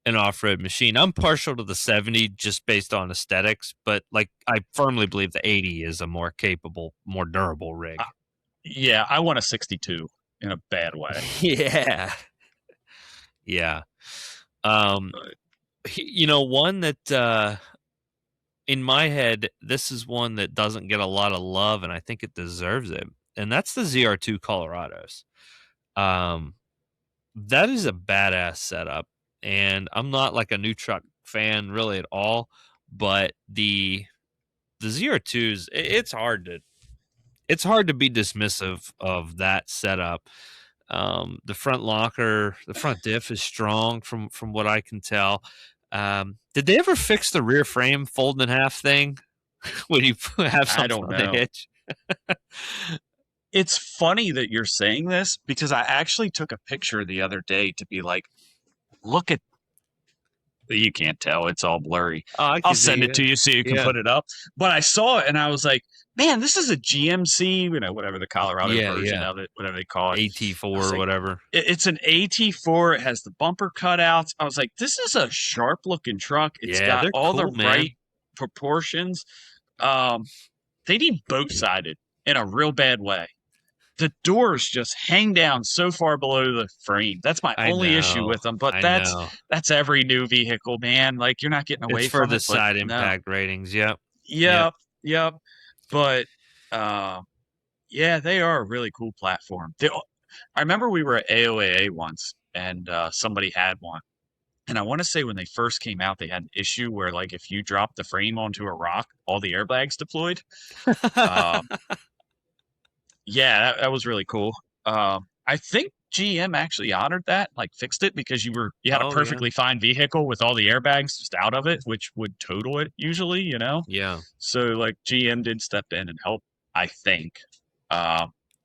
an off-road machine. I'm partial to the 70 just based on aesthetics, but like I firmly believe the 80 is a more capable, more durable rig. yeah, I want a 62 in a bad way. Yeah. Yeah. Um, But one that in my head, this is one that doesn't get a lot of love, and I think it deserves it. And that's the ZR2 Colorados. That is a badass setup, and I'm not like a new truck fan really at all, but the ZR2s, it's hard to be dismissive of that setup. The front locker, the front diff is strong from what I can tell. Did they ever fix the rear frame fold in half thing when you have I something don't on the know. hitch? It's funny that you're saying this because I actually took a picture the other day to be like, look at. You can't tell; it's all blurry. Oh, I I'll can see send it to you so you can Yeah. put it up. But I saw it and I was like, man, this is a GMC, whatever the Colorado version of it, whatever they call it. AT4 I was or like, whatever. It's an AT4. It has the bumper cutouts. I was like, this is a sharp looking truck. It's Yeah, got they're all the cool, man. right proportions. They need both sided in a real bad way. The doors just hang down so far below the frame. That's my only issue with them. But I that's know. every new vehicle, man. Like you're not getting away It's for from the it. But side no. impact ratings. Yep. Yep. But yeah, they are a really cool platform. I remember we were at AOAA once, and somebody had one. And I want to say when they first came out, they had an issue where, like, if you dropped the frame onto a rock, all the airbags deployed. Yeah, that was really cool. I think GM actually honored that, like fixed it because you had a Oh, yeah. perfectly fine vehicle with all the airbags just out of it, which would total it usually, Yeah. So like GM did step in and help, I think.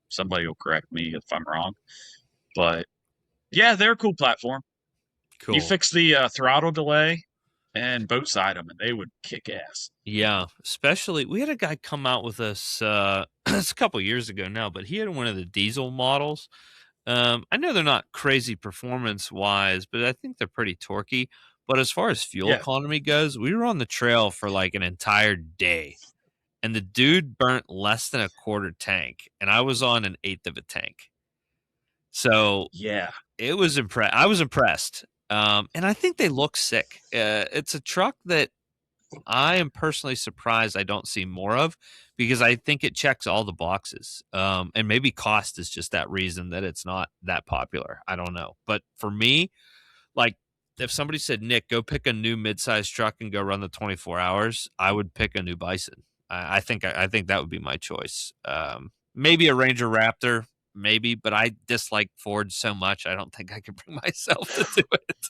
Somebody will correct me if I'm wrong, but yeah, they're a cool platform. Cool. You fix the throttle delay and boat side them, and they would kick ass. Yeah, especially we had a guy come out with us it's a couple years ago now, but he had one of the diesel models. I know they're not crazy performance wise, but I think they're pretty torquey. But as far as fuel economy goes, we were on the trail for like an entire day, and the dude burnt less than a quarter tank, and I was on an eighth of a tank. So yeah, it was I was impressed. And I think they look sick. It's a truck that I am personally surprised I don't see more of because I think it checks all the boxes. And maybe cost is just that reason that it's not that popular. I don't know. But for me, like if somebody said, Nick, go pick a new mid-sized truck and go run the 24 hours, I would pick a new Bison. I think that would be my choice. Maybe a Ranger Raptor, maybe, but I dislike Ford so much I don't think I could bring myself to do it.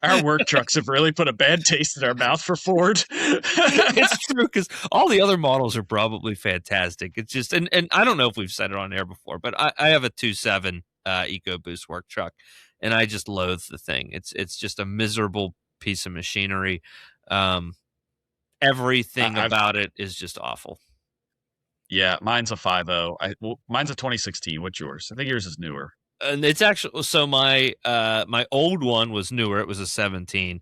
Our work trucks have really put a bad taste in our mouth for Ford. It's true because all the other models are probably fantastic. It's just, and I don't know if we've said it on air before, but I have a 2.7 EcoBoost work truck, and I just loathe the thing. It's just a miserable piece of machinery. Everything about it is just awful. Yeah, mine's a 5.0. Mine's a 2016. What's yours? I think yours is newer. And it's actually so my old one was newer. It was a 17.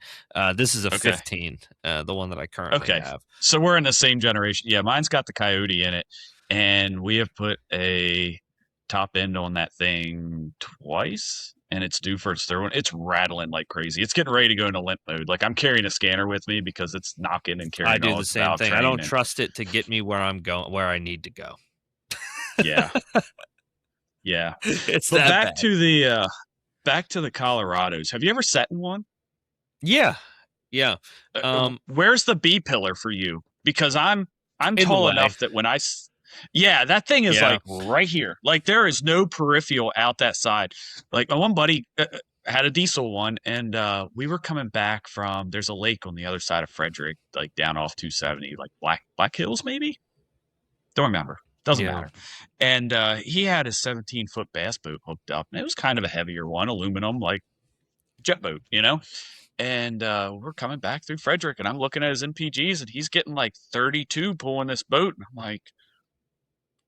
This is a 15. The one that I currently have. So we're in the same generation. Yeah, mine's got the Coyote in it, and we have put a top end on that thing twice. and it's due for its third one, it's rattling like crazy. It's getting ready to go into limp mode. Like I'm carrying a scanner with me because it's knocking and carrying I do all the its same valve thing. I train. don't And trust it to get me where I'm going, where I need to go. yeah, yeah. It's But that back bad. to the Colorados. Have you ever sat in one? Yeah. Where's the B pillar for you? Because I'm In the tall way. enough that yeah, that thing is Yeah. like right here. Like there is no peripheral out that side. Like my one buddy had a diesel one, and we were coming back from. There's a lake on the other side of Frederick, like down off 270, like Black Hills maybe. Don't remember. Doesn't Yeah. matter. And he had his 17-foot bass boat hooked up, and it was kind of a heavier one, aluminum, like jet boat, you know. And we're coming back through Frederick, and I'm looking at his MPGs, and he's getting like 32 pulling this boat, and I'm like,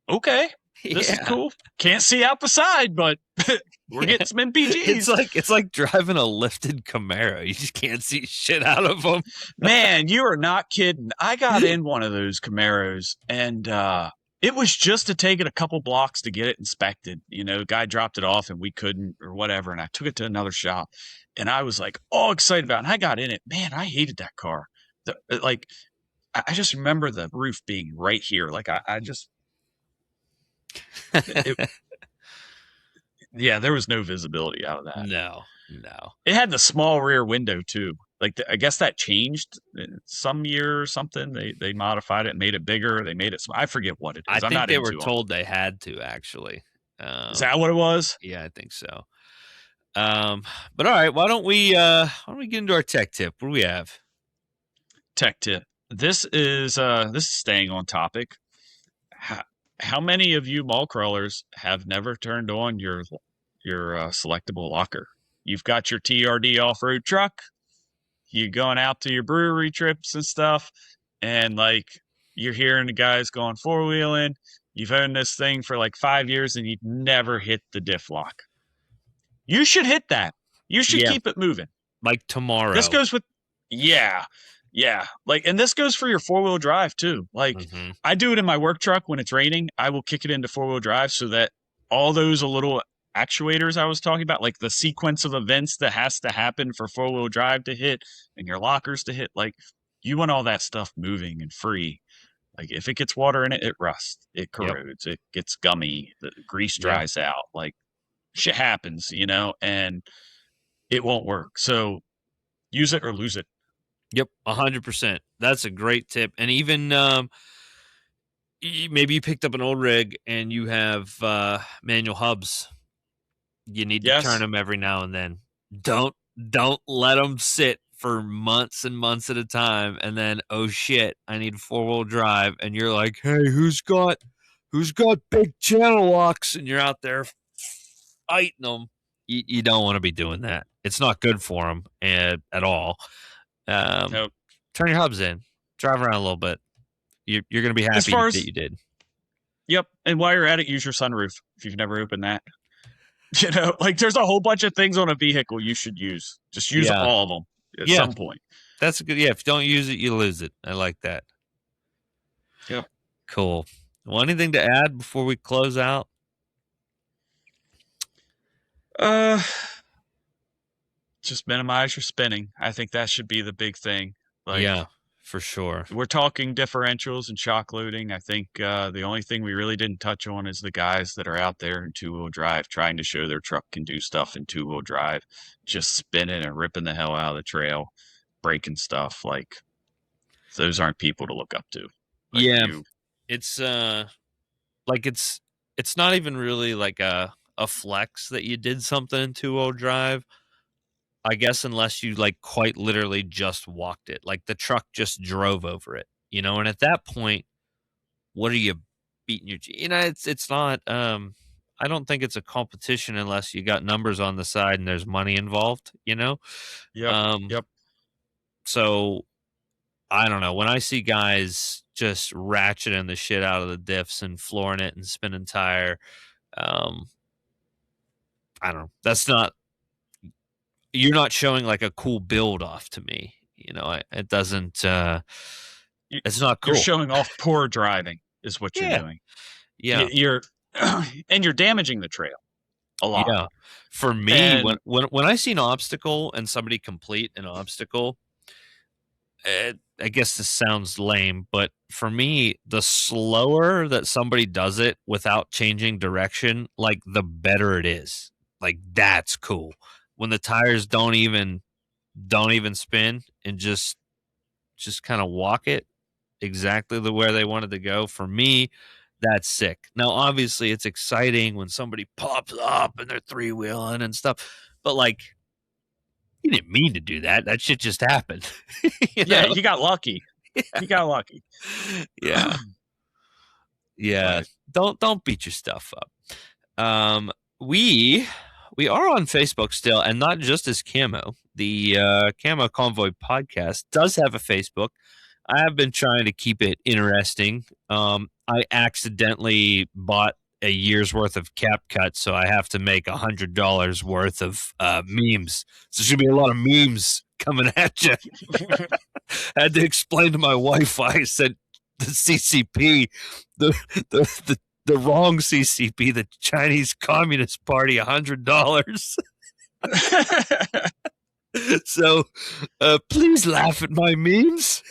okay, this is Yeah. cool. Can't see out the side, but we're getting some MPGs. It's like driving a lifted Camaro. You just can't see shit out of them. Man, you are not kidding. I got in one of those Camaros, and it was just to take it a couple blocks to get it inspected. You know, guy dropped it off, and we couldn't or whatever, and I took it to another shop, and I was like all excited about it. And I got in it. Man, I hated that car. I just remember the roof being right here. Like I just yeah, there was no visibility out of that. No. It had the small rear window too. Like I guess that changed some year or something. They modified it and made it bigger. They made it. I forget what it is. I I'm think not they into were them. told they had to actually. Is that what it was? Yeah, I think so. But all right, why don't we get into our tech tip? What do we have? Tech tip. This is staying on topic. How many of you mall crawlers have never turned on your selectable locker? You've got your TRD off-road truck. You're going out to your brewery trips and stuff, and like you're hearing the guys going four-wheeling. You've owned this thing for like 5 years, and you've never hit the diff lock. You should hit that. You should keep it moving. Like tomorrow. This goes with, yeah. Like, and this goes for your four-wheel drive too. Like, I do it in my work truck when it's raining. I will kick it into four-wheel drive so that all those little actuators I was talking about, like the sequence of events that has to happen for four-wheel drive to hit and your lockers to hit, like, you want all that stuff moving and free. Like, if it gets water in it, it rusts, it corrodes, it gets gummy, the grease dries out. Like, shit happens, you know, and it won't work. So use it or lose it. Yep, 100%. That's a great tip. And even maybe you picked up an old rig and you have manual hubs. You need to turn them every now and then. Don't let them sit for months and months at a time, and then oh shit, I need four-wheel drive, and you're like, hey, who's got big channel locks, and you're out there fighting them. You don't want to be doing that. It's not good for them at all. Nope. Turn your hubs in, drive around a little bit. You're going to be happy that you did. Yep. And while you're at it, use your sunroof if you've never opened that. You know, like there's a whole bunch of things on a vehicle you should use. Just use all of them at some point. That's a good. Yeah. If you don't use it, you lose it. I like that. Yep. Cool. Well, anything to add before we close out? Just minimize your spinning. I think that should be the big thing. Like, yeah, for sure. We're talking differentials and shock loading. I think the only thing we really didn't touch on is the guys that are out there in two-wheel drive trying to show their truck can do stuff in two-wheel drive, just spinning and ripping the hell out of the trail, breaking stuff. Like, those aren't people to look up to. Like it's like it's not even really like a flex that you did something in two-wheel drive. I guess unless you like quite literally just walked it, like the truck just drove over it, you know. And at that point, what are you beating your? You know, it's not. I don't think it's a competition unless you got numbers on the side and there's money involved, you know. Yep. So I don't know. When I see guys just ratcheting the shit out of the diffs and flooring it and spinning tire, I don't know. That's not. You're not showing like a cool build off to me. You know, it doesn't, it's not cool. You're showing off poor driving is what you're doing. Yeah. And you're damaging the trail. a lot. Yeah. For me, And- when I see an obstacle and somebody complete an obstacle, I guess this sounds lame, but for me, the slower that somebody does it without changing direction, like the better it is. Like that's cool. When the tires don't even spin and just kind of walk it exactly the where they wanted to go. For me, that's sick. Now, obviously, it's exciting when somebody pops up and they're three wheeling and stuff, but like, you didn't mean to do that. That shit just happened. Yeah, you got lucky. You got lucky. Yeah. Yeah. Don't beat your stuff up. We are on Facebook still, and not just as Camo. The Camo Convoy podcast does have a Facebook. I have been trying to keep it interesting. I accidentally bought a year's worth of CapCut, so I have to make $100 worth of memes. So there's gonna be a lot of memes coming at you. I had to explain to my wife why I said the CCP, the wrong CCP, the Chinese Communist Party, $100. So please laugh at my memes.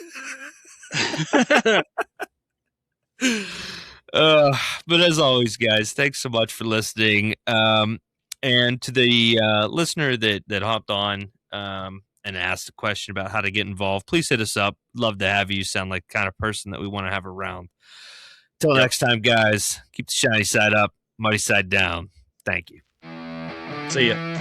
But as always, guys, thanks so much for listening. And to the listener that hopped on and asked a question about how to get involved, please hit us up. Love to have you. Sound like the kind of person that we want to have around. Till next time, guys, keep the shiny side up, muddy side down. Thank you. See ya.